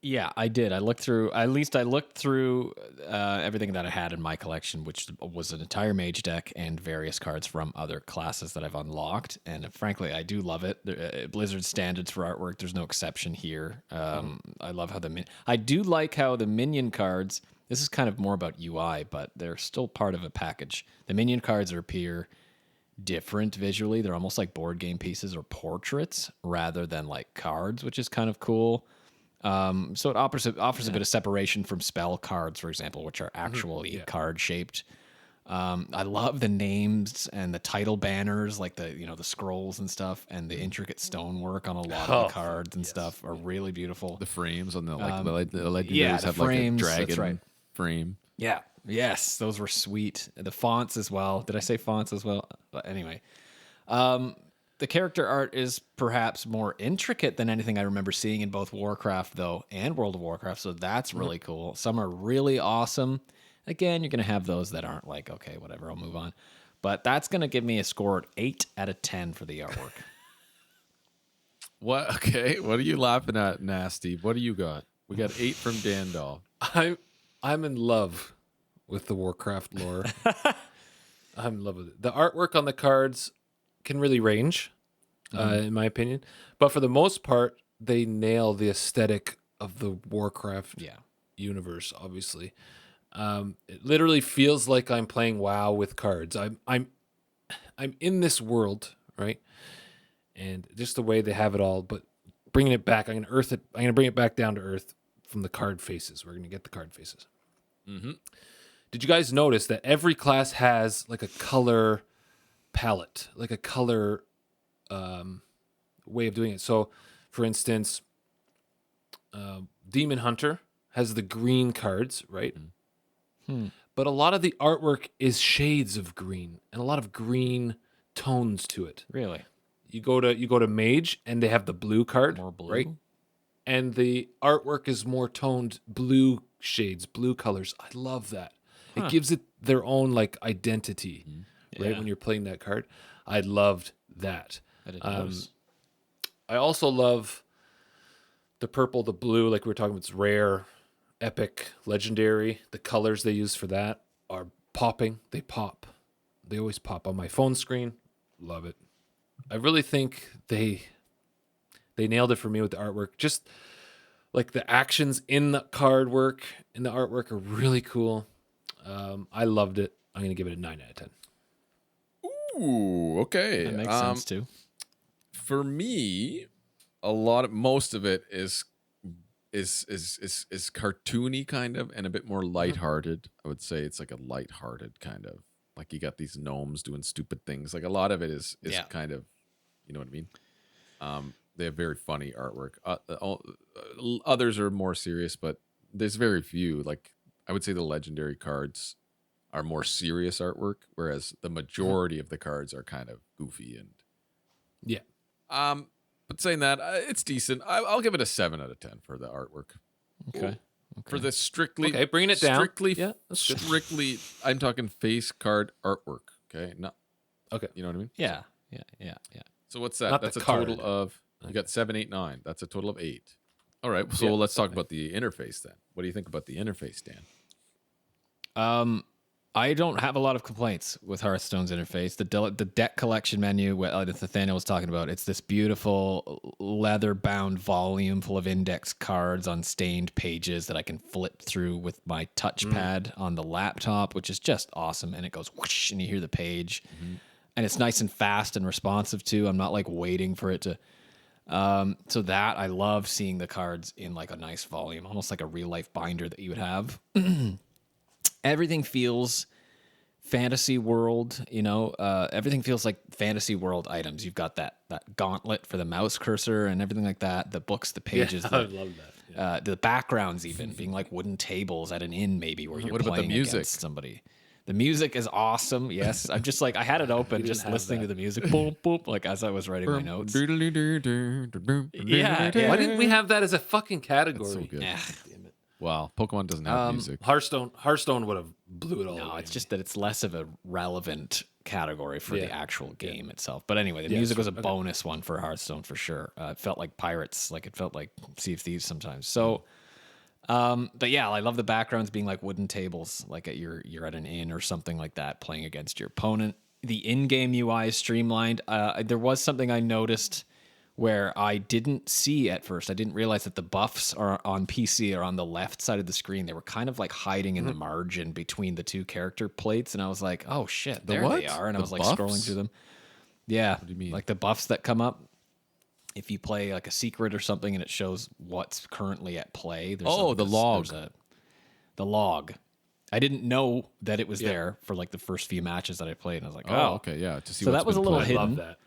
Yeah, I did. I looked through everything that I had in my collection, which was an entire mage deck and various cards from other classes that I've unlocked. And frankly, I do love it. Blizzard standards for artwork, there's no exception here. I love how I do like how the minion cards, this is kind of more about UI, but they're still part of a package. The minion cards appear different visually. They're almost like board game pieces or portraits rather than like cards, which is kind of cool. So it offers a bit of separation from spell cards, for example, which are actually card shaped. I love the names and the title banners, like the scrolls and stuff, and the intricate stonework on a lot of the cards and stuff are really beautiful.
The frames on the legendaries
the
have
frames,
like a
that's
dragon
right.
frame.
Yeah. Yes, those were sweet. The fonts as well. Did I say fonts as well? But anyway, the character art is perhaps more intricate than anything I remember seeing in both Warcraft, though, and World of Warcraft. So that's really cool. Some are really awesome. Again, you're going to have those that aren't like, okay, whatever, I'll move on. But that's going to give me a score of 8 out of 10 for the artwork.
What? Okay. What are you laughing at, Nasty? What do you got? We got 8 from Dandol.
I'm in love with the Warcraft lore. I'm in love with it. The artwork on the cards can really range, in my opinion. But for the most part, they nail the aesthetic of the Warcraft universe, obviously. It literally feels like I'm playing WoW with cards. I'm in this world, right? And just the way they have it all, but bringing it back, I'm going to bring it back down to earth from the card faces. We're going to get the card faces. Mm-hmm. Did you guys notice that every class has like a color palette, like a color way of doing it? So, for instance, Demon Hunter has the green cards, right? But a lot of the artwork is shades of green and a lot of green tones to it.
Really?
You go to Mage and they have the blue card,
More blue?
right? And the artwork is more toned blue shades, blue colors. I love that. It gives it their own like identity, right? When you're playing that card. I loved that.
I didn't notice.
I also love the purple, the blue, like we were talking about. It's rare, epic, legendary. The colors they use for that are popping. They pop. They always pop on my phone screen. Love it. I really think they nailed it for me with the artwork. Just like the actions in the card work and the artwork are really cool. I loved it. I'm going to give it a 9 out of 10.
Ooh, okay.
That makes sense too.
For me, most of it is cartoony kind of and a bit more lighthearted. I would say it's like a lighthearted kind of, like you got these gnomes doing stupid things. Like a lot of it is kind of, you know what I mean? They have very funny artwork. Others are more serious, but there's very few. Like I would say the legendary cards are more serious artwork, whereas the majority of the cards are kind of goofy and But saying that, it's decent. I'll give it a 7 out of 10 for the artwork.
Okay.
For the strictly
bringing it down.
Strictly,
Yeah, that's good.
strictly. I'm talking face card artwork. Okay, not.
Okay.
You know what I mean?
Yeah.
So what's that?
Not
That's
the
a
card.
total of. You got 7, 8, 9. That's a total of 8. All right. So let's talk about the interface then. What do you think about the interface, Dan?
I don't have a lot of complaints with Hearthstone's interface. The deck collection menu, that Nathaniel was talking about, it's this beautiful leather-bound volume full of index cards on stained pages that I can flip through with my touchpad on the laptop, which is just awesome. And it goes whoosh, and you hear the page. And it's nice and fast and responsive, too. I'm not, like, waiting for it to... So that, I love seeing the cards in, like, a nice volume, almost like a real-life binder that you would have. Everything feels fantasy world, everything feels like fantasy world items. You've got that gauntlet for the mouse cursor and everything like that. The books, the pages.
I love that. Yeah.
The backgrounds even being like wooden tables at an inn maybe where you're
What about the
playing
music?
against somebody. The music is awesome. Yes. I'm just like, I had it open just listening to the music. Boom, boom, like as I was writing my notes. Yeah.
Why didn't we have that as a fucking category?
so good.
Yeah.
Wow, Pokemon doesn't have music.
Hearthstone would have blew it all
No,
away.
it's just that it's less of a relevant category for the
Yeah.
actual game itself. But anyway, the music was a bonus one for Hearthstone for sure. It felt like Pirates, like it felt like Sea of Thieves sometimes. So, but yeah, I love the backgrounds being like wooden tables, like you're at an inn or something like that, playing against your opponent. The in-game UI is streamlined. There was something I noticed where I didn't see at first. I didn't realize that the buffs are on PC are on the left side of the screen. They were kind of like hiding in the margin between the two character plates. And I was like, oh shit, there
what?
they are. And I
The
was like
buffs?
scrolling through them. Yeah. What
do you mean?
Like the buffs that come up. If you play like a secret or something and it shows what's currently at play.
The log.
The log. I didn't know that it was there for like the first few matches that I played. And I was like,
Oh, okay, yeah. To see
So
what's
that was
been
a little
played.
I
hidden.
love that.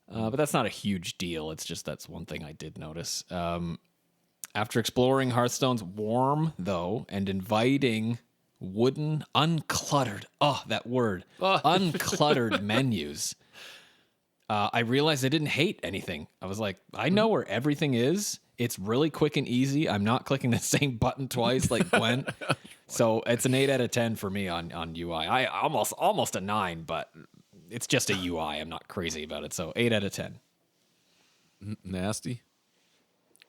But that's not a huge deal. It's just that's one thing I did notice. After exploring Hearthstone's warm, though, and inviting wooden, uncluttered, that word, uncluttered menus, I realized I didn't hate anything. I was like, I know where everything is. It's really quick and easy. I'm not clicking the same button twice like Gwent. So it's an 8 out of 10 for me on UI. I almost a 9, but it's just a UI. I'm not crazy about it. So 8 out of 10.
Nasty.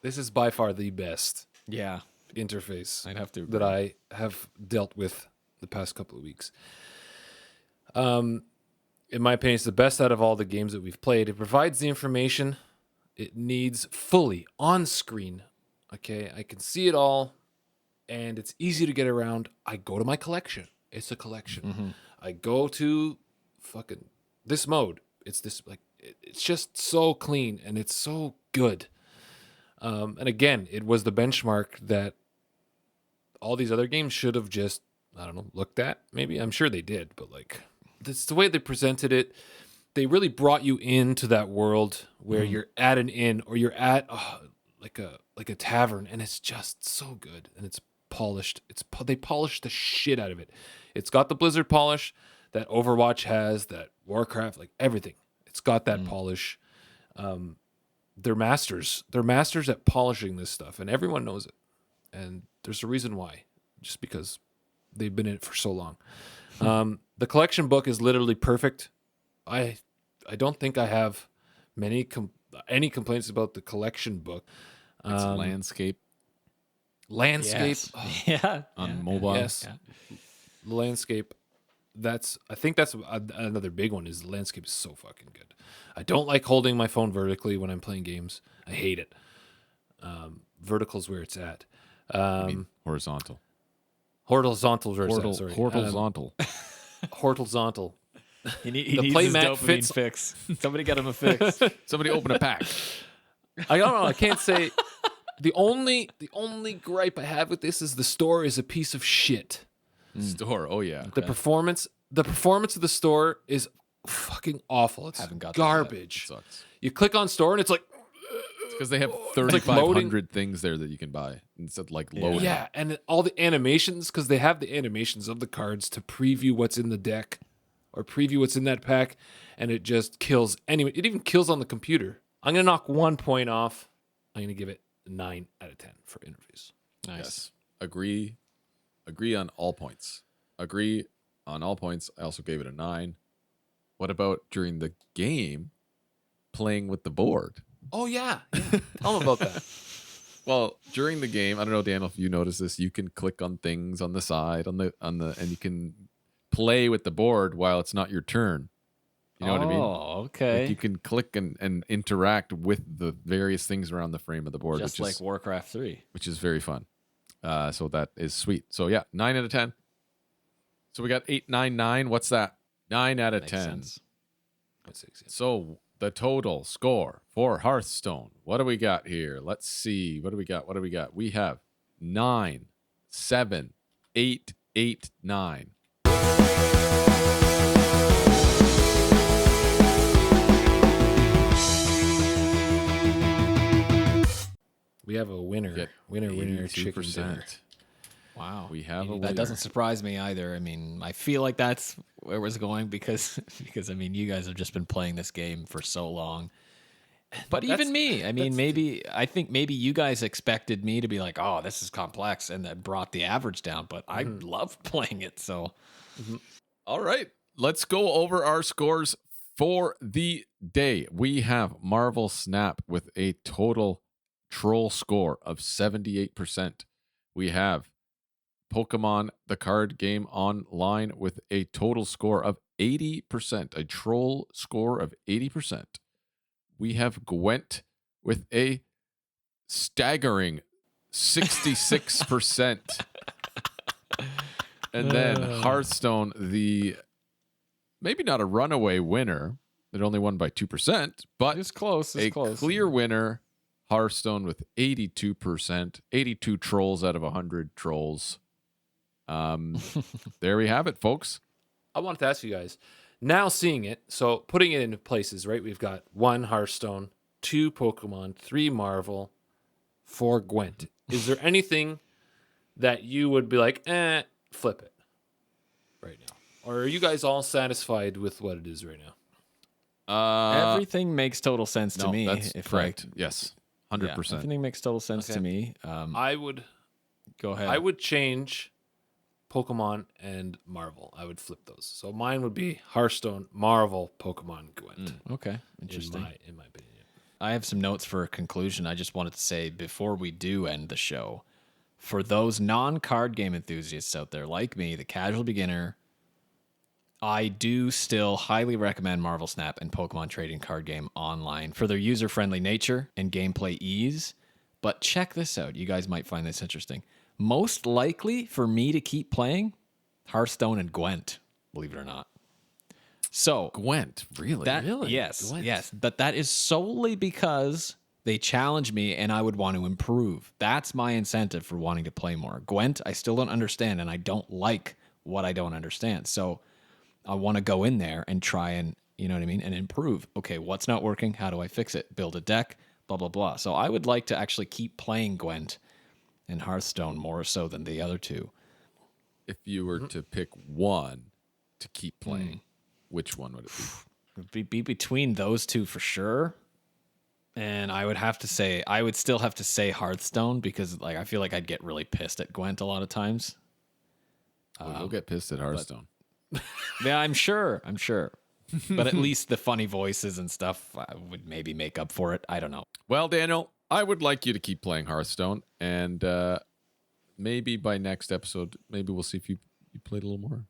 This is by far the best
Yeah.
interface
I'd have to
that I have dealt with the past couple of weeks. In my opinion, it's the best out of all the games that we've played. It provides the information it needs fully on screen. Okay, I can see it all, and it's easy to get around. I go to my collection. It's a collection. I go to fucking this mode. It's this it's just so clean and it's so good. And again, it was the benchmark that all these other games should have just, I don't know, looked at. Maybe I'm sure they did, but like that's the way they presented it. They really brought you into that world where you're at an inn or you're at like a tavern, and it's just so good and it's polished. They polished the shit out of it. It's got the Blizzard polish that Overwatch has, that Warcraft, like everything. It's got that polish. They're masters. They're masters at polishing this stuff, and everyone knows it. And there's a reason why, just because they've been in it for so long. The collection book is literally perfect. I don't think I have any complaints about the collection book.
It's landscape
Landscape.
Yes.
Oh,
Yeah.
on mobile.
yes.
Yeah.
Landscape. I think that's another big one. Is the landscape is so fucking good. I don't like holding my phone vertically when I'm playing games. I hate it. Vertical's where it's at.
I mean, horizontal.
Horizontal where it's at. Sorry.
Horizontal.
Horizontal.
He
The
needs his
playmat
dopamine
fits-
fix. Somebody get him a fix.
Somebody open a pack.
I don't know. I can't say. The only gripe I have with this is the store is a piece of shit.
Store. Oh yeah.
The performance of the store is fucking awful. It's
Haven't got to that.
garbage.
Sucks.
You click on store and it's like,
Because they have
like
3,500 things there that you can buy instead of like loading.
yeah, and all the animations, because they have the animations of the cards to preview what's in the deck or preview what's in that pack, and it just kills. Anyway, it even kills on the computer. I'm gonna knock 1 point off. I'm gonna give it 9 out of 10 for interface.
Nice.
Yes. Agree on all points. Agree on all points. I also gave it a 9. What about during the game playing with the board?
Oh yeah. Tell them about that.
Well, during the game, I don't know, Daniel, if you notice this, you can click on things on the side and you can play with the board while it's not your turn. You know what I mean?
Oh, okay.
Like you can click and interact with the various things around the frame of the board,
Just like Warcraft 3.
which is very fun. So that is sweet. So yeah, 9 out of 10. So we got 8, 9, 9. What's that? 9 out of
Makes
10.
sense.
That's 6.
So the total score for Hearthstone. What do we got here? Let's see. What do we got? We have 9, 7, 8, 8, 9.
We have a winner.
Get
Winner, chicken
82%.
dinner.
Wow.
We have a winner.
That doesn't surprise me either. I mean, I feel like that's where it was going because I mean, you guys have just been playing this game for so long. But even me, I mean, I think maybe you guys expected me to be like, oh, this is complex, and that brought the average down. But I love playing it. So,
All right. Let's go over our scores for the day. We have Marvel Snap with a total troll score of 78%. We have Pokemon the card game online with a total score of 80%, a troll score of 80%. We have Gwent with a staggering 66%. And then Hearthstone, the maybe not a runaway winner, it only won by 2%, but
it's close. It's close.
clear winner, Hearthstone with 82%, 82 trolls out of 100 trolls. There we have it, folks.
I wanted to ask you guys, now seeing it, so putting it into places, right? We've got 1 Hearthstone, 2 Pokemon, 3 Marvel, 4 Gwent. Is there anything that you would be like, flip it right now? Or are you guys all satisfied with what it is right now?
Everything makes total sense to me.
That's correct. Yes, 100%.
Yeah, everything makes total sense to me.
I would
Go ahead.
I would change Pokemon and Marvel. I would flip those. So mine would be Hearthstone, Marvel, Pokemon, Gwent.
Okay, interesting.
In my opinion.
I have some notes for a conclusion. I just wanted to say before we do end the show, for those non-card game enthusiasts out there like me, the casual beginner, I do still highly recommend Marvel Snap and Pokemon Trading Card Game online for their user-friendly nature and gameplay ease. But check this out. You guys might find this interesting. Most likely for me to keep playing, Hearthstone and Gwent, believe it or not. So
Gwent, really?
Yes,
Gwent.
yes. But that is solely because they challenge me and I would want to improve. That's my incentive for wanting to play more. Gwent, I still don't understand, and I don't like what I don't understand. So I want to go in there and try and, you know what I mean, and improve. Okay, what's not working? How do I fix it? Build a deck, blah, blah, blah. So I would like to actually keep playing Gwent and Hearthstone more so than the other two.
If you were to pick one to keep playing, which one would it be?
It would be between those two for sure. And I would still have to say Hearthstone because like I feel like I'd get really pissed at Gwent a lot of times.
Well, you'll get pissed at Hearthstone.
Yeah, I'm sure. But at least the funny voices and stuff would maybe make up for it. I don't know.
Well, Daniel, I would like you to keep playing Hearthstone, and maybe by next episode, maybe we'll see if you played a little more.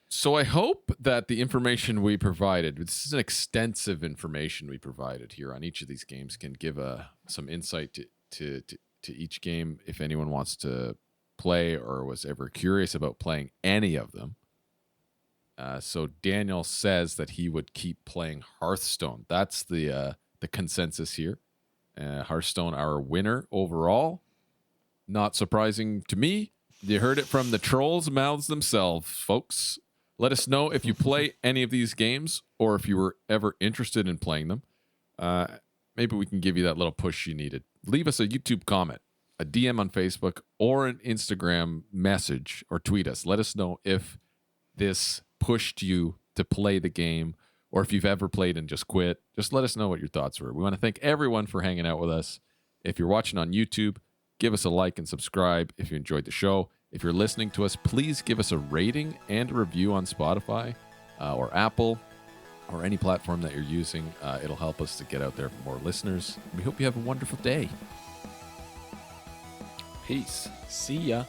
So I hope that the information we provided, this is an extensive information we provided here on each of these games, can give some insight to each game if anyone wants to play or was ever curious about playing any of them. So Daniel says that he would keep playing Hearthstone. That's the consensus here. Hearthstone, our winner overall. Not surprising to me. You heard it from the trolls' mouths themselves, folks. Let us know if you play any of these games or if you were ever interested in playing them. Maybe we can give you that little push you needed. Leave us a YouTube comment, a DM on Facebook, or an Instagram message, or tweet us. Let us know if this pushed you to play the game, or if you've ever played and just quit. Just let us know what your thoughts were. We want to thank everyone for hanging out with us. If you're watching on YouTube, give us a like and subscribe if you enjoyed the show. If you're listening to us, please give us a rating and a review on Spotify or Apple or any platform that you're using. It'll help us to get out there for more listeners. We hope you have a wonderful day. Peace.
See ya.